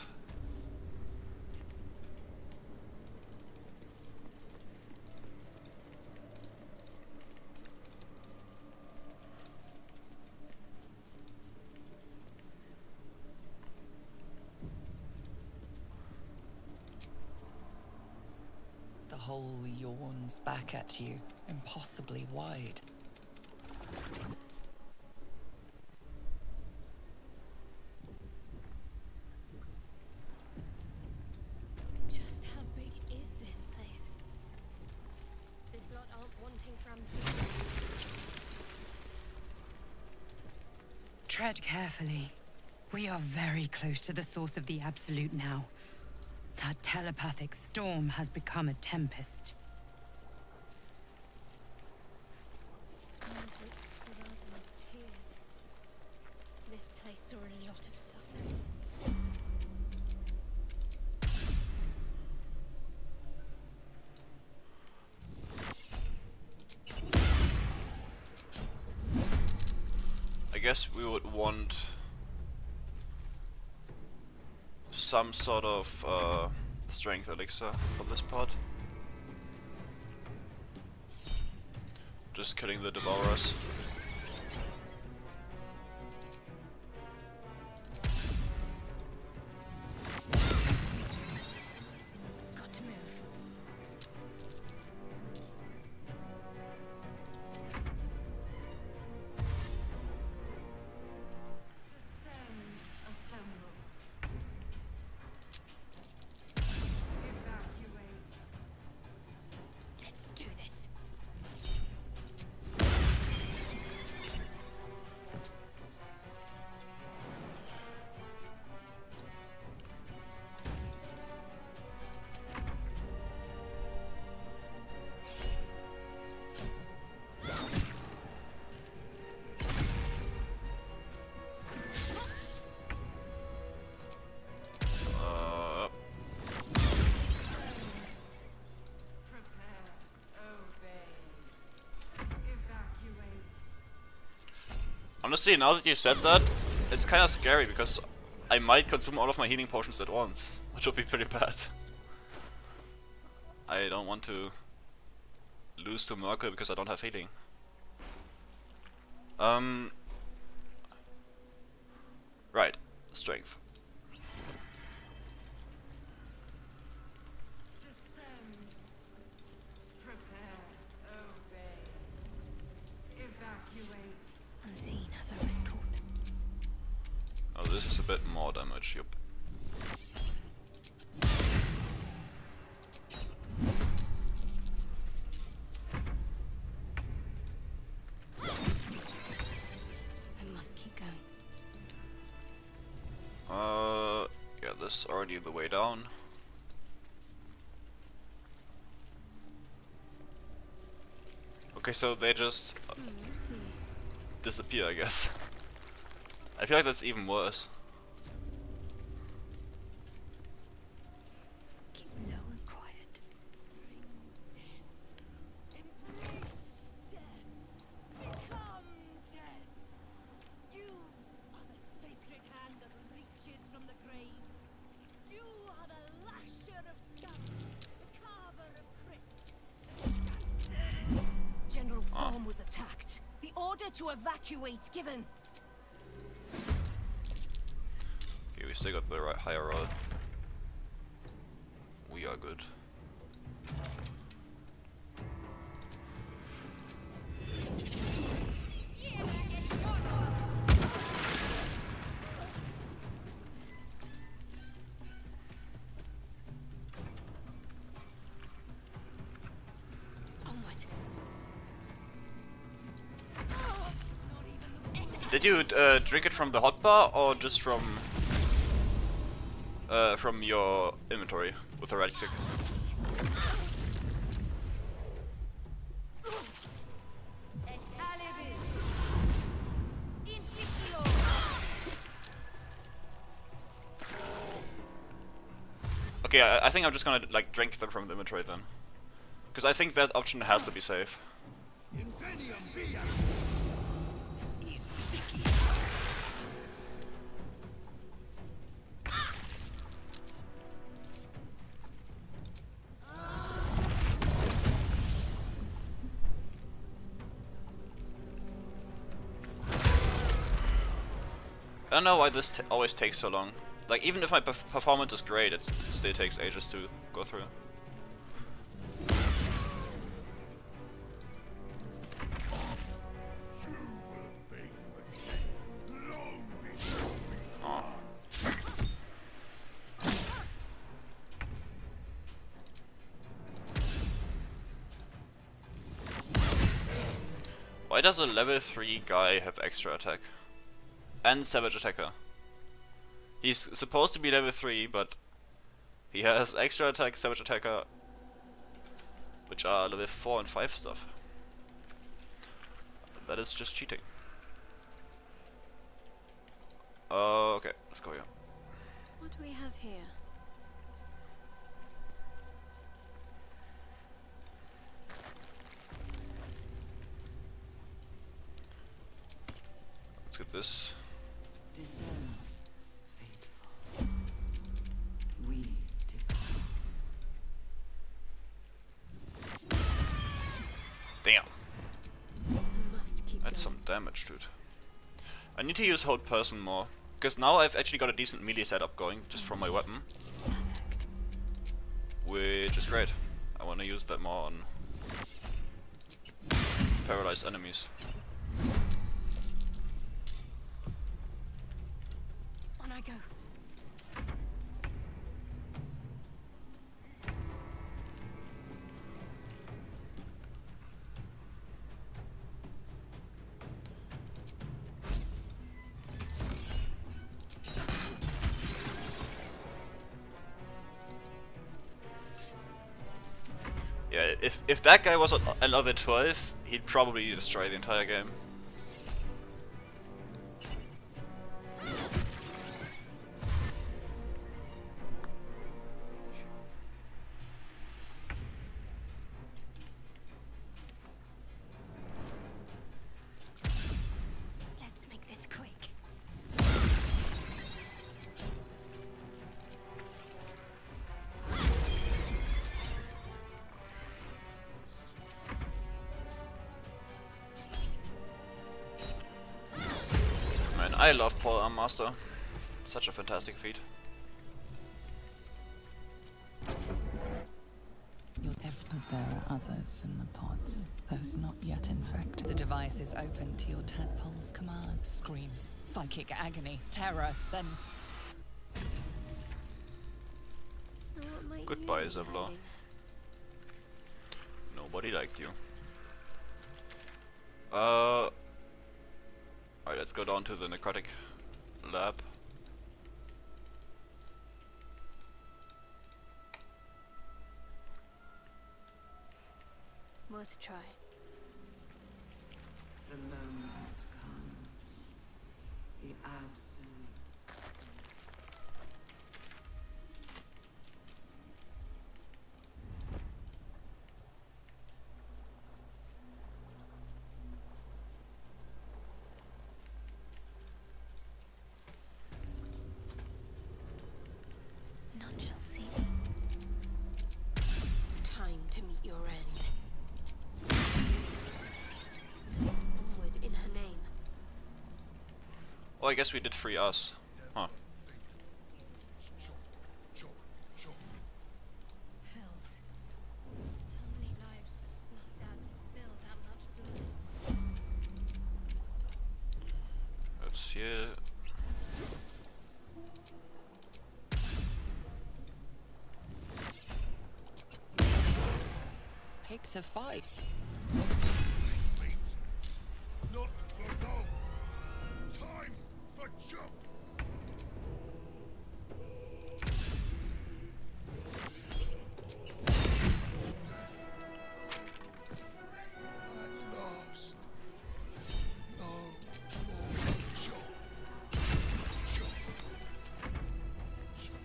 Speaker 4: The hole yawns back at you, impossibly wide.
Speaker 2: Just how big is this place?
Speaker 12: This lot aren't wanting from.
Speaker 5: Tread carefully. We are very close to the source of the Absolute now. That telepathic storm has become a tempest.
Speaker 2: Smells like blood and tears. This place saw a lot of suffering.
Speaker 1: I guess we would want some sort of strength elixir for this part. Just killing the devourers.
Speaker 2: Got to move. Let's do this.
Speaker 1: Honestly, now that you said that, it's kind of scary because I might consume all of my healing potions at once, which would be pretty bad. I don't want to lose to Merkel because I don't have healing. Right, strength.
Speaker 2: Unseen as I was taught.
Speaker 1: Oh, this is a bit more damage, yup.
Speaker 2: I must keep going.
Speaker 1: Yeah, this is already the way down. Okay, so they just
Speaker 2: Let's see.
Speaker 1: disappear, I guess. I feel like that's even worse.
Speaker 2: Keep low and quiet.
Speaker 5: You are the sacred hand that reaches from the grave. You are the lasher of scums, the carver of crypts. General Thorm was attacked. The order to evacuate given.
Speaker 1: Okay, we still got the right higher roll. We are good.
Speaker 2: Onward.
Speaker 1: Did you drink it from the hotbar or just from your inventory with the right click? Okay, I think I'm just gonna like drink them from the inventory then, because I think that option has to be safe. I don't know why this always takes so long. Like, even if my performance is great, it still takes ages to go through. Oh. Why does a level 3 guy have extra attack? And Savage Attacker. He's supposed to be level 3, but he has extra attack, Savage Attacker, which are level 4 and 5 stuff. That is just cheating. Okay, let's go here.
Speaker 12: What do we have here?
Speaker 1: Let's get this. Damn. That's some damage, dude. I need to use hold person more, because now I've actually got a decent melee setup going just from my weapon, which is great. I want to use that more on paralyzed enemies.
Speaker 3: On I go.
Speaker 1: Yeah, if that guy was a level 12, he'd probably destroy the entire game.
Speaker 12: Let's make this quick.
Speaker 1: Man, I love Paul Arm Master. Such a fantastic feat.
Speaker 4: If there are others in the pods, those not yet infected. The device is open to your tadpole's command. Screams, psychic agony, terror, then...
Speaker 1: Goodbye, Zevlor. Nobody liked you. Alright, let's go down to the necrotic lab.
Speaker 12: Worth a try.
Speaker 13: The moment comes. The absolute.
Speaker 12: None shall see me. Time to meet your end. Onward in her name.
Speaker 1: Oh, I guess we did free us. Huh.
Speaker 2: Hells. How many lives were snuffed out to spill that much blood?
Speaker 1: Let's here.
Speaker 4: Takes a fight.
Speaker 11: Not for long. Time for jump. At last. No more jump. Jump.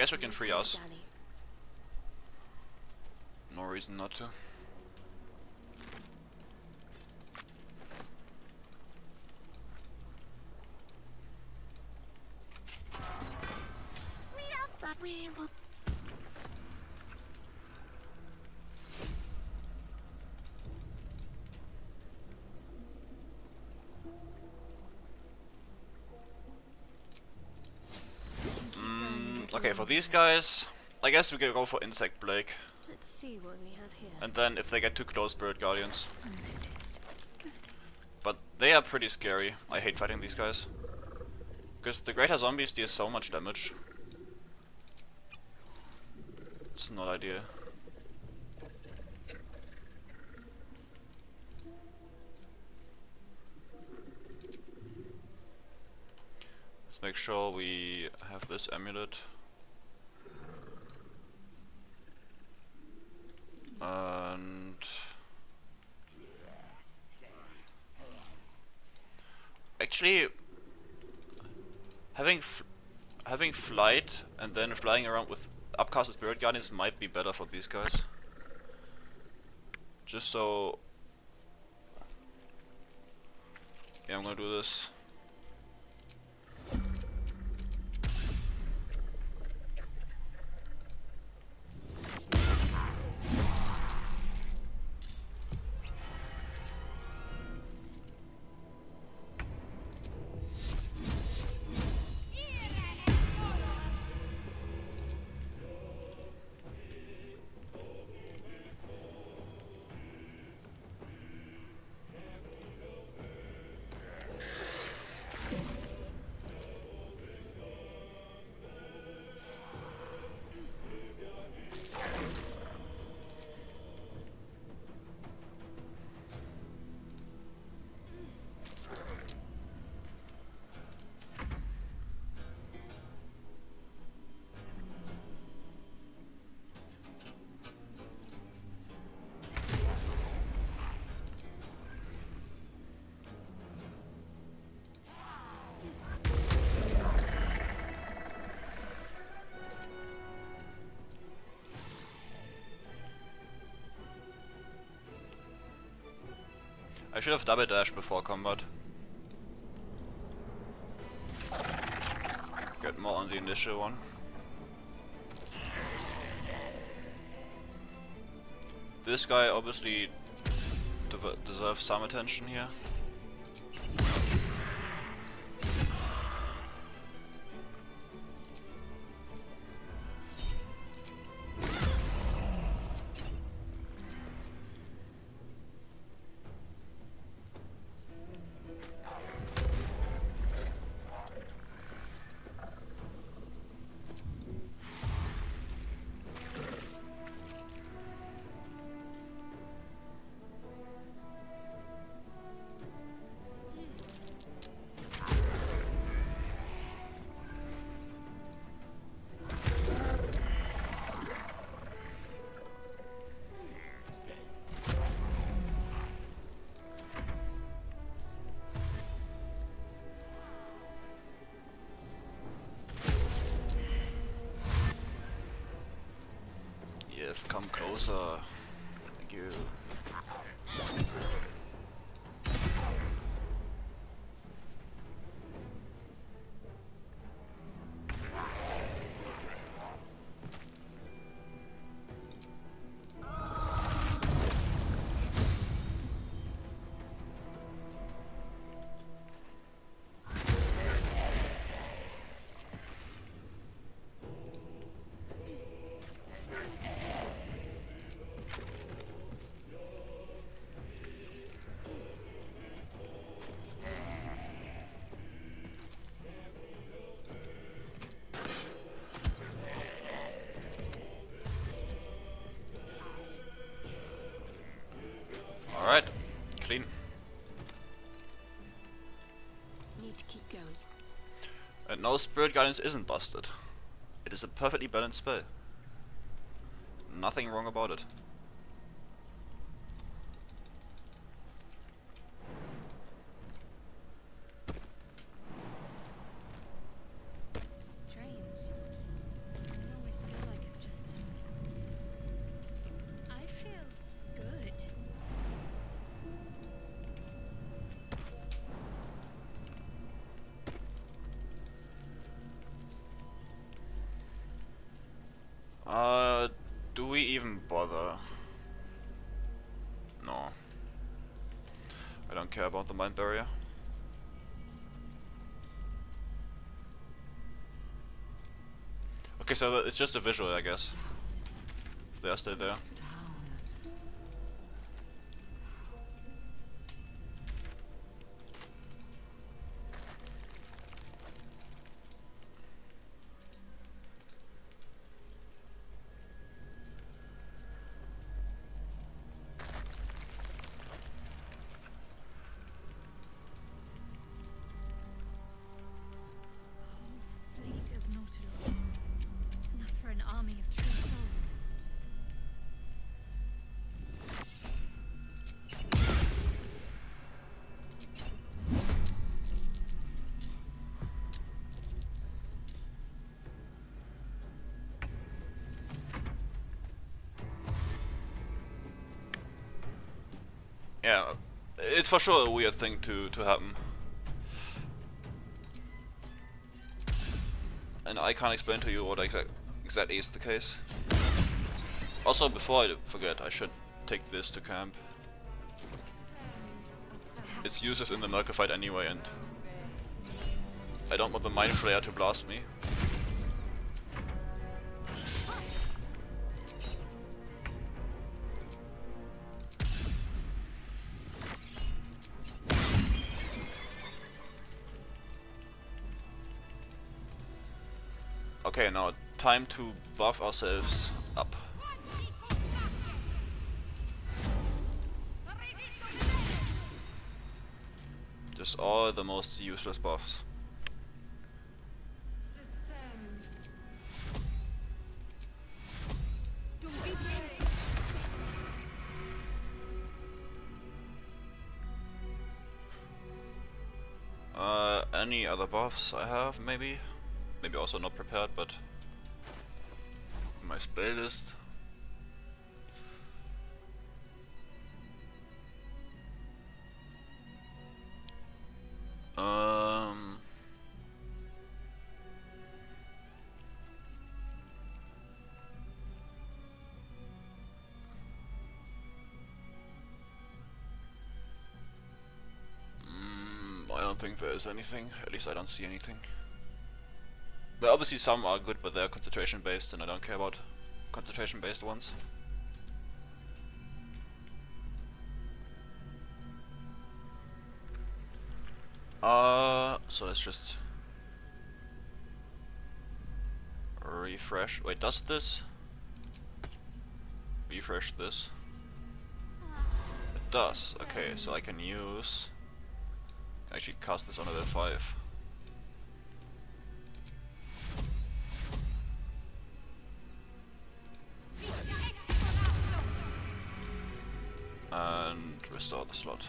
Speaker 1: guess we can free us.
Speaker 12: Danny.
Speaker 1: No reason not to.
Speaker 12: We have but we will.
Speaker 1: Okay, for these guys, I guess we can go for Insect Blake.
Speaker 12: Let's see what we have here.
Speaker 1: And then if they get too close, Spirit Guardians. But they are pretty scary. I hate fighting these guys. Because the greater zombies deal so much damage. It's not ideal. Let's make sure we have this amulet. And actually, having flight and then flying around with upcasted Spirit Guardians might be better for these guys. Just so, yeah, I'm gonna do this. I should have double dashed before combat. Get more on the initial one. This guy obviously deserves some attention here. Yes, come closer. Thank you. Alright, clean.
Speaker 12: Need to keep going.
Speaker 1: And no, Spirit Guidance isn't busted. It is a perfectly balanced spell. Nothing wrong about it.
Speaker 2: Strange. I
Speaker 1: don't care about the mind barrier. Okay, so it's just a visual, I guess. If they are still there.
Speaker 2: Fleet of Nautilus. Enough for an army of true souls.
Speaker 1: Yeah, it's for sure a weird thing to happen. And I can't explain to you what exactly is the case. Also, before I forget, I should take this to camp. It's useless in the Nurgle fight anyway, and I don't want the Mind Flayer to blast me. Okay, now time to buff ourselves up. Just all the most useless buffs. Any other buffs I have, maybe? Maybe also not prepared, but my spell list. I don't think there is anything. At least I don't see anything. But obviously some are good, but they're concentration based, and I don't care about concentration based ones. So let's just refresh. Wait, does this refresh this? It does. Okay, so I can use actually cast this on level 5. And restore the slot.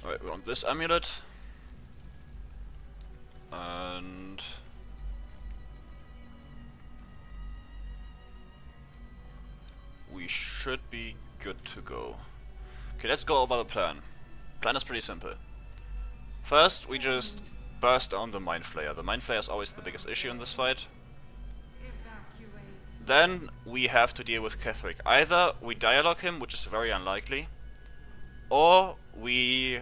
Speaker 1: Alright, we want this amulet. And we should be good to go. Okay, let's go over the plan. Plan is pretty simple. First, we just burst on the Mind Flayer. The Mind Flayer is always the biggest issue in this fight. Then we have to deal with Cleric. Either we dialogue him, which is very unlikely, or we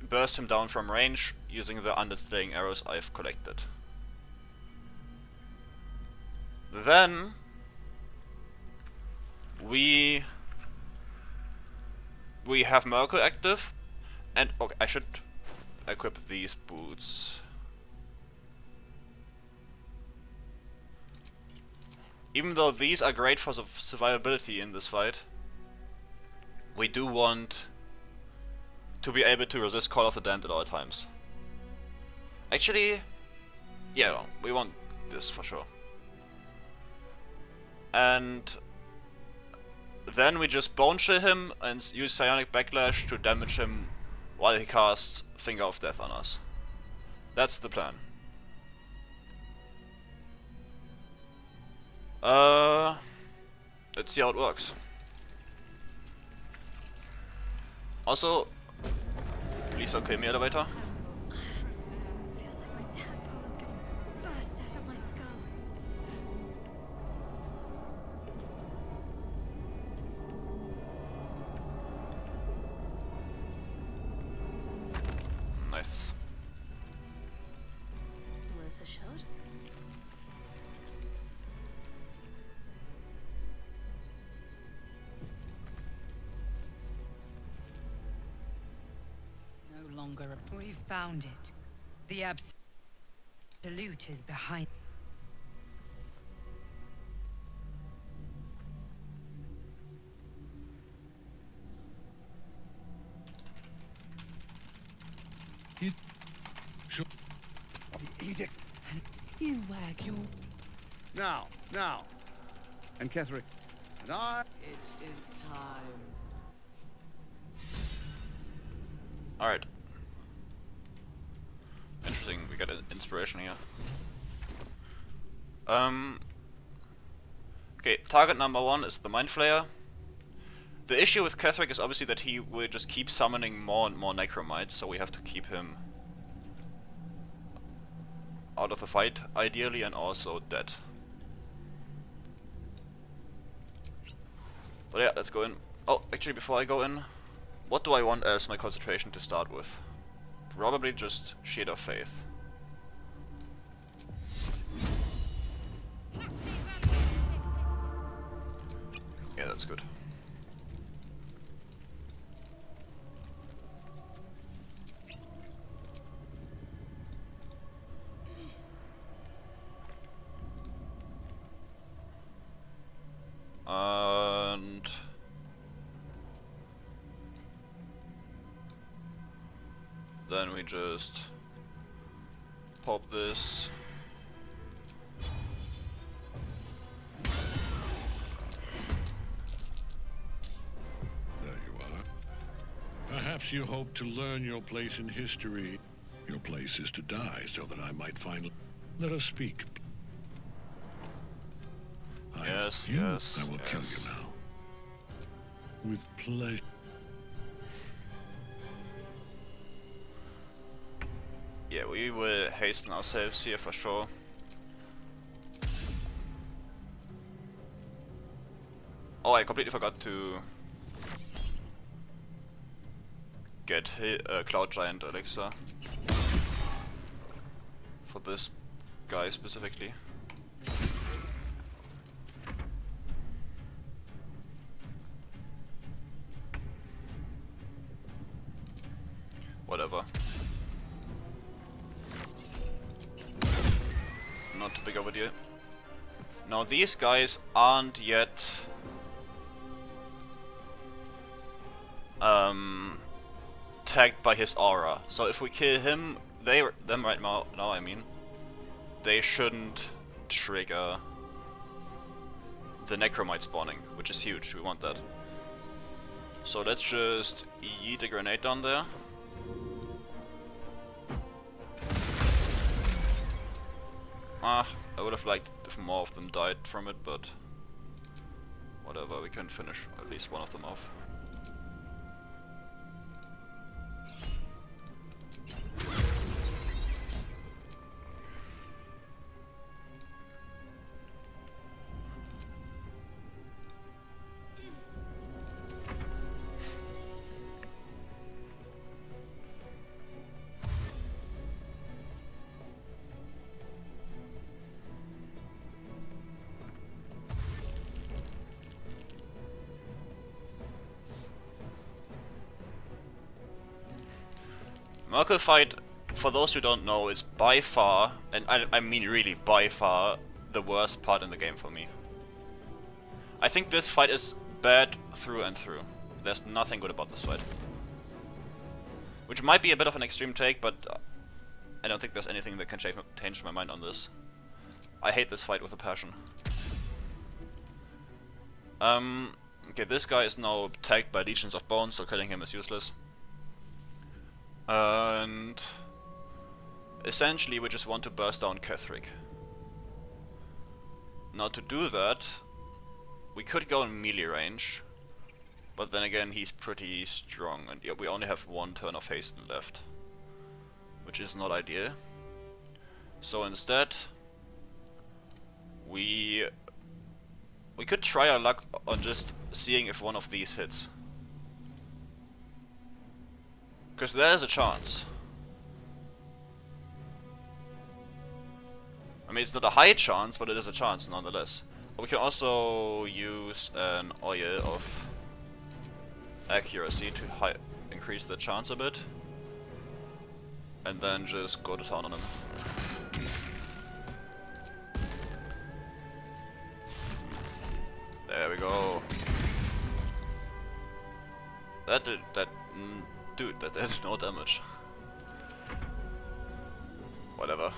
Speaker 1: burst him down from range using the undead slaying arrows I've collected. Then we have Merkel active, and okay, I should equip these boots. Even though these are great for survivability in this fight, we do want to be able to resist Call of the Damned at all times. Actually, yeah, no, we want this for sure. And then we just bone chill him and use Psionic Backlash to damage him while he casts Finger of Death on us. That's the plan. Let's see how it works. Also, please don't kill me, elevator.
Speaker 2: Feels like my tadpole is going to burst out of my skull.
Speaker 5: longer. We found it. The absolute is behind.
Speaker 14: The edict.
Speaker 5: You wag your...
Speaker 14: Now. And Cleric. And I...
Speaker 13: It is time.
Speaker 1: Alright. Interesting, we got an inspiration here. Okay, target number 1 is the Mind Flayer. The issue with Cleric is obviously that he will just keep summoning more and more Necromites, so we have to keep him out of the fight, ideally, and also dead. But yeah, let's go in. Oh, actually, before I go in, what do I want as my concentration to start with? Probably just Shade of Faith. Yeah, that's good. And then we just pop this.
Speaker 11: There you are. Perhaps you hope to learn your place in history. Your place is to die so that I might find... Let us speak.
Speaker 1: Yes,
Speaker 11: I will kill you now. With pleasure.
Speaker 1: Yeah, we will hasten ourselves here for sure. Oh, I completely forgot to get Cloud Giant Elixir for this guy specifically. Whatever. Not too big of a deal. Now these guys aren't yet tagged by his aura. So if we kill him, them right now I mean, they shouldn't trigger the Necromite spawning, which is huge. We want that. So let's just yeet a grenade down there. I would have liked if more of them died from it, but whatever, we can finish at least one of them off. Merkel fight, for those who don't know, is by far, and I mean really by far, the worst part in the game for me. I think this fight is bad through and through. There's nothing good about this fight. Which might be a bit of an extreme take, but I don't think there's anything that can change my mind on this. I hate this fight with a passion. Okay, this guy is now tagged by Legions of Bones, so killing him is useless. And essentially we just want to burst down Cleric. Now to do that, we could go in melee range, but then again he's pretty strong, and yeah, we only have one turn of hasten left, which is not ideal. So instead, we could try our luck on just seeing if one of these hits. Because there's a chance. I mean, it's not a high chance, but it is a chance nonetheless. We can also use an oil of accuracy to increase the chance a bit. and then just go to town on him. There we go. That did dude, that did no damage. Whatever.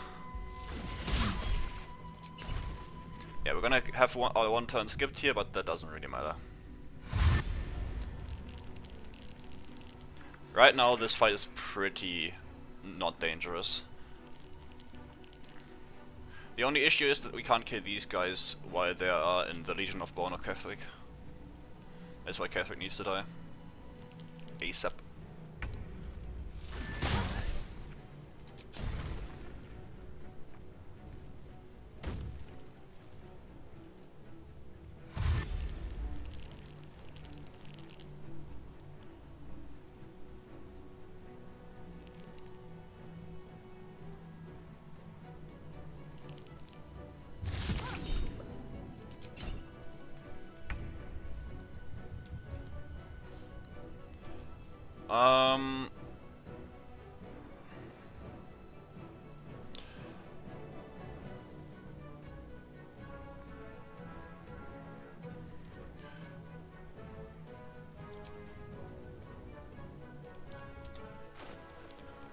Speaker 1: Yeah, we're gonna have our one turn skipped here, but that doesn't really matter. Right now, this fight is pretty not dangerous. The only issue is that we can't kill these guys while they are in the Legion of Bone or Cleric. That's why Cleric needs to die. ASAP.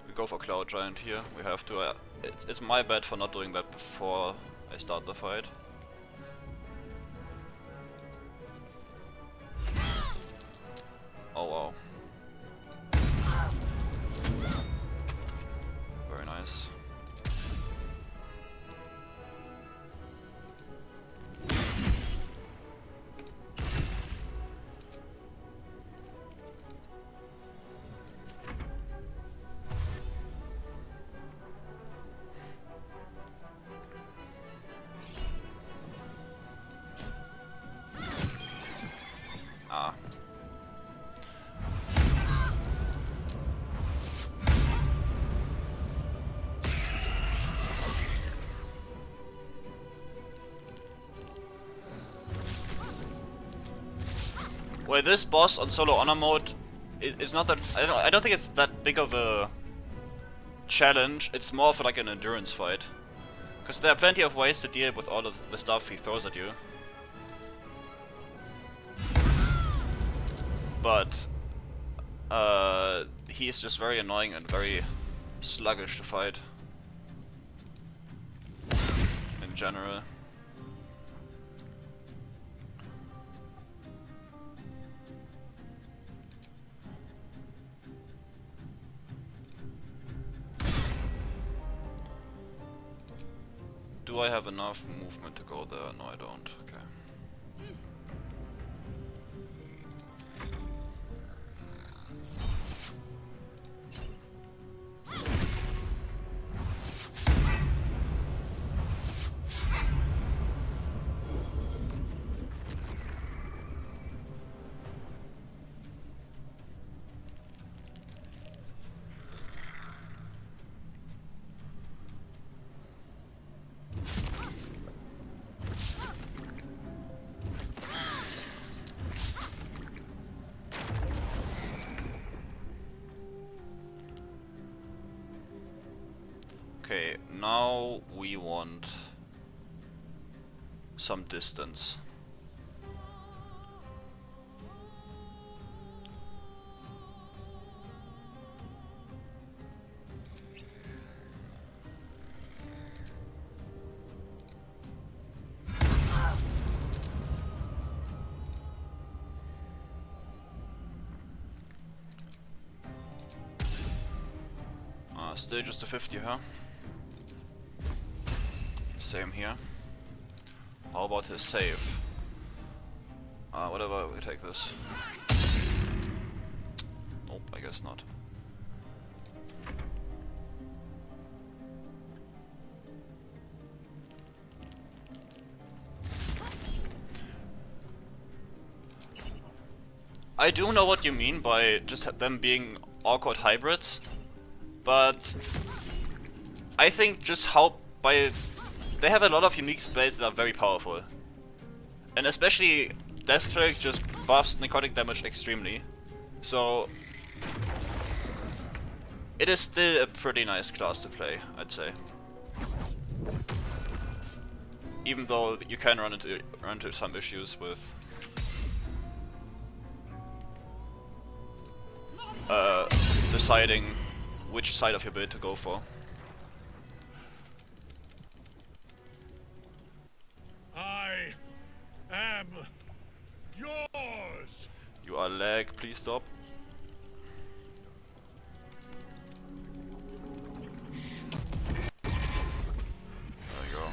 Speaker 1: We go for Cloud Giant here. We have to. It's my bad for not doing that before I start the fight. Oh wow. Very nice. Ah. Well, this boss on solo honor mode, it's not that I don't think it's that big of a challenge. It's more for like an endurance fight, because there are plenty of ways to deal with all of the stuff he throws at you. But he is just very annoying and very sluggish to fight in general. Do I have enough movement to go there? No, I don't. Okay. Okay, now we want some distance. Still just a 50, huh? Same here. How about his save? Whatever, we take this. Nope, I guess not. I do know what you mean by just them being awkward hybrids, but I think just how they have a lot of unique spells that are very powerful, and especially Death Cleric just buffs necrotic damage extremely. So it is still a pretty nice class to play, I'd say. Even though you can run into some issues with deciding which side of your build to go for.
Speaker 11: I am yours.
Speaker 1: You are lag, please stop. There you go.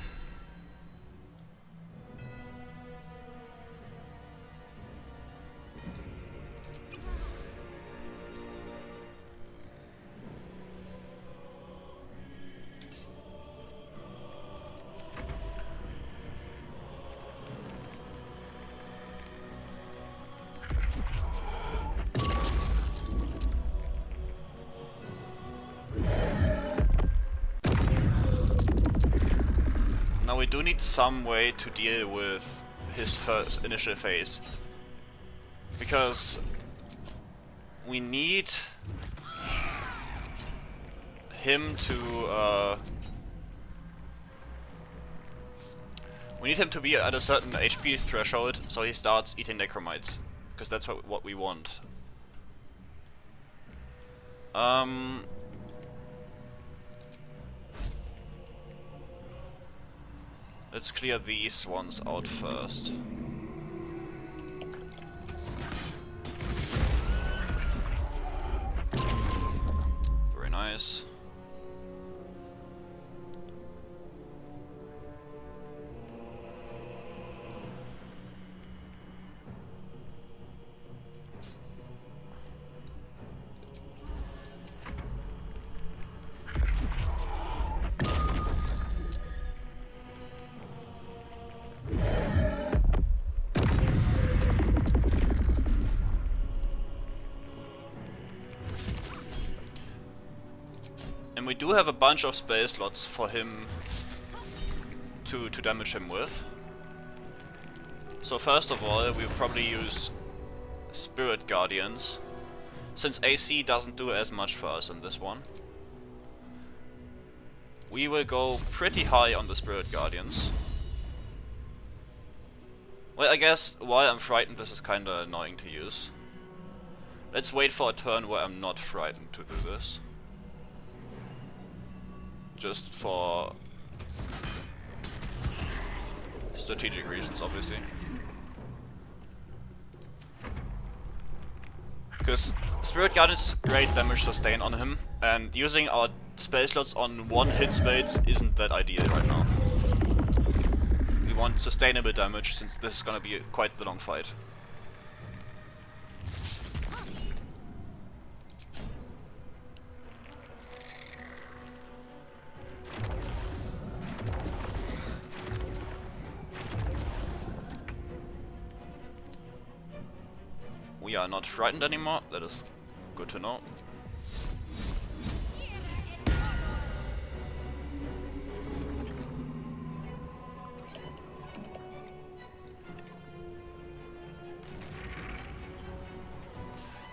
Speaker 1: Now we do need some way to deal with his first initial phase, because we need him to be at a certain HP threshold, so he starts eating necromites, because that's what we want. Let's clear these ones out first. Very nice. We do have a bunch of spell slots for him to damage him with. So first of all, we'll probably use Spirit Guardians, since AC doesn't do as much for us in this one. We will go pretty high on the Spirit Guardians. Well, I guess while I'm frightened, this is kinda annoying to use. Let's wait for a turn where I'm not frightened to do this. Just for strategic reasons, obviously. Because Spirit Guardians is great damage sustain on him, and using our spell slots on one hit spells isn't that ideal right now. We want sustainable damage, since this is gonna be quite the long fight. We are not frightened anymore, that is good to know.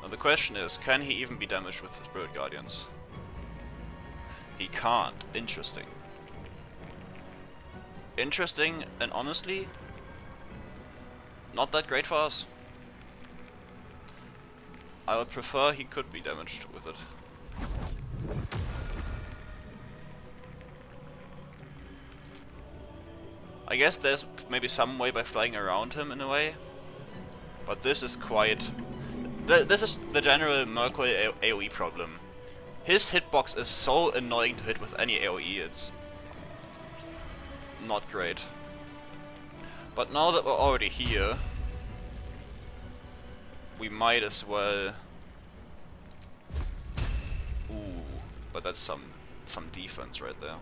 Speaker 1: Now the question is, can he even be damaged with the Spirit Guardians? He can't. Interesting. Interesting, and honestly, not that great for us. I would prefer he could be damaged with it. I guess there's maybe some way by flying around him in a way, but this is quite... This is the general Mercury AoE problem. His hitbox is so annoying to hit with any AoE, it's not great. But now that we're already here, we might as well... Ooh, but that's some defense right there.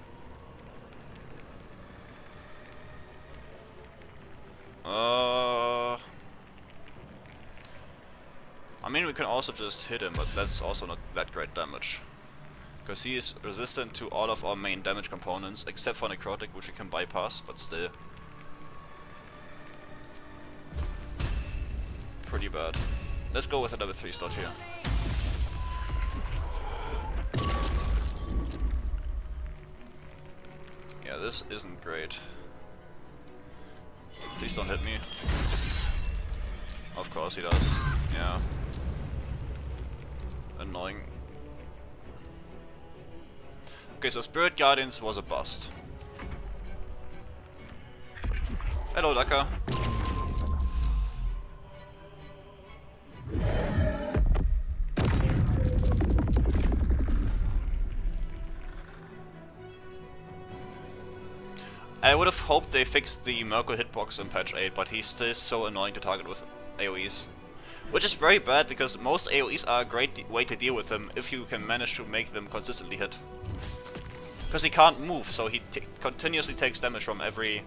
Speaker 1: I mean, we can also just hit him, but that's also not that great damage. Because he is resistant to all of our main damage components, except for Necrotic, which we can bypass, but still. Pretty bad. Let's go with a level 3 slot here. this isn't great. Please don't hit me. Of course he does. Yeah. Annoying. Okay, so Spirit Guardians was a bust. Hello, Daka. I would have hoped they fixed the Merkel hitbox in patch 8, but he's still so annoying to target with AoEs. Which is very bad, because most AoEs are a great way to deal with them if you can manage to make them consistently hit. Because he can't move, so he continuously takes damage from every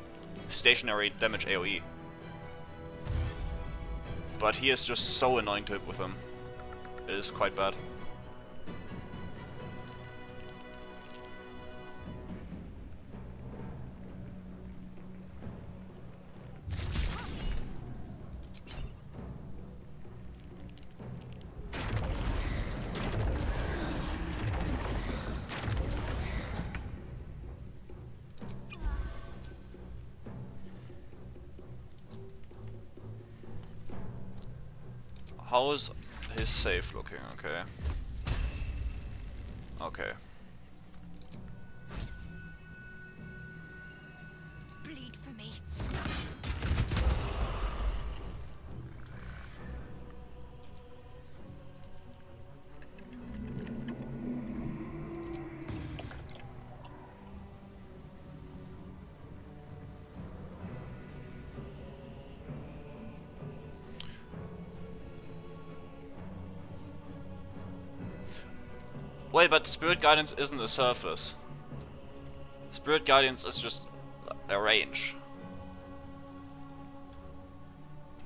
Speaker 1: stationary damage AoE. But he is just so annoying to hit with them. It is quite bad. How is his save looking? Okay. Okay.
Speaker 2: Bleed for me.
Speaker 1: Wait, but Spirit Guidance isn't a surface. Spirit Guidance is just a range.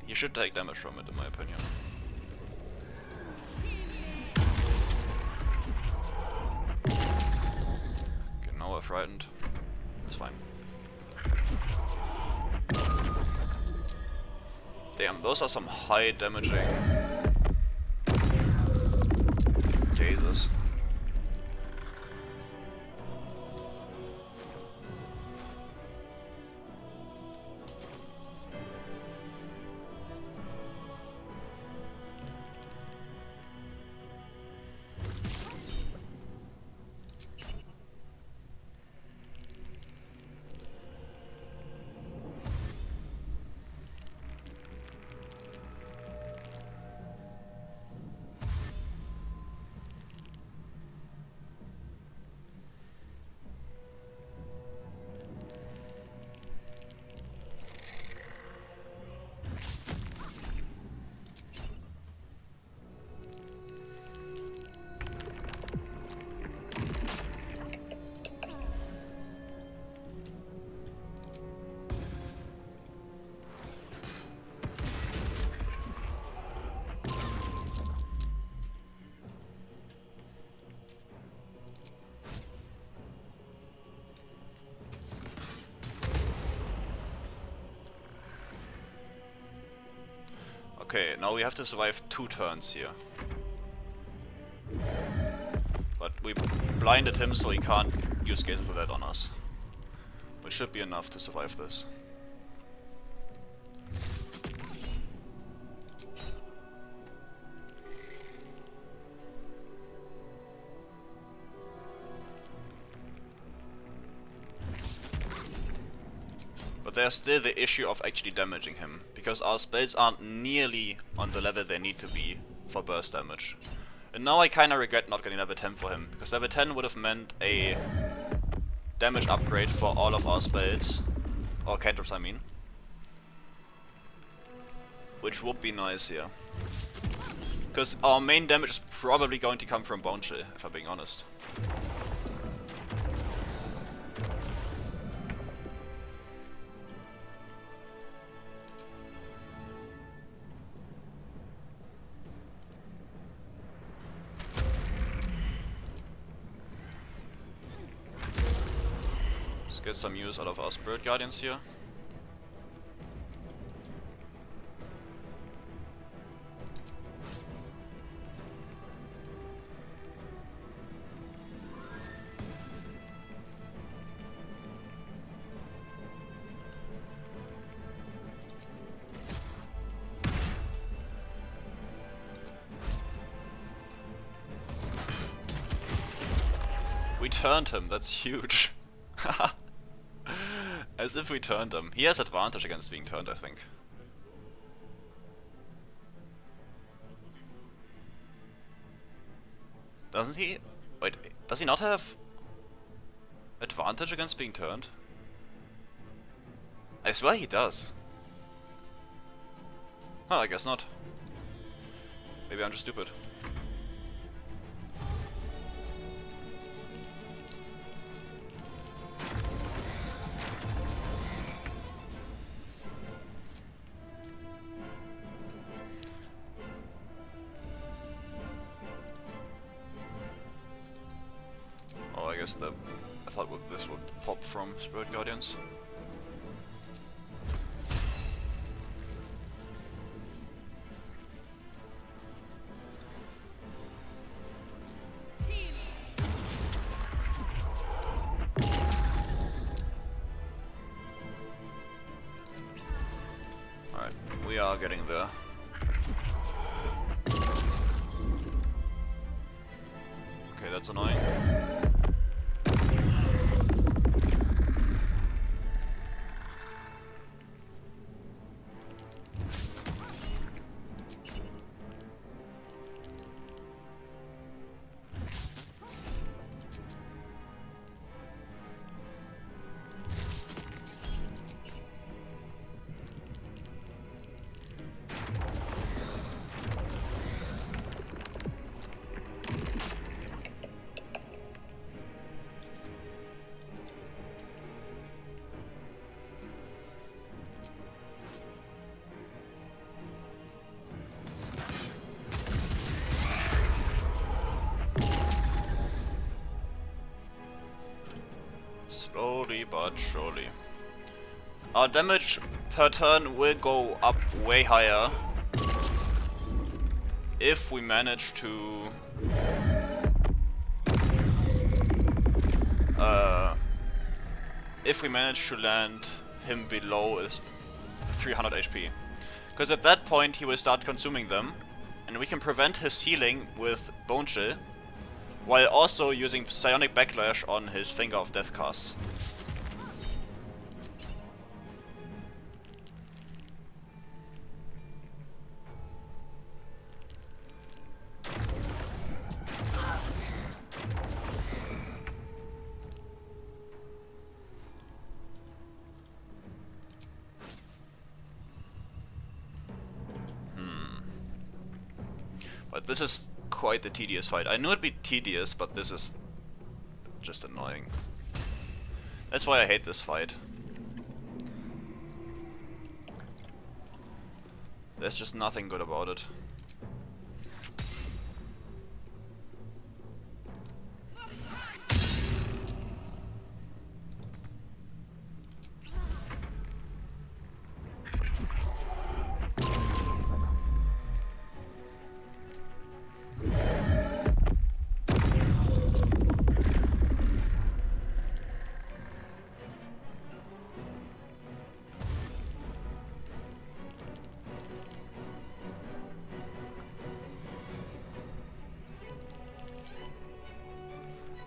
Speaker 1: You should take damage from it, in my opinion. Okay, now we're frightened. It's fine. Damn, those are some high damaging. Jesus. Okay, now we have to survive 2 turns here. But we blinded him so he can't use Gaze of the Dead on us. Which should be enough to survive this. But there's still the issue of actually damaging him, because our spells aren't nearly on the level they need to be for burst damage. And now I kinda regret not getting level 10 for him, because level 10 would have meant a damage upgrade for all of our spells, or cantrips I mean. Which would be nice here. Because our main damage is probably going to come from Bone Chill, if I'm being honest. Get some use out of our Spirit Guardians here. we turned him, that's huge. As if we turned him. He has advantage against being turned, I think. Doesn't he? Wait, does he not have advantage against being turned? I swear he does. Oh, I guess not. Maybe I'm just stupid. Oh, I guess I thought this would pop from Spirit Guardians. Alright, we are getting there. Okay, that's annoying. Slowly but surely. Our damage per turn will go up way higher if we manage to land him below 300 HP. Because at that point he will start consuming them, and we can prevent his healing with Bone Chill, while also using Psionic Backlash on his Finger of Death casts. But this is quite the tedious fight. I knew it'd be tedious, but this is just annoying. That's why I hate this fight. There's just nothing good about it.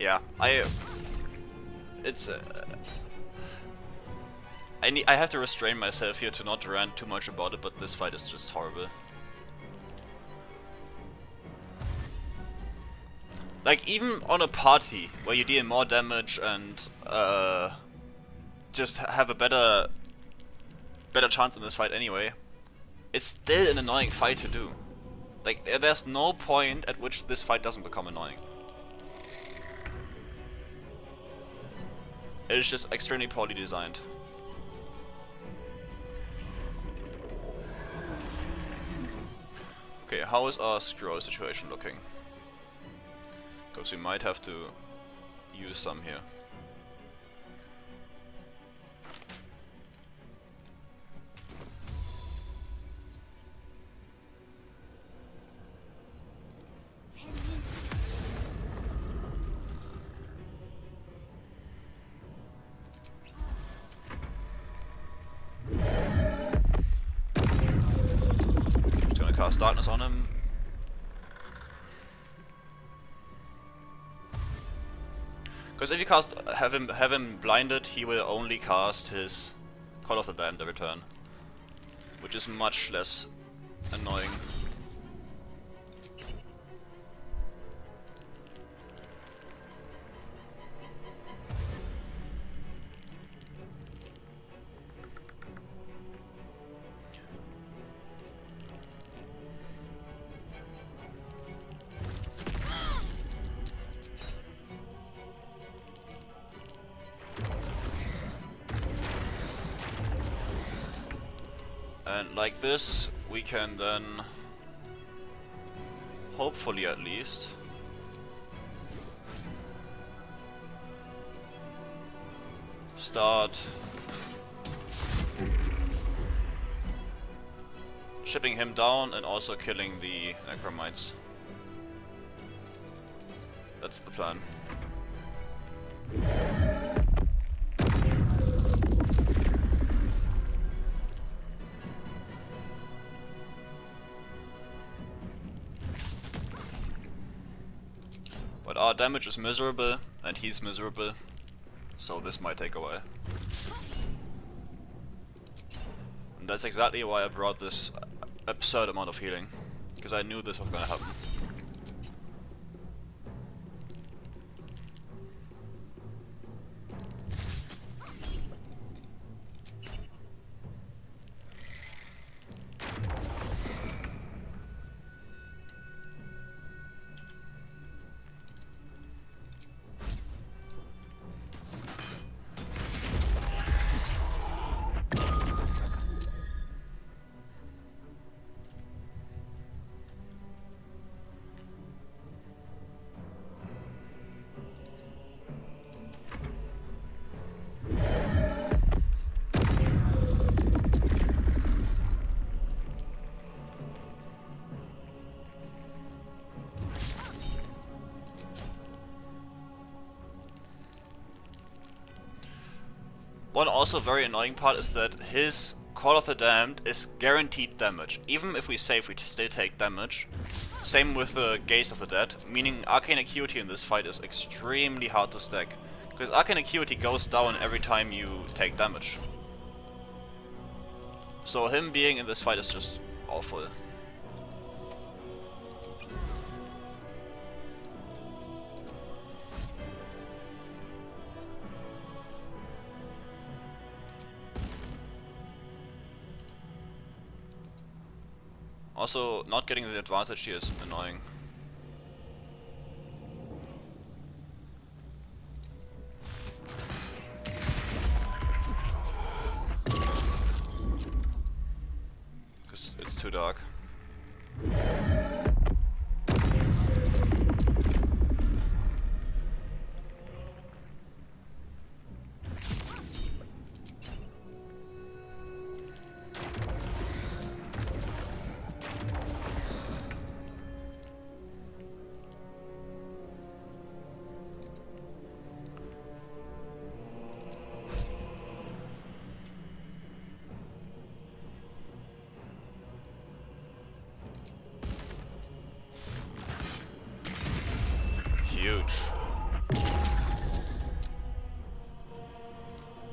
Speaker 1: Yeah, I have to restrain myself here to not rant too much about it, but this fight is just horrible. Like, even on a party where you deal more damage and just have a better chance in this fight anyway, it's still an annoying fight to do. Like, there's no point at which this fight doesn't become annoying. It is just extremely poorly designed. Okay, how is our scroll situation looking? Because we might have to use some here. Cast darkness on him. Because if you have him blinded, he will only cast his Call of the Damned every turn, which is much less annoying. And like this, we can then, hopefully at least, start chipping him down and also killing the Necromites. That's the plan. But our damage is miserable, and he's miserable, so this might take a while. And that's exactly why I brought this absurd amount of healing, because I knew this was gonna happen. One also very annoying part is that his Call of the Damned is guaranteed damage. Even if we save, we still take damage. Same with the Gaze of the Dead, meaning Arcane Acuity in this fight is extremely hard to stack. Because Arcane Acuity goes down every time you take damage. So him being in this fight is just awful. Also, not getting the advantage here is annoying. Because it's too dark. Huge.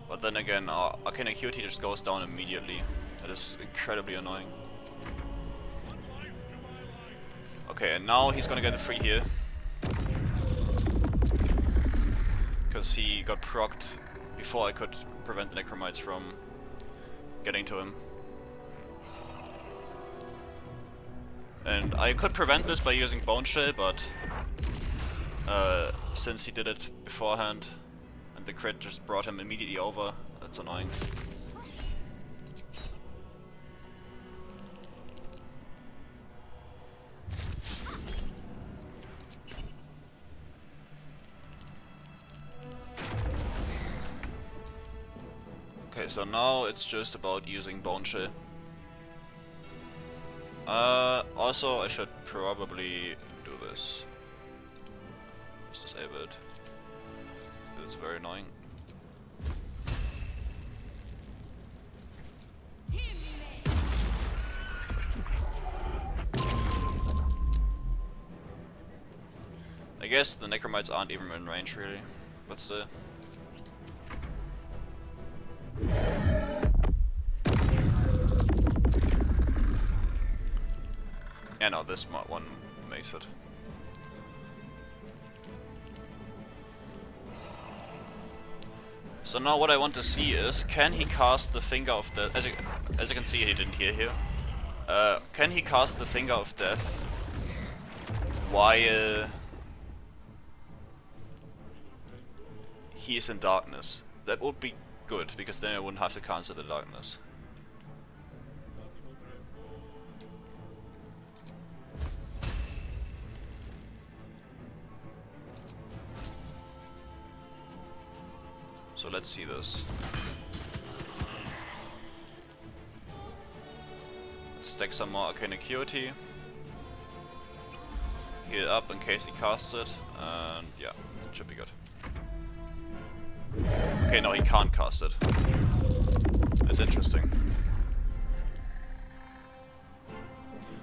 Speaker 1: But then again, our Arcane Acuity just goes down immediately. That is incredibly annoying. Okay, and now he's gonna get a free heal. Because he got procced before I could prevent the Necromites from getting to him. And I could prevent this by using Bone Shell, but since he did it beforehand and the crit just brought him immediately over, that's annoying. Okay, so now it's just about using Bone Shell. Also I should probably do this. Just disable it. It's very annoying. I guess the Necromites aren't even in range really. but still. Yeah, no, this one makes it. So now what I want to see is, can he cast the Finger of Death? As you can see, he didn't hear here. Can he cast the Finger of Death while he is in darkness? That would be good, because then I wouldn't have to cancel the darkness. So let's see this. Stack some more Arcane Acuity. Heal up in case he casts it, and yeah, it should be good. Okay, no, he can't cast it. That's interesting.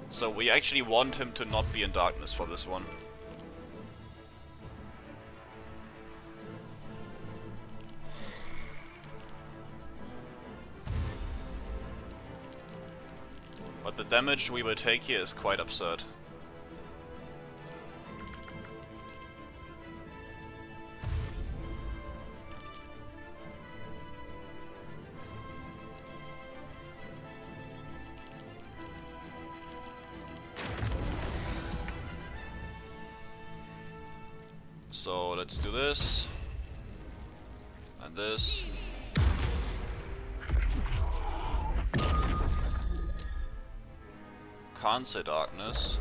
Speaker 1: So we actually want him to not be in darkness for this one. But the damage we will take here is quite absurd. So let's do this. And this. Cancel darkness,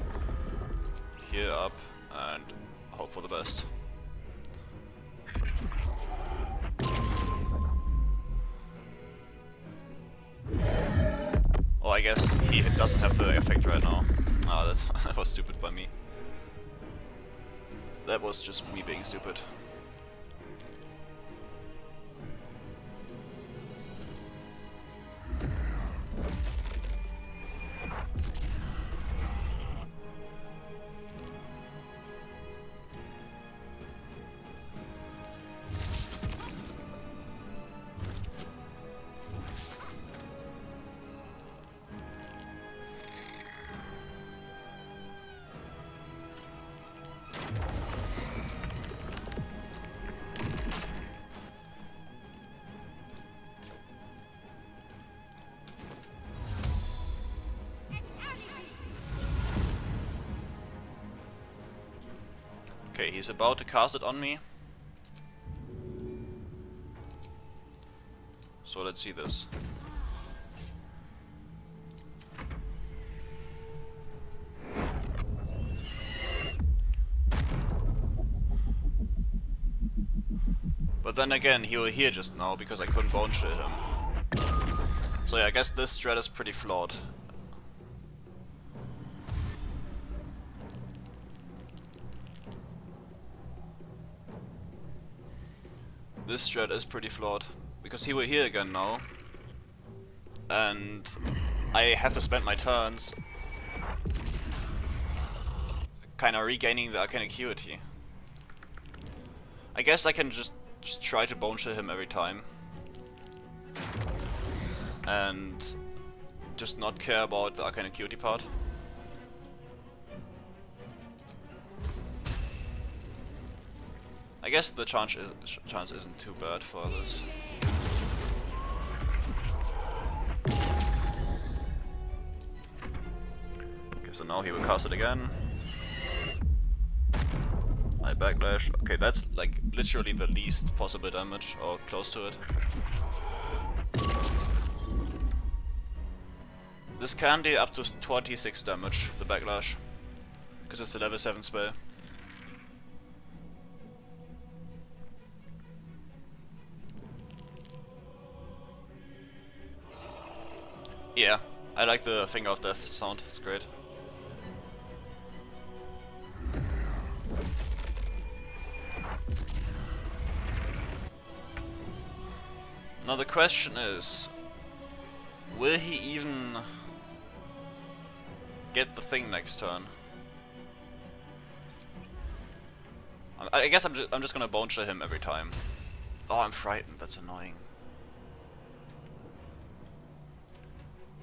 Speaker 1: heal up, and hope for the best. Oh, I guess he doesn't have the effect right now. Ah, that was stupid by me. That was just me being stupid. Okay, he's about to cast it on me. So let's see this. But then again, he will hear just now because I couldn't bone shield him. So yeah, I guess this strat is pretty flawed. This strat is pretty flawed, because he will heal again now, and I have to spend my turns kinda regaining the Arcane Acuity. I guess I can just try to bone shield him every time, and just not care about the Arcane Acuity part. I guess the chance isn't too bad for this. Okay, so now he will cast it again. I backlash. Okay, that's like literally the least possible damage, or close to it. This can do up to 26 damage, the backlash, because it's a level 7 spell. Yeah, I like the Finger of Death sound, it's great. Now the question is, will he even get the thing next turn? I guess I'm just gonna bone shell him every time. Oh, I'm frightened. That's annoying.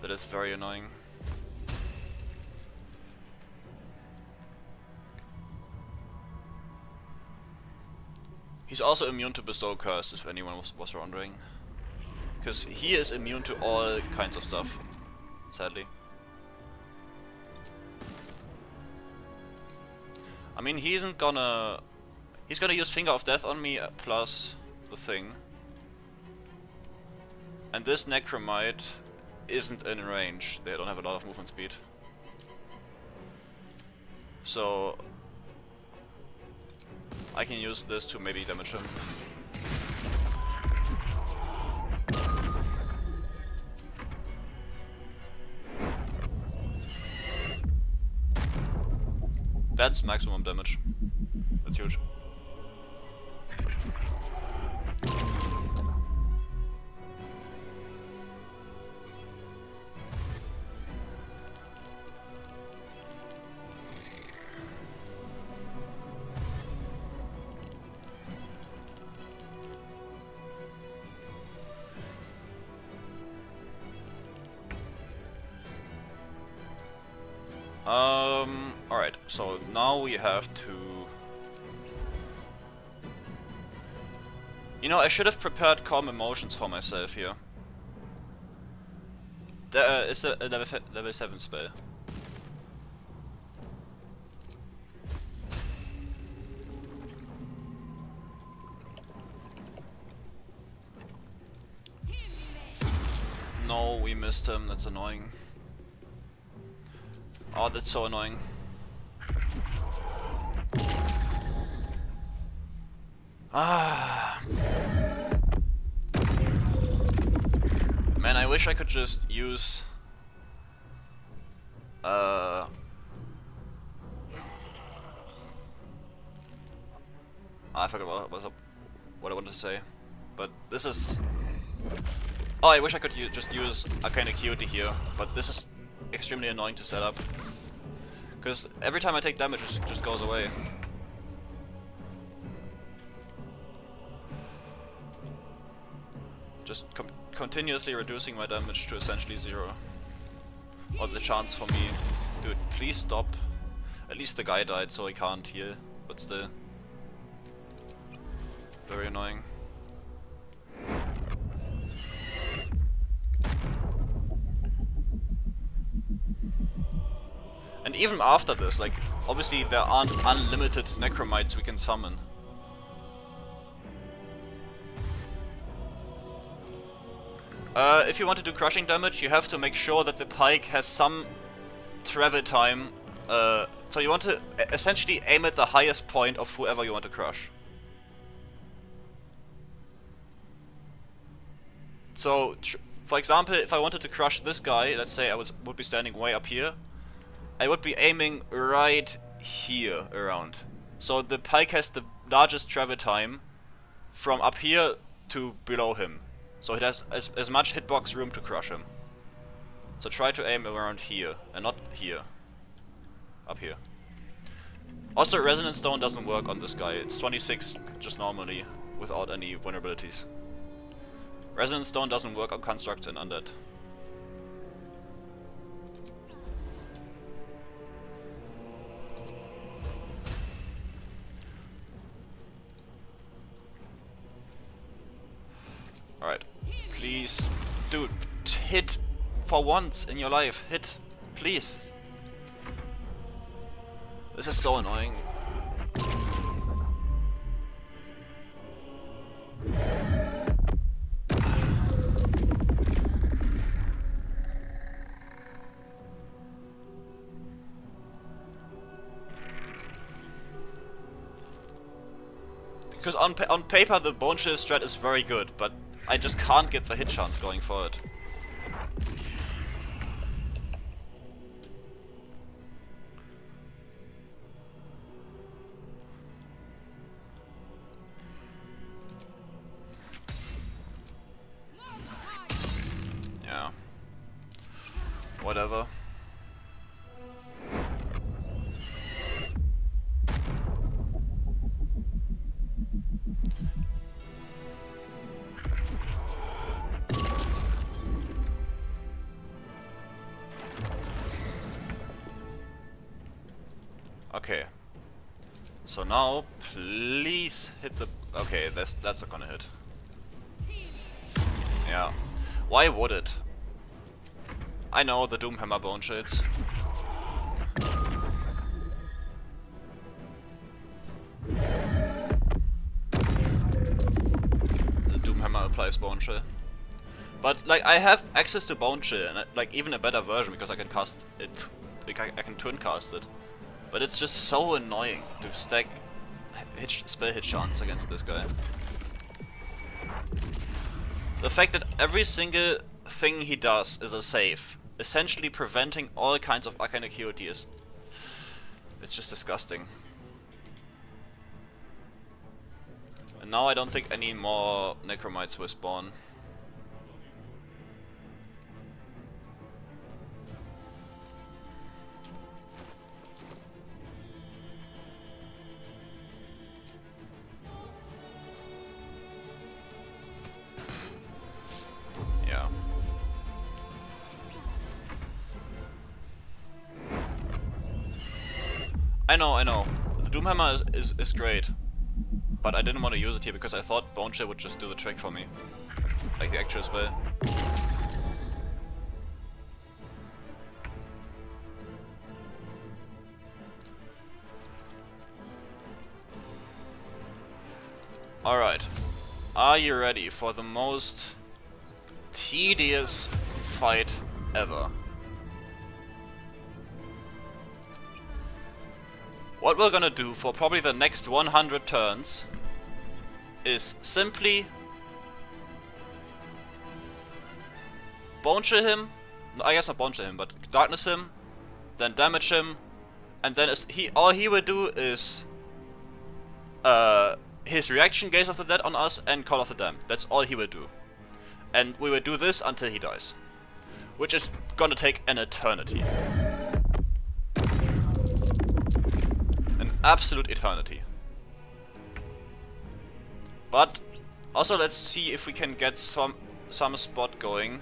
Speaker 1: That is very annoying. He's also immune to bestow curse, if anyone was wondering. Because he is immune to all kinds of stuff, sadly. I mean, he's gonna use Finger of Death on me plus the thing. And this Necromite isn't in range. They don't have a lot of movement speed. So I can use this to maybe damage him. That's maximum damage. That's huge. Alright, so now we have to... You know, I should have prepared calm emotions for myself here. It's a level 7 spell. No, we missed him, that's annoying. Oh, that's so annoying. Ah. Man, I wish I could just use... I forgot what I wanted to say. But this is... Oh, I wish I could just use Arcane Acuity here, but this is extremely annoying to set up. Because every time I take damage, it just goes away. Just continuously reducing my damage to essentially 0. Or the chance for me. Dude, please stop. At least the guy died, so he can't heal. But still. Very annoying. And even after this, like, obviously there aren't unlimited Necromites we can summon. If you want to do crushing damage, you have to make sure that the pike has some travel time. So you want to essentially aim at the highest point of whoever you want to crush. So, for example, if I wanted to crush this guy, let's say I would be standing way up here, I would be aiming right here around. So the pike has the largest travel time from up here to below him. So it has as much hitbox room to crush him. So try to aim around here, and not here. Up here. Also, Resonance Stone doesn't work on this guy. It's 26 just normally, without any vulnerabilities. Resonance Stone doesn't work on constructs and undead. Alright. Please. Dude, hit for once in your life. Hit. Please. This is so annoying. Because on paper the Bone Shield strat is very good, but I just can't get the hit chance going for it. Yeah. Whatever. Okay. So now, please hit the... Okay, that's not gonna hit. Yeah. Why would it? I know, the Doomhammer bone shades. The Doomhammer applies bone chill. But like I have access to bone chill and like even a better version because I can cast it. Like, I can twin cast it. But it's just so annoying to stack spell hit chance against this guy. The fact that every single thing he does is a save, essentially preventing all kinds of arcane acuity is... It's just disgusting. And now I don't think any more Necromites will spawn. Yeah. I know. The Doomhammer is great. But I didn't want to use it here because I thought Bone Chill would just do the trick for me. Like the actual spell. Alright. Are you ready for the most tedious fight ever? What we're gonna do for probably the next 100 turns is simply Bone Chill him, I guess not Bone Chill him, but Darkness him, then damage him, and then all he will do is his reaction Gaze of the Dead on us and Call of the Damned. That's all he will do. And we will do this until he dies. Which is gonna take an eternity. An absolute eternity. But also let's see if we can get some spot going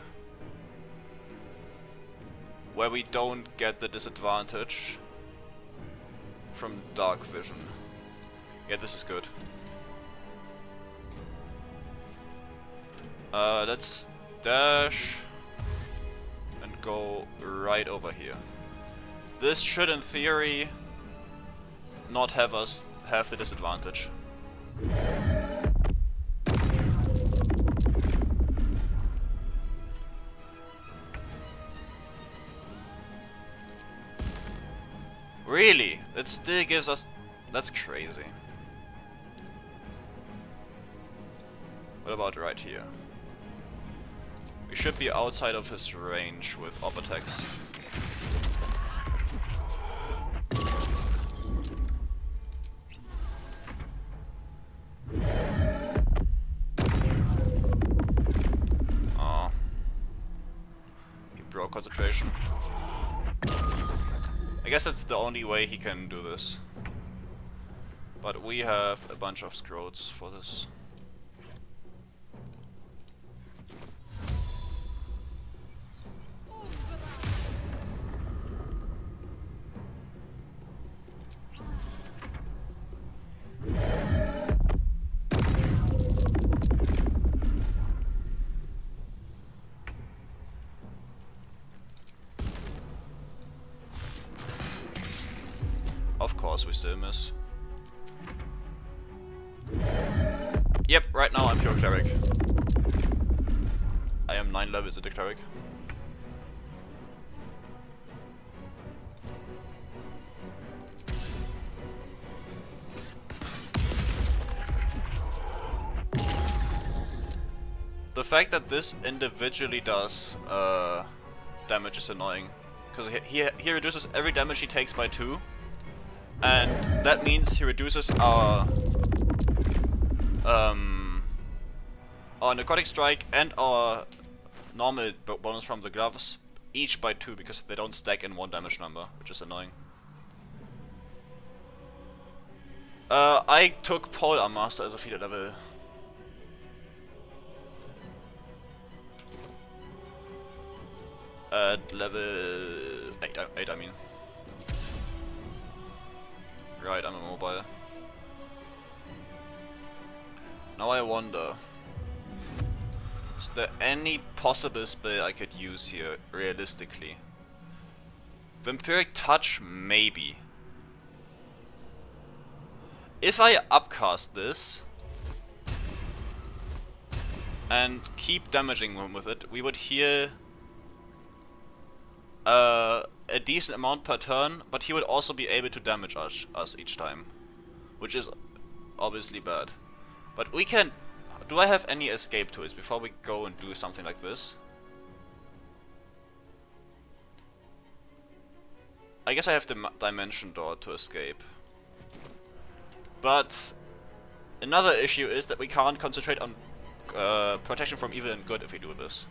Speaker 1: where we don't get the disadvantage from dark vision. Yeah, this is good. Let's dash and go right over here. This should in theory not have us have the disadvantage. Really? It still gives us... That's crazy. What about right here? We should be outside of his range with op attacks. Oh. He broke concentration. I guess that's the only way he can do this. But we have a bunch of scroats for this. Of course we still miss. Yep, right now I'm pure Cleric. I am 9 levels into Cleric. The fact that this individually does damage is annoying. Because he reduces every damage he takes by 2. And that means he reduces our Necrotic Strike and our normal bonus from the gloves each by 2 because they don't stack in one damage number, which is annoying. I took Polearm Master as a feat at level. At level 8 I mean. Right, I'm immobile. Now I wonder, is there any possible spell I could use here, realistically? Vampiric Touch, maybe. If I upcast this and keep damaging him with it, we would heal a decent amount per turn, but he would also be able to damage us each time, which is obviously bad. But we can... Do I have any escape tools before we go and do something like this? I guess I have the dimension door to escape. But another issue is that we can't concentrate on protection from evil and good if we do this.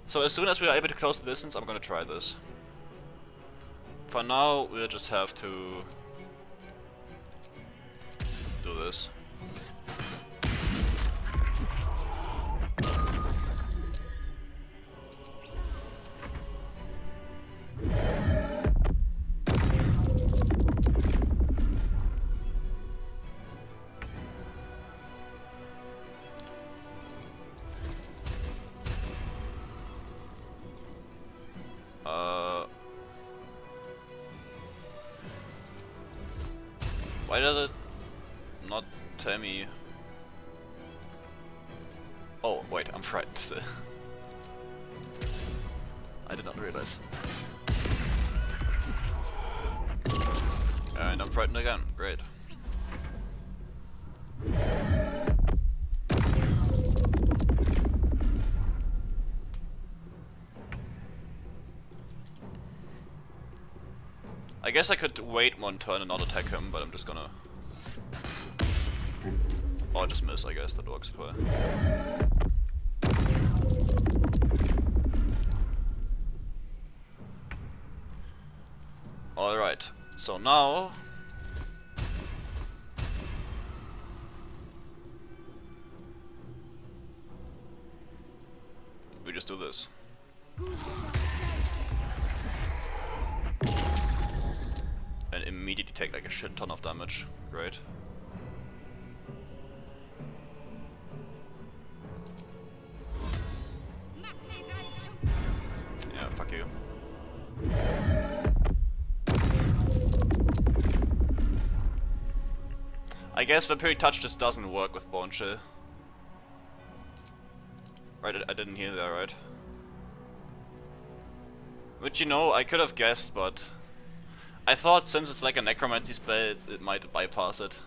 Speaker 1: So as soon as we are able to close the distance, I'm gonna try this. For now, we'll just have to do this. Why does it not tell me? Oh, wait, I'm frightened still. I did not realize. And I'm frightened again. Great. I guess I could wait one turn and not attack him, but I'm just gonna... Or just miss, I guess, that works as well. Alright, so now... we just do this. And immediately take like a shit ton of damage. Great. Yeah, fuck you. I guess Vampiric Touch just doesn't work with Bone Chill. Right, I didn't hear that, right? Which, you know, I could have guessed, but... I thought since it's like a necromancy spell, it might bypass it.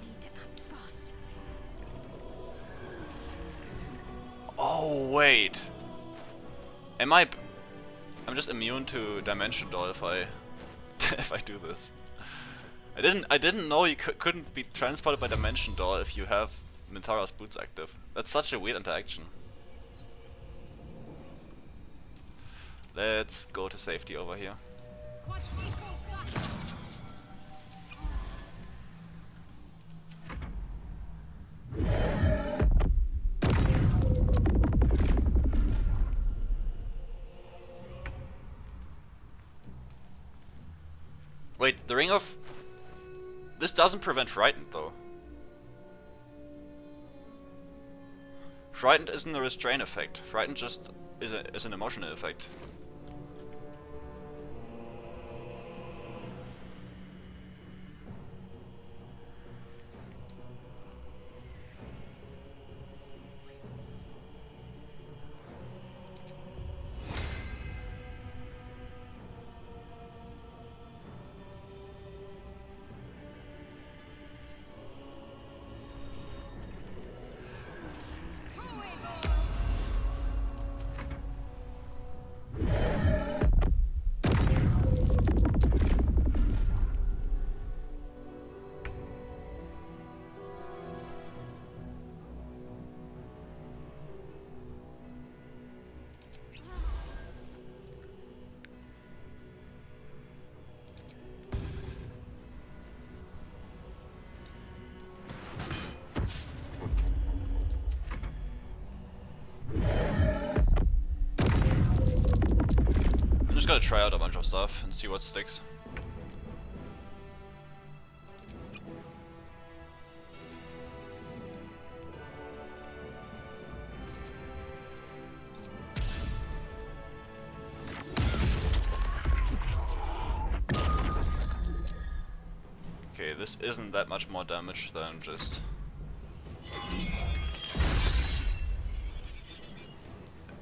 Speaker 12: Need to act fast.
Speaker 1: Oh wait, am I? I'm just immune to Dimension Door if I if I do this. I didn't know you couldn't be transported by Dimension Door if you have Minthara's boots active. That's such a weird interaction. Let's go to safety over here. Wait, the Ring of... This doesn't prevent Frightened though. Frightened isn't a restrain effect. Frightened just is an emotional effect. just gonna try out a bunch of stuff and see what sticks. Okay, this isn't that much more damage than just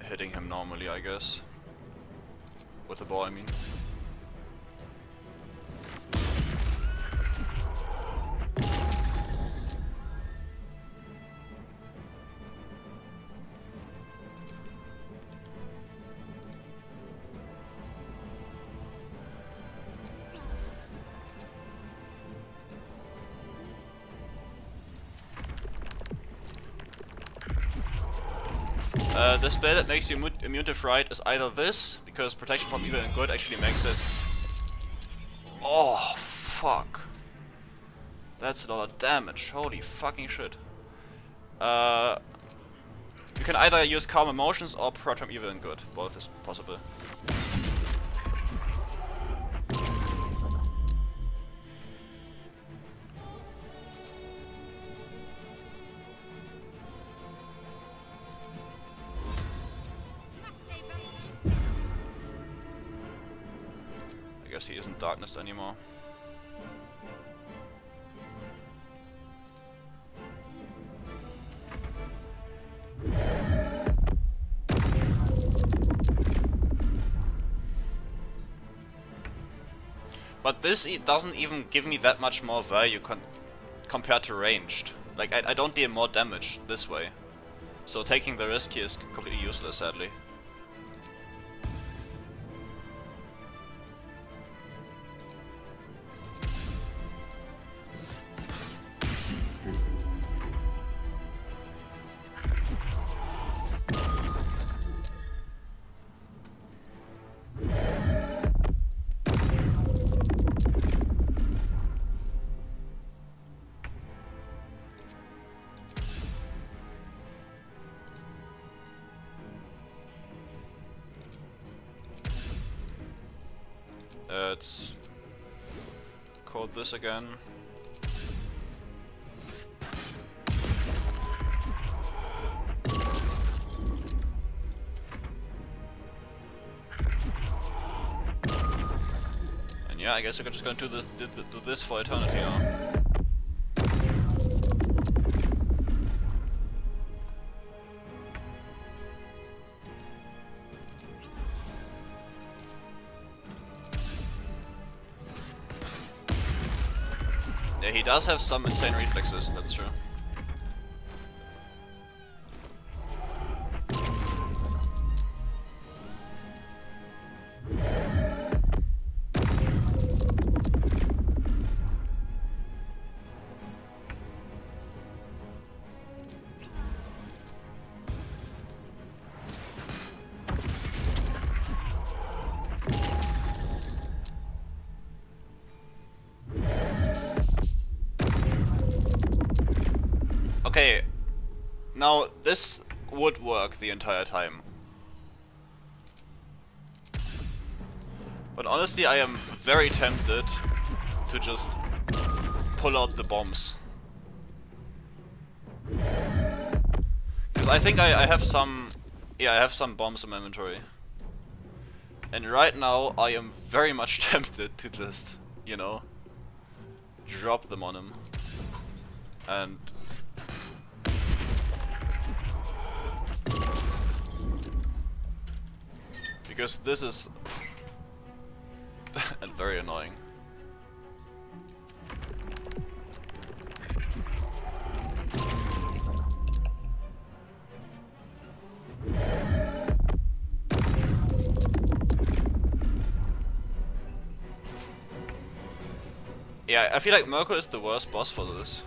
Speaker 1: hitting him normally, I guess. With the ball, I mean. The spell that makes you immune to fright is either this, because protection from evil and good actually makes it... Oh, fuck. That's a lot of damage, holy fucking shit. You can either use calm emotions or protect from evil and good, both is possible. I guess he isn't darkness anymore. But this doesn't even give me that much more value compared to ranged. Like, I don't deal more damage this way. So taking the risk here is completely useless, sadly. Let's code this again. And yeah, I guess we're just gonna do this for eternity now. Yeah, he does have some insane reflexes, that's true. Okay, now this would work the entire time. But honestly, I am very tempted to just pull out the bombs. Because I think I have some... Yeah, I have some bombs in my inventory. And right now, I am very much tempted to just, you know, drop them on him. And... because this is very annoying. Yeah, I feel like Mirko is the worst boss for this.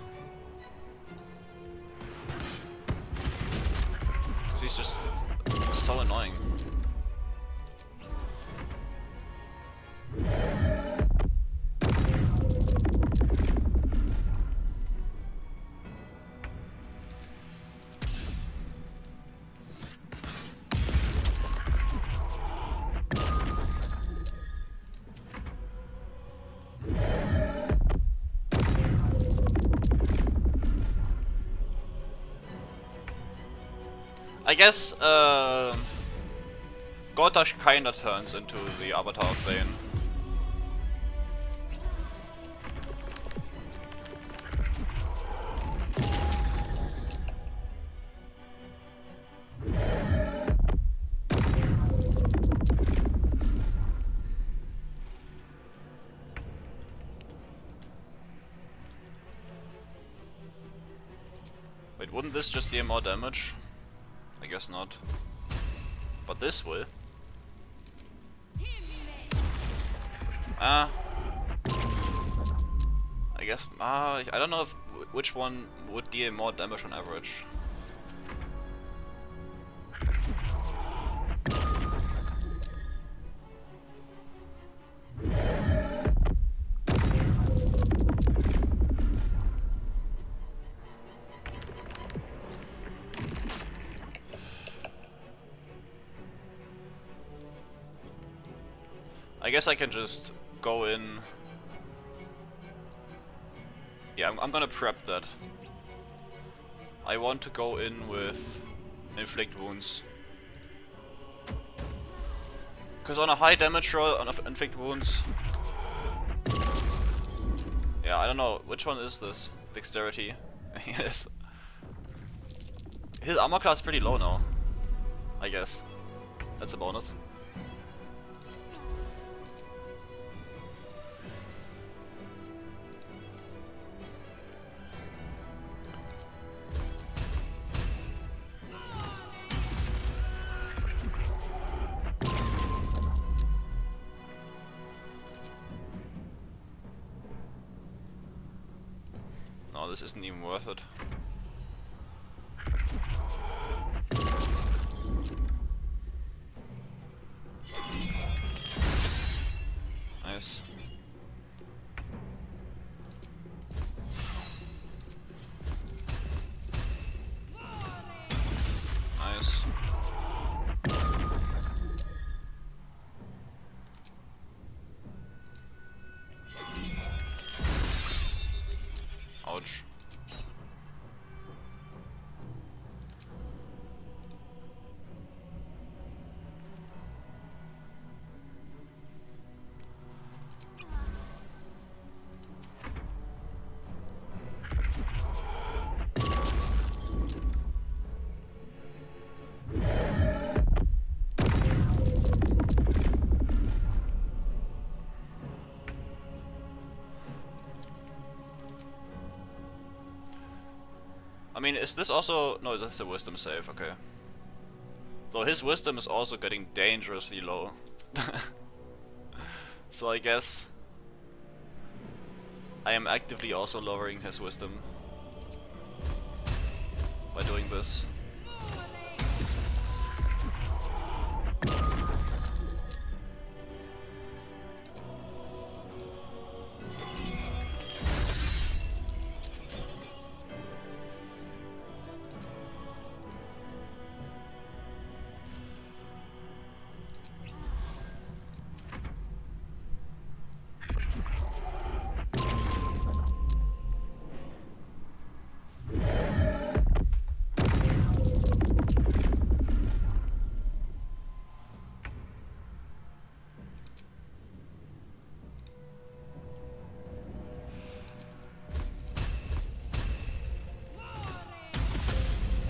Speaker 1: Because he's just so annoying. I guess Gortash kinda turns into the Avatar of Bane. Wait, wouldn't this just deal more damage? I guess not. But this will. I guess. I don't know if which one would deal more damage on average. I guess I can just go in. Yeah, I'm gonna prep that. I want to go in with inflict wounds. Because on a high damage roll on inflict wounds. Yeah, I don't know which one is this. Dexterity. Yes. His armor class is pretty low now. I guess. That's a bonus. No, this isn't even worth it. Nice. Nice. Ouch. I mean, is this also... No, that's a wisdom save, okay. Though his wisdom is also getting dangerously low. So I guess... I am actively also lowering his wisdom. By doing this.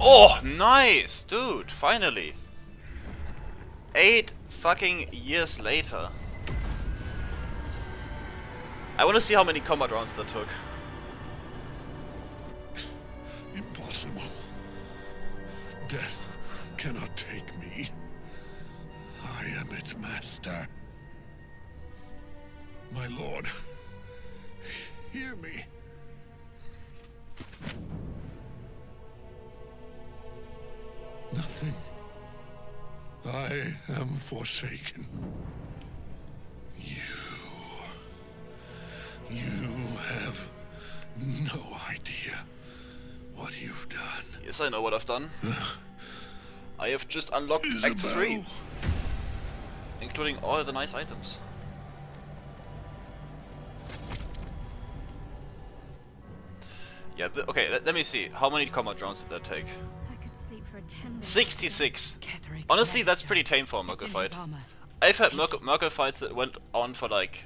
Speaker 1: Oh, nice, dude, finally. 8 fucking years later. I want to see how many combat rounds that took.
Speaker 11: Impossible. Death cannot take me. I am its master. My lord, hear me. Nothing. I am forsaken. You have no idea what you've done.
Speaker 1: Yes, I know what I've done. I have just unlocked Act 3. Including all the nice items. Yeah, okay, let me see. How many combat rounds did that take?
Speaker 2: I could could sleep for a 10 minute.
Speaker 1: 66.
Speaker 5: Cleric
Speaker 1: Honestly,
Speaker 5: never
Speaker 1: that's pretty
Speaker 5: died.
Speaker 1: tame for a
Speaker 5: It's
Speaker 1: Murker
Speaker 5: in
Speaker 1: fight.
Speaker 5: his armor.
Speaker 1: I've had Murker fights that went on for like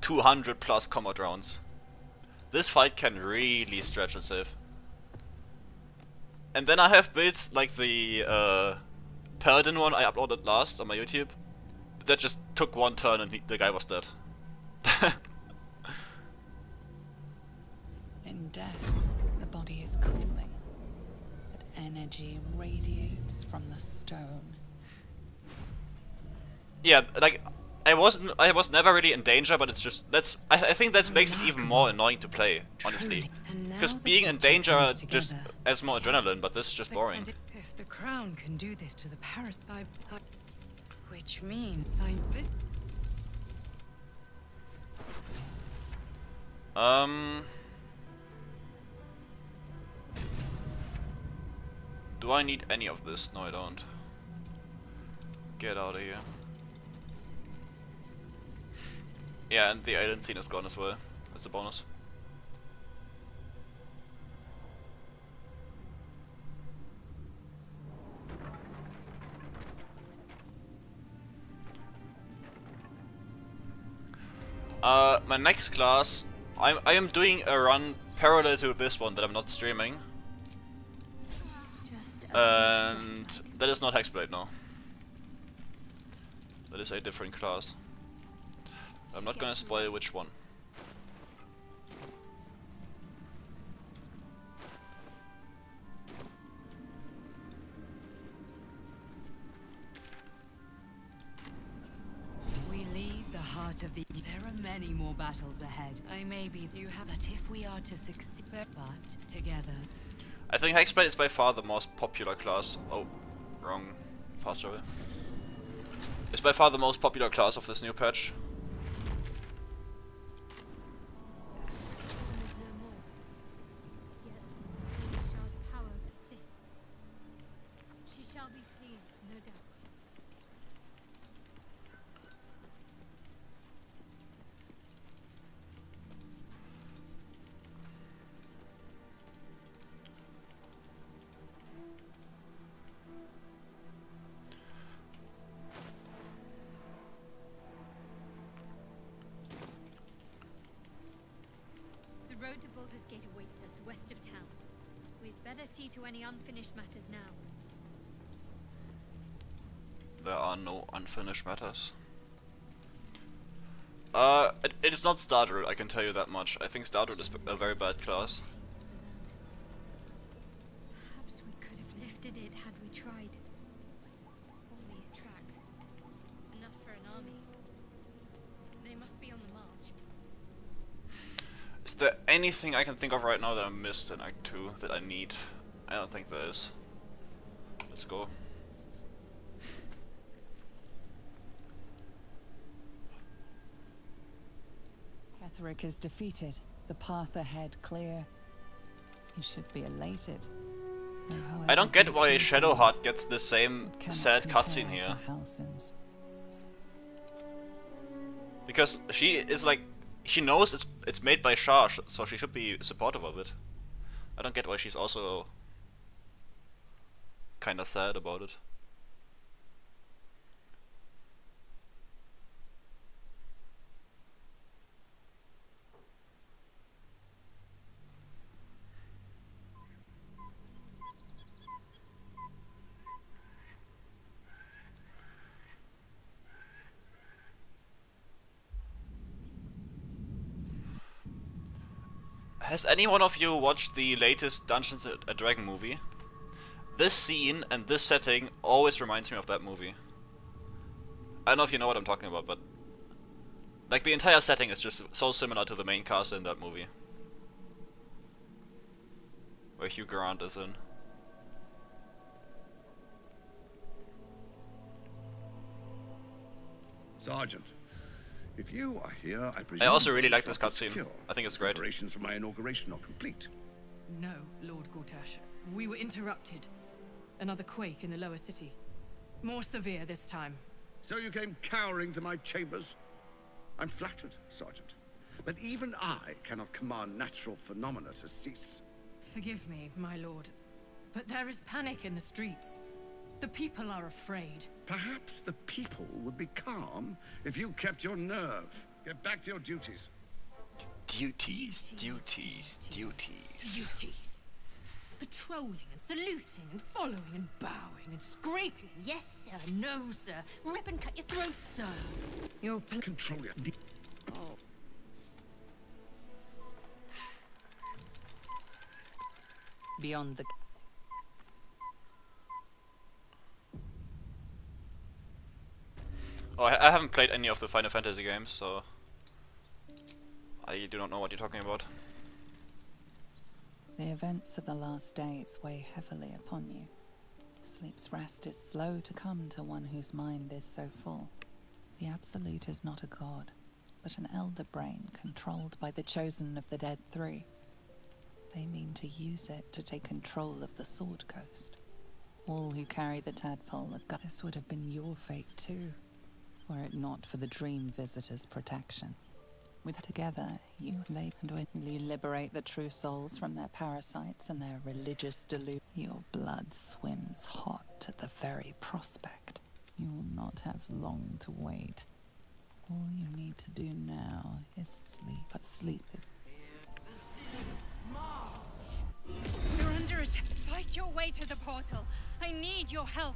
Speaker 1: 200 plus combat rounds. This fight can really stretch a save. And then I have builds like the Paladin one I uploaded last on my YouTube. That just took one turn and the guy was dead.
Speaker 4: In death, the body is cooling, but energy radiates from the stone.
Speaker 1: Yeah, like I was never really in danger, but it's just I think that makes it even more annoying to play, honestly. Because being in danger just adds more adrenaline, but this is just boring.
Speaker 5: If the crown can do this to the Paris, which means this.
Speaker 1: Do I need any of this? No, I don't. Get out of here. Yeah, and the island scene is gone as well. That's a bonus. My next class, I am doing a run parallel to this one that I'm not streaming. And that is not Hexblade, no. That is a different class. I'm not gonna spoil which one.
Speaker 5: We leave the heart of the. There are many more battles ahead. Maybe you have that if we are to succeed, but together.
Speaker 1: I think Hexblade is by far the most popular class. Oh, wrong. Fast travel. It's by far the most popular class of this new patch.
Speaker 2: The road to Baldur's Gate awaits us west of town. We'd better see to any unfinished matters now.
Speaker 1: There are no unfinished matters. It is not Stardew, I can tell you that much. I think Stardew is a very bad class.
Speaker 2: Perhaps we could have lifted it had we tried. All these tracks. Enough for an army. They must be on the march.
Speaker 1: Is there anything I can think of right now that I missed in Act 2 that I need? I don't think there is. Let's go.
Speaker 4: Cleric is defeated, the path ahead clear. You should be elated.
Speaker 1: I don't get why Shadowheart gets the same sad cutscene here. Because she is like, she knows it's made by Shah, so she should be supportive of it. I don't get why she's also kinda sad about it. Has any one of you watched the latest Dungeons & Dragons movie? This scene and this setting always reminds me of that movie. I don't know if you know what I'm talking about, but like the entire setting is just so similar to the main cast in that movie. Where Hugh Grant is in.
Speaker 14: Sergeant, if you are here, I presume...
Speaker 1: I also really like this cutscene. I think it's great.
Speaker 14: Preparations for my inauguration are complete.
Speaker 3: No, Lord Gortash. We were interrupted. Another quake in the lower city. More severe this time.
Speaker 14: So you came cowering to my chambers? I'm flattered, Sergeant. But even I cannot command natural phenomena to cease.
Speaker 3: Forgive me, my lord. But there is panic in the streets. The people are afraid.
Speaker 14: Perhaps the people would be calm if you kept your nerve. Get back to your duties.
Speaker 1: Duties.
Speaker 3: Duties. Patrolling and saluting and following and bowing and scraping.
Speaker 5: Yes, sir. No, sir. Rip and cut your throat, sir.
Speaker 3: Your
Speaker 14: Control your...
Speaker 4: Beyond the...
Speaker 1: Oh, I haven't played any of the Final Fantasy games, so I do not know what you're talking about.
Speaker 4: The events of the last days weigh heavily upon you. Sleep's rest is slow to come to one whose mind is so full. The Absolute is not a god, but an elder brain controlled by the chosen of the Dead Three. They mean to use it to take control of the Sword Coast. All who carry the tadpole are this would have been your fate too, were it not for the Dream Visitor's protection. With together, you lay and when you liberate the true souls from their parasites and their religious delusion, your blood swims hot at the very prospect. You will not have long to wait. All you need to do now is sleep, but sleep is...
Speaker 3: You're under attack. Fight your way to the portal. I need your help.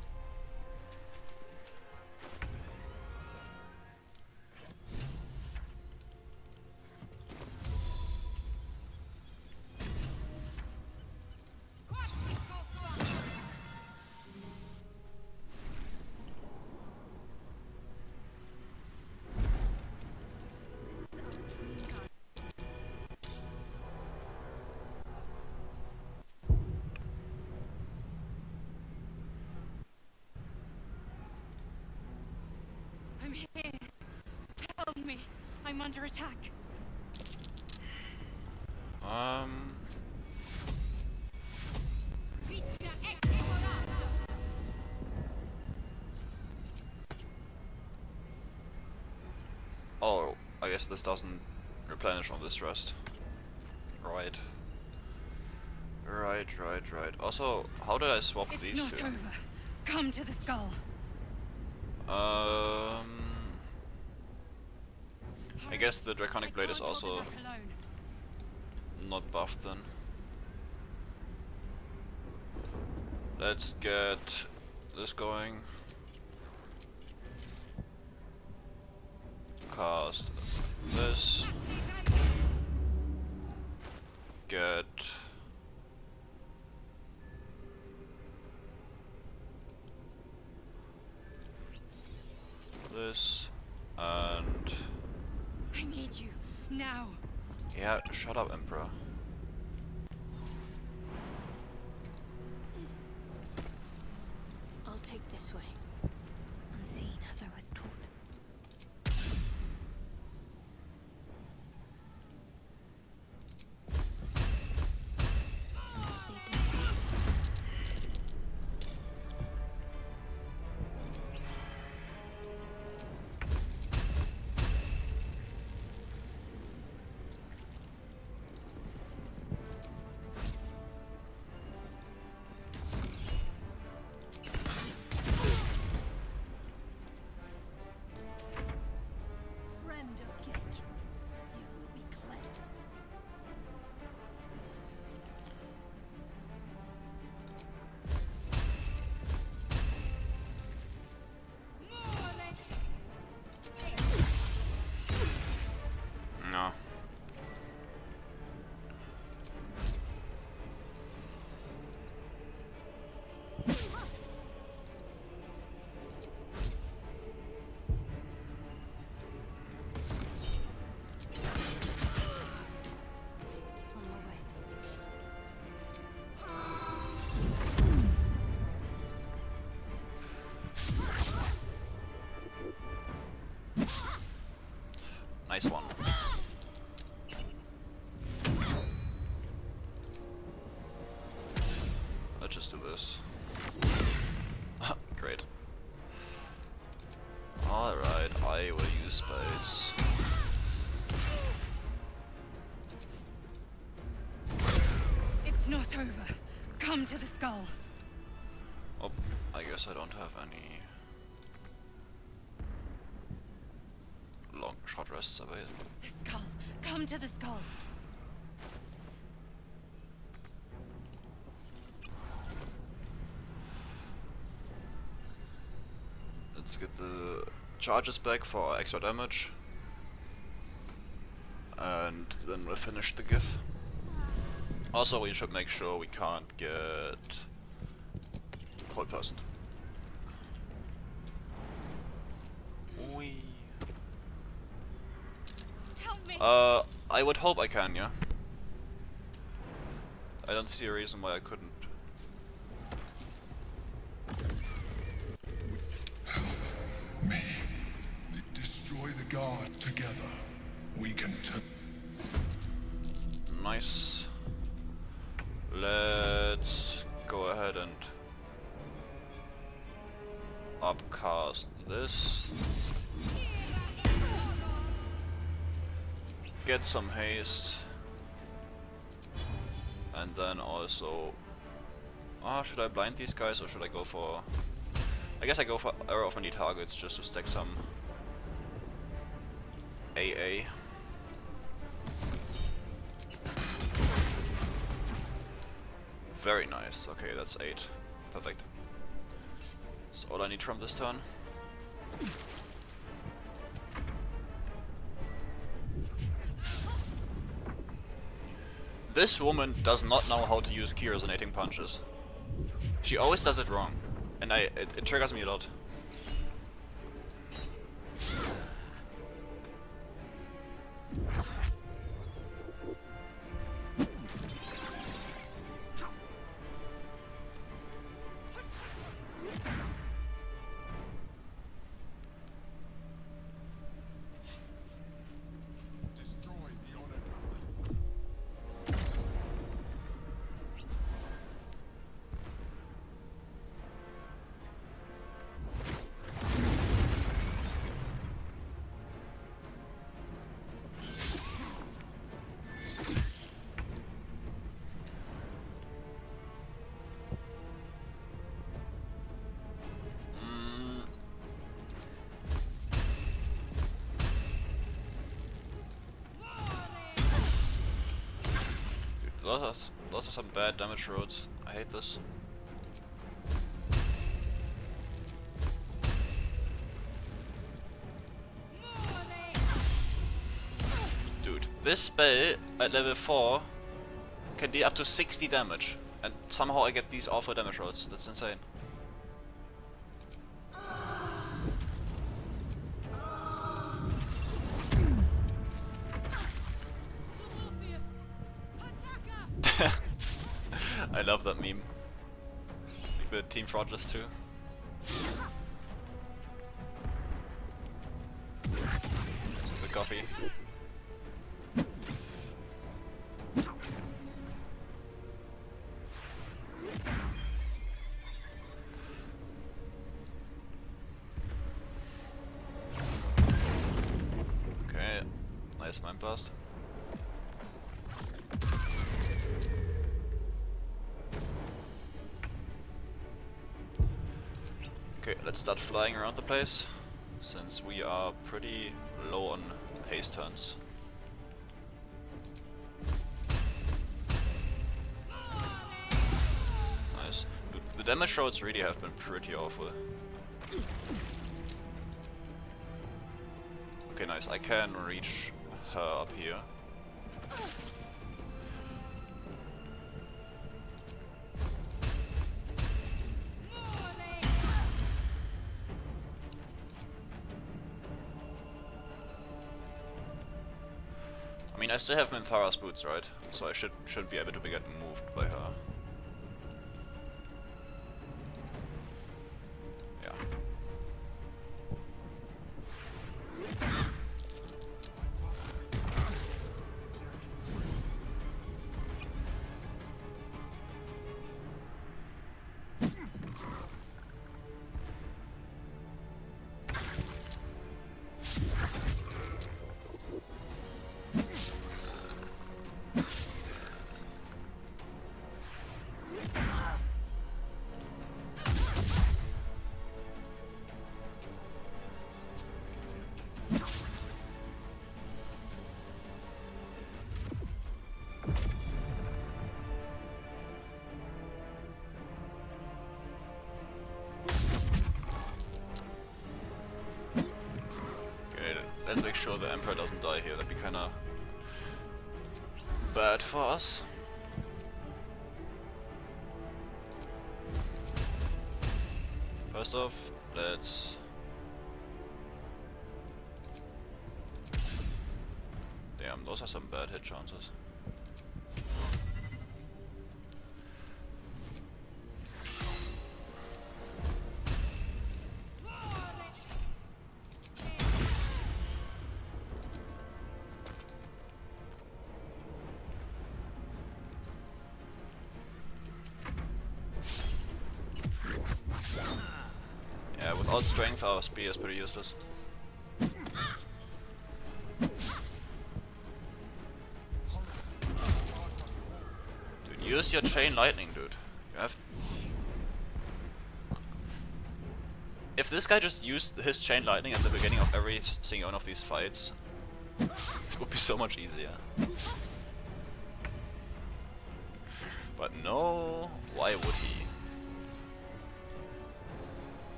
Speaker 3: I'm here. Help me. I'm under attack.
Speaker 1: Oh, I guess this doesn't replenish on this rest. Right. Right. Also, how did I swap these two?
Speaker 3: It's not over. Come to the skull.
Speaker 1: I guess the Draconic Blade is also not buffed then. Let's get this going. Cast this. Get this and
Speaker 3: I need you now.
Speaker 1: yeah, shut up, Emperor.
Speaker 2: I'll take this way. Unseen as I was taught.
Speaker 3: Friend of Gek, you will be cleansed.
Speaker 1: No.
Speaker 2: On my way.
Speaker 1: Nice one. Let's just do this. Great. Alright, I will use spells.
Speaker 3: It's not over. Come
Speaker 5: Come to the skull.
Speaker 1: Oh, I guess I don't have any long short rests available.
Speaker 5: The skull. Come to the skull.
Speaker 1: Let's get the charges back for extra damage. And then we'll finish the Gith. Also, we should make sure we can't get hold person.
Speaker 3: Help me.
Speaker 1: I would hope I can, yeah. I don't see a reason why I couldn't.
Speaker 15: Destroy the guard together. We can
Speaker 1: Nice. Let's go ahead and upcast this. Get some haste. And then also... should I blind these guys or should I go for... I guess I go for arrow of any targets just to stack some AA. Very nice. Okay, that's 8. Perfect. That's all I need from this turn. This woman does not know how to use key resonating punches. She always does it wrong, and it triggers me a lot. Those are some bad damage roads. I hate this. Dude, this spell at level 4 can deal up to 60 damage. And somehow I get these awful damage roads. That's insane. I love that meme. Like the Team Fraudless too. The coffee. Okay, nice mind blast. Okay, let's start flying around the place, since we are pretty low on haste turns. Nice. Dude, the damage roads really have been pretty awful. Okay, nice. I can reach her up here. I mean, I still have Minthara's boots, right? So I should be able to get moved by her. Yeah. sure the Emperor doesn't die here. That'd be kinda bad for us. First off, let's... Damn, those are some bad hit chances. Yeah, without strength our spear is pretty useless. Dude, use your chain lightning, dude. You have... If this guy just used his chain lightning at the beginning of every single one of these fights, it would be so much easier. But no, why would he?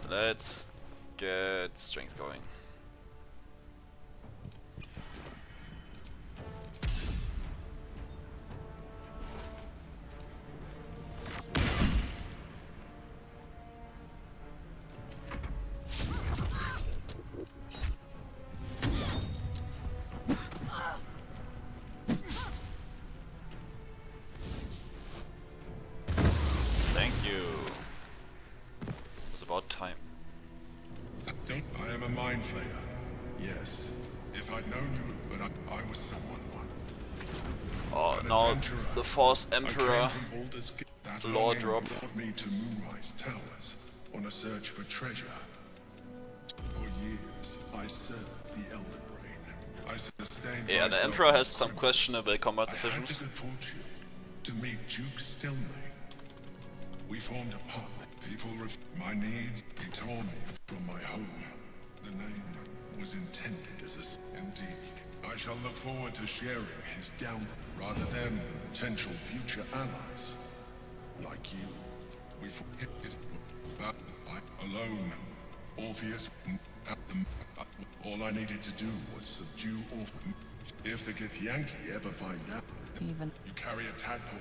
Speaker 1: Let's get strength going. Thank you. It was about time.
Speaker 15: I am a mind flayer. Yes. If I'd known you, but I was someone one.
Speaker 1: Oh,
Speaker 15: An
Speaker 1: now
Speaker 15: adventurer.
Speaker 1: the Force
Speaker 15: I
Speaker 1: Emperor
Speaker 15: came from Baldur's Gate. That
Speaker 1: law
Speaker 15: longing
Speaker 1: drop.
Speaker 15: brought me to Moonrise Towers on a search for treasure. For years, I served the Elder Brain. I sustained
Speaker 1: Yeah, the
Speaker 15: myself
Speaker 1: Emperor has
Speaker 15: with
Speaker 1: some
Speaker 15: criminals.
Speaker 1: questionable combat
Speaker 15: I had the
Speaker 1: decisions.
Speaker 15: good fortune to meet Duke Stelmane. We formed a partner. People my needs. He tore me from my home. The name was intended as a... Indeed. I shall look forward to sharing his downfall rather than potential future allies. Like you. We fought it. But I alone. Orpheus... All I needed to do was subdue Orpheus. If the Githyanki ever find out...
Speaker 4: Even
Speaker 15: You carry a tadpole.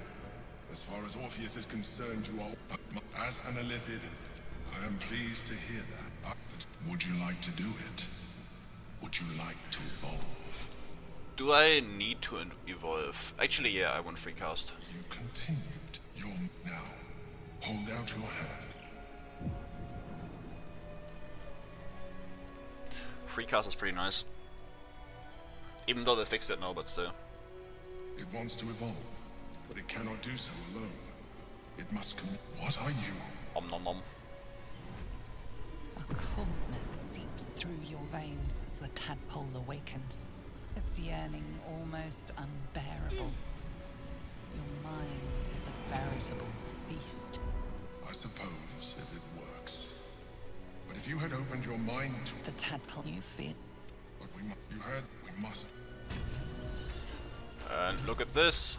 Speaker 15: As far as Orpheus is concerned, you are... As an Elithid, I am pleased to hear that. Would you like to do it? Would you like to evolve?
Speaker 1: Do I need to evolve? Actually, yeah, I want free cast.
Speaker 15: You continued. You're now. Hold out your hand.
Speaker 1: Free cast is pretty nice. Even though they fixed it now, but still.
Speaker 15: It wants to evolve, but it cannot do so alone. It must What are you?
Speaker 1: Om nom nom.
Speaker 4: a coldness seeps through your veins as the tadpole awakens. Its yearning almost unbearable. Your mind is a veritable feast.
Speaker 15: I suppose if it works. But if you had opened your mind to
Speaker 4: The tadpole you fear.
Speaker 15: But we must.
Speaker 1: And look at this.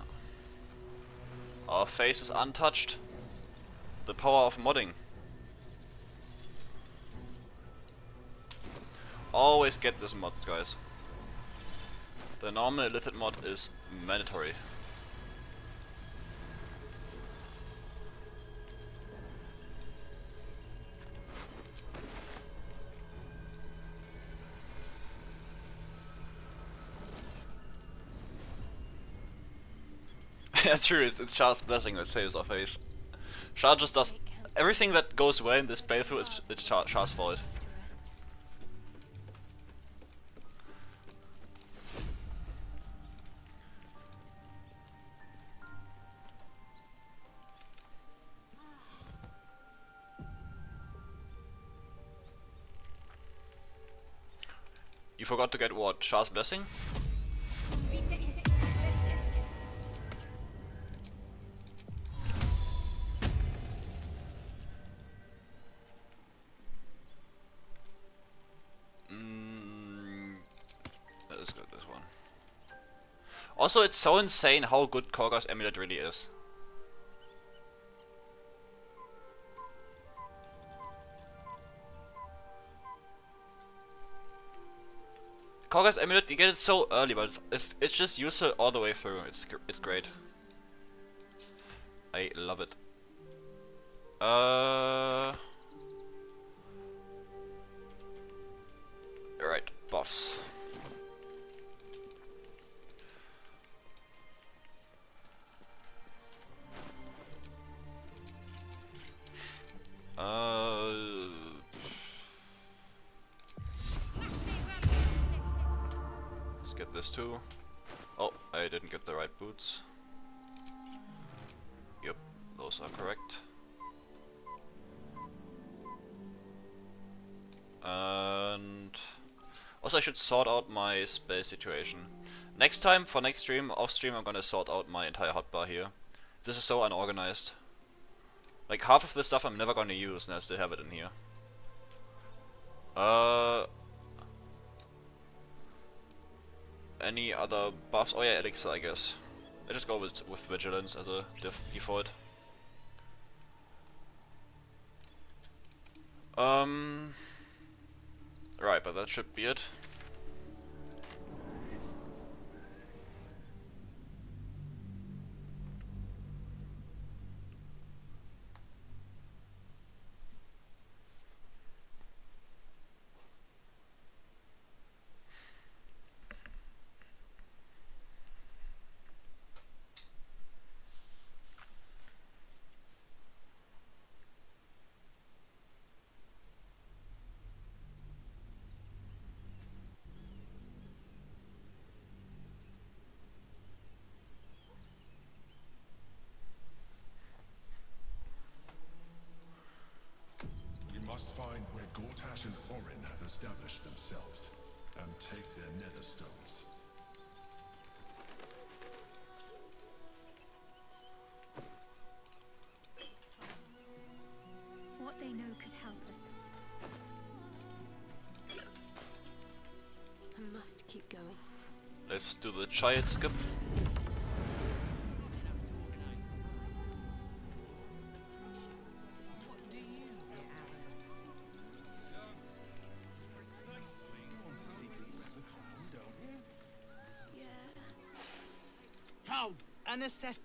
Speaker 1: Our face is untouched. The power of modding. Always get this mod, guys. The normal Illithid mod is mandatory. Yeah, true, it's Shah's blessing that saves our face. Shah just does everything that goes well in this playthrough, it's Shah's fault. You forgot to get what? Shah's blessing? Let's go this one. Also, it's so insane how good Korga's amulet really is. Korga's amulet, you get it so early, but it's just useful all the way through. It's great. I love it. Right, buffs. Let's get this too. Oh, I didn't get the right boots. Yep, those are correct. And also I should sort out my space situation. Next time, for next stream, off stream, I'm gonna sort out my entire hotbar here. This is so unorganized. Like half of the stuff I'm never gonna use and I still have it in here. Any other buffs? Oh yeah, elixir, I guess. I just go with vigilance as a default. Right, but that should be it.
Speaker 15: Must find where Gortash and Orin have established themselves, and take their nether stones.
Speaker 2: What they know could help us. I must keep going.
Speaker 1: Let's do the giant skip.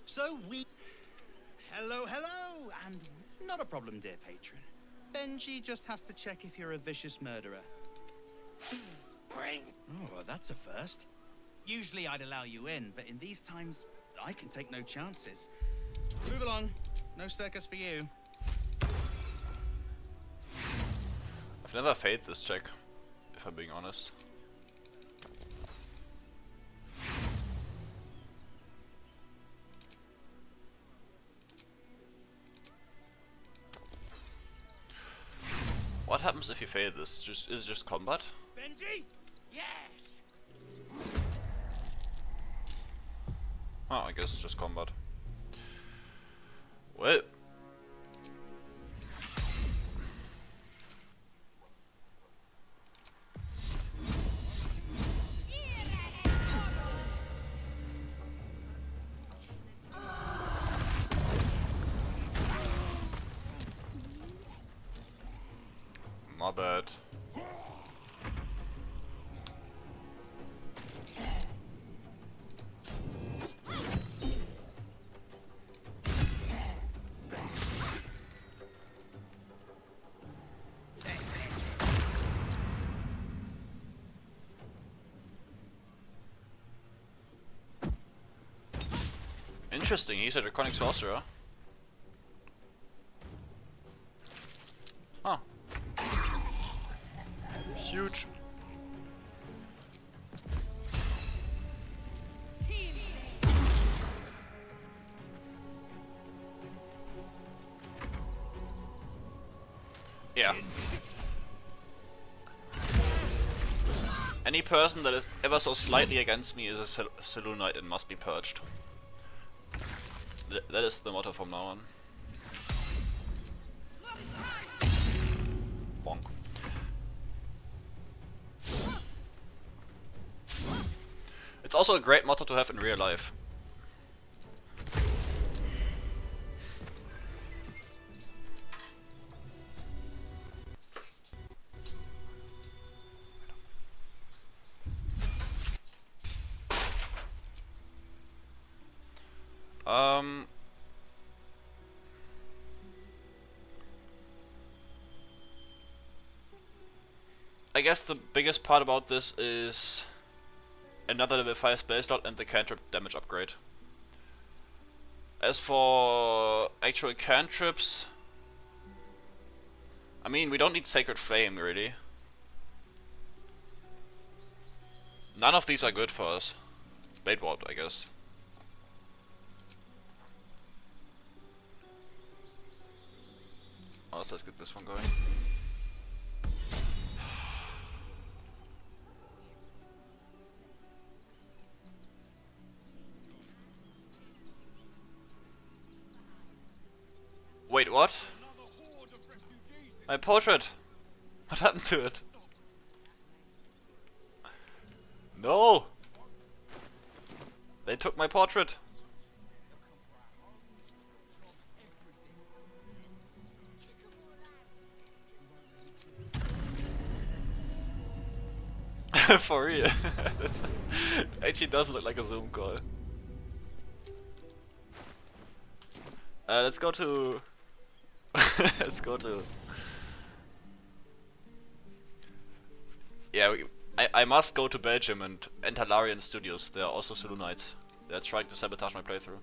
Speaker 16: So we... Hello, hello! And not a problem, dear patron. Benji just has to check if you're a vicious murderer.
Speaker 17: Bring!
Speaker 16: Oh, well, that's a first. Usually I'd allow you in, but in these times, I can take no chances. Move along. No circus for you.
Speaker 1: I've never failed this check, if I'm being honest. What happens if you fail this? Is it just combat?
Speaker 16: Benji? Yes!
Speaker 1: Oh, I guess it's just combat. Well. My bad. Interesting, he's a draconic sorcerer. Huh. Huge. Yeah. Any person that is ever so slightly against me is a Saloon Knight and must be purged. That is the motto from now on. Bonk. It's also a great motto to have in real life. Um, I guess the biggest part about this is another level 5 spell slot and the cantrip damage upgrade. As for actual cantrips, I mean, we don't need Sacred Flame, really. None of these are good for us. Blade Ward, I guess. Oh, so let's get this one going. Wait, what? My portrait! What happened to it? No! They took my portrait! For real. That's actually does look like a Zoom call. Let's go to... let's go to... Yeah, I must go to Belgium and enter Larian Studios. They are also Selûnites. They're trying to sabotage my playthrough.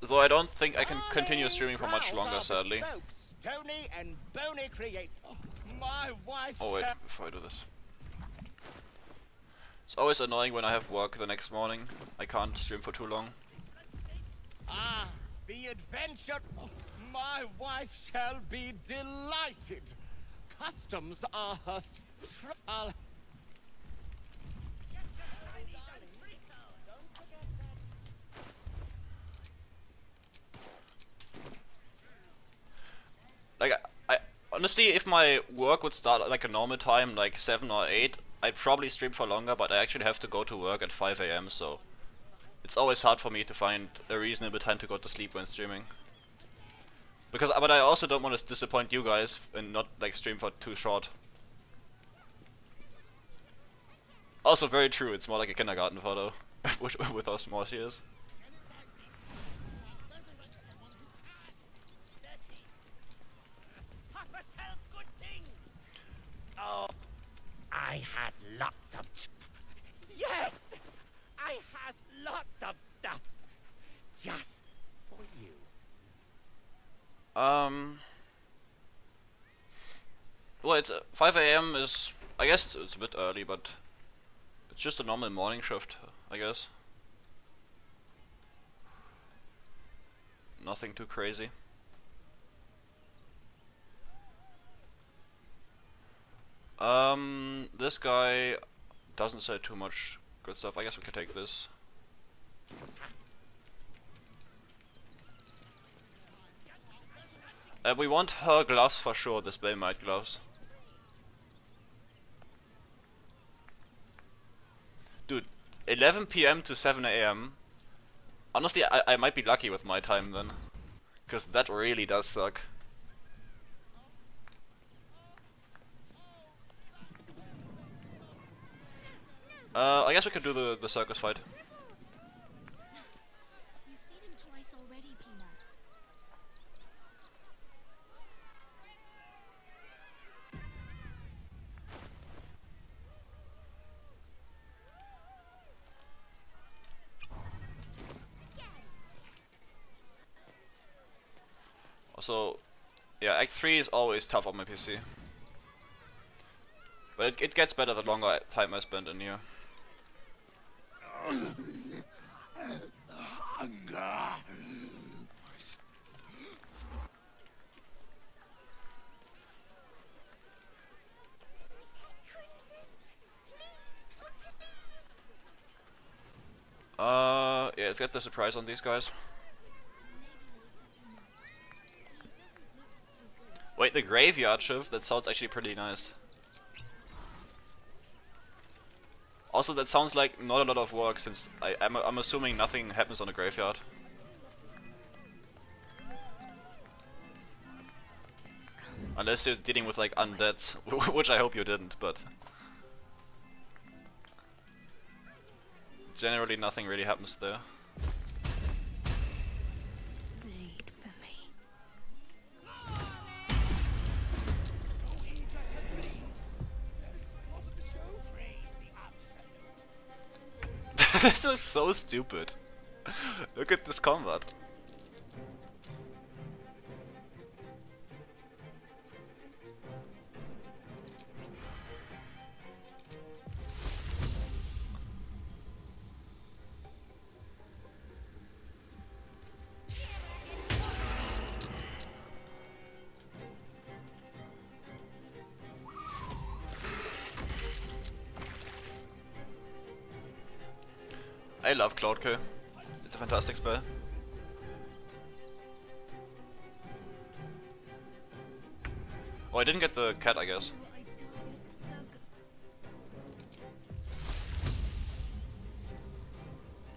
Speaker 1: Though I don't think I can continue streaming for much longer, sadly.
Speaker 17: Stony and bony create. My wife.
Speaker 1: Oh wait, before I do this. It's always annoying when I have work the next morning. I can't stream for too long.
Speaker 17: Ah, the adventure. My wife shall be delighted. Customs are her. I'll
Speaker 1: Like, I honestly, if my work would start at like a normal time, like 7 or 8, I'd probably stream for longer, but I actually have to go to work at 5 AM, so it's always hard for me to find a reasonable time to go to sleep when streaming. Because, but I also don't want to disappoint you guys and not like stream for too short. Also very true, it's more like a kindergarten photo with how small she is.
Speaker 17: Oh, I has lots of. Yes, I has lots of stuffs just for you.
Speaker 1: Well, it's 5 AM is, I guess it's a bit early, but it's just a normal morning shift, I guess. Nothing too crazy. This guy doesn't say too much good stuff. I guess we can take this. We want her gloves for sure, the Spellmight gloves. Dude, 11 PM to 7 AM. Honestly, I might be lucky with my time then. Because that really does suck. I guess we could do the circus fight.
Speaker 12: You've seen him twice already, Peanut.
Speaker 1: Also, yeah, Act 3 is always tough on my PC. But it gets better the longer time I spend in here.
Speaker 17: Hunger.
Speaker 1: Yeah, let's get the surprise on these guys. Wait, the graveyard shift? That sounds actually pretty nice. Also, that sounds like not a lot of work, since I'm assuming nothing happens on the graveyard. Unless you're dealing with like undeads, which I hope you didn't, but... Generally nothing really happens there.
Speaker 2: Bleed for me.
Speaker 1: This is so stupid. Look at this combat. I love Cloudkill. It's a fantastic spell. Oh, I didn't get the cat, I guess.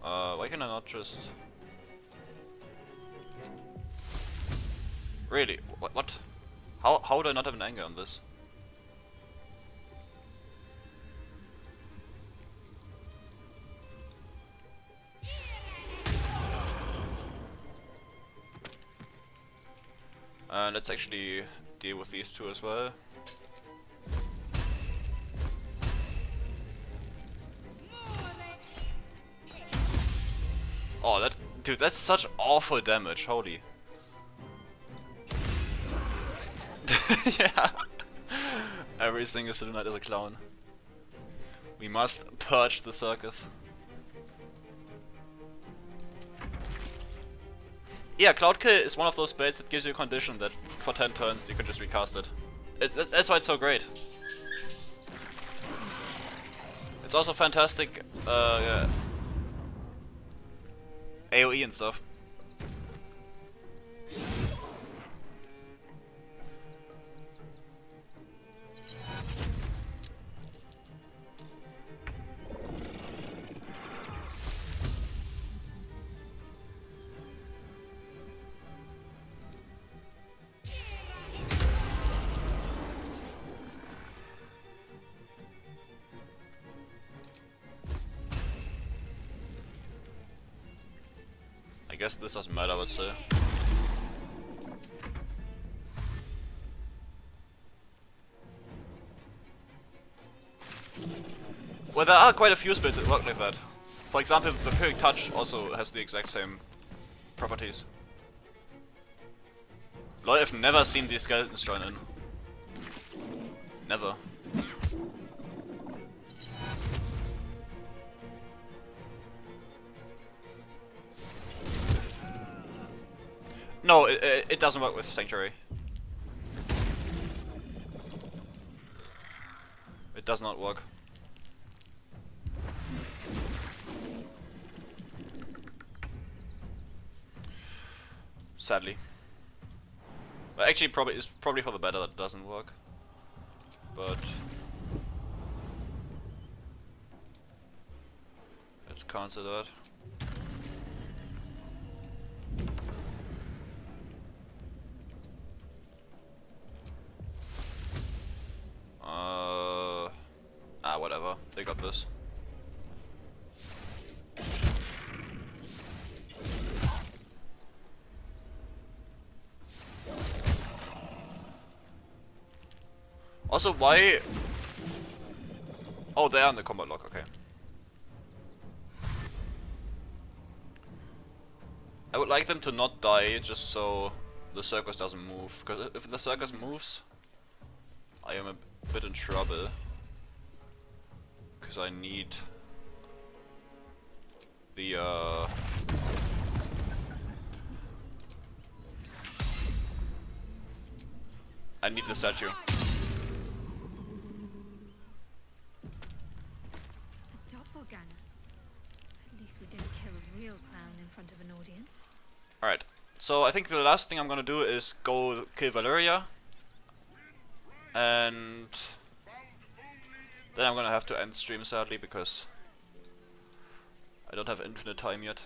Speaker 1: Why can I not just... Really? What? How do I not have an anger on this? Let's actually deal with these two as well. Oh, that... Dude, that's such awful damage, holy. Yeah. Every single Shadowheart is a clown. We must purge the circus. Yeah, Cloudkill is one of those spells that gives you a condition that for 10 turns you can just recast it. That's why it's so great. It's also fantastic AoE and stuff. I guess this doesn't matter, I would say. Well, there are quite a few spells that work like that. For example, Vampiric Touch also has the exact same properties. Lol, I've never seen these skeletons join in. Never. No, it doesn't work with Sanctuary. It does not work. Sadly. Well, actually, it's probably for the better that it doesn't work. But let's cancel that. Whatever. They got this. Also, why... Oh, they are in the combat log, okay. I would like them to not die, just so the circus doesn't move. Because if the circus moves, I am a bit in trouble. Because I need the I need the statue.
Speaker 2: Doppelganger. At least we didn't kill real clown in front of an audience.
Speaker 1: Alright, so I think the last thing I'm gonna do is go kill Valeria. And then I'm gonna have to end stream sadly because I don't have infinite time yet.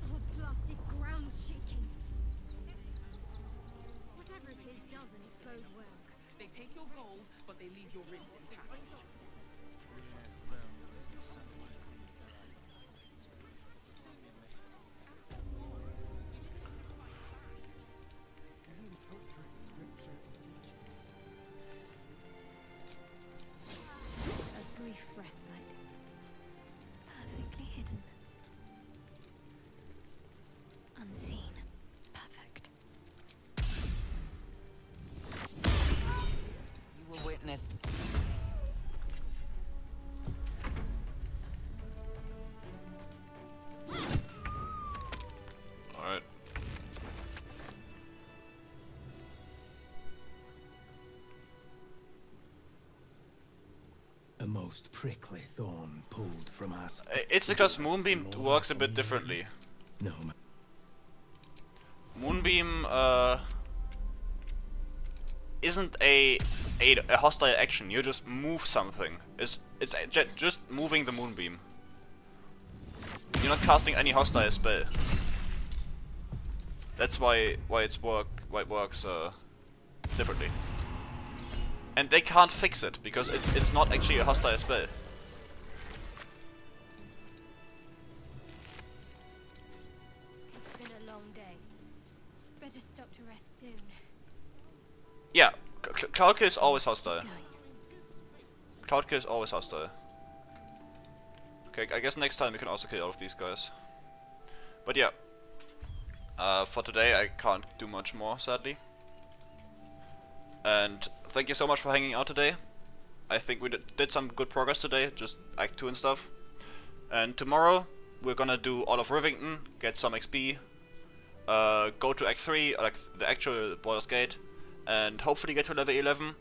Speaker 2: The whole blasted ground's shaking. Whatever it is doesn't explode well.
Speaker 7: They take your gold, but they leave your ribs intact.
Speaker 2: A brief respite. Perfectly hidden. Unseen. Perfect.
Speaker 4: You will witness.
Speaker 1: Alright.
Speaker 9: A most prickly thorn pulled from us.
Speaker 1: It's because Moonbeam works a bit differently.
Speaker 9: No.
Speaker 1: Moonbeam isn't a hostile action. You just move something. It's just moving the Moonbeam. You're not casting any hostile spell. That's why it works differently. And they can't fix it because it's not actually a hostile spell.
Speaker 2: It's been a long day. Better stop to rest soon.
Speaker 1: Yeah, Cloud Kill is always hostile. Cloud Kill is always hostile. Okay, I guess next time we can also kill all of these guys. But yeah, for today I can't do much more, sadly. And thank you so much for hanging out today. I think we did some good progress today, just Act 2 and stuff. And tomorrow we're gonna do all of Rivington, get some XP, go to Act 3, like the actual Baldur's Gate, and hopefully get to level 11.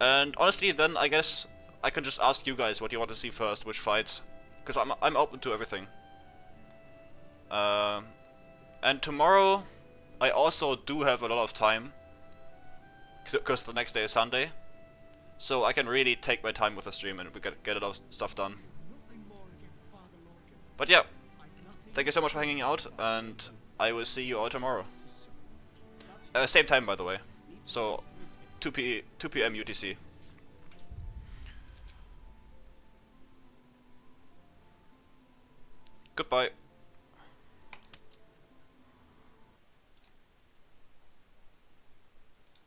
Speaker 1: And honestly, then I guess I can just ask you guys what you want to see first, which fights, because I'm open to everything. And tomorrow I also do have a lot of time, because the next day is Sunday, so I can really take my time with the stream and we get a lot of stuff done. But yeah, thank you so much for hanging out, and I will see you all tomorrow. Same time, by the way, so 2 p.m. UTC. Goodbye.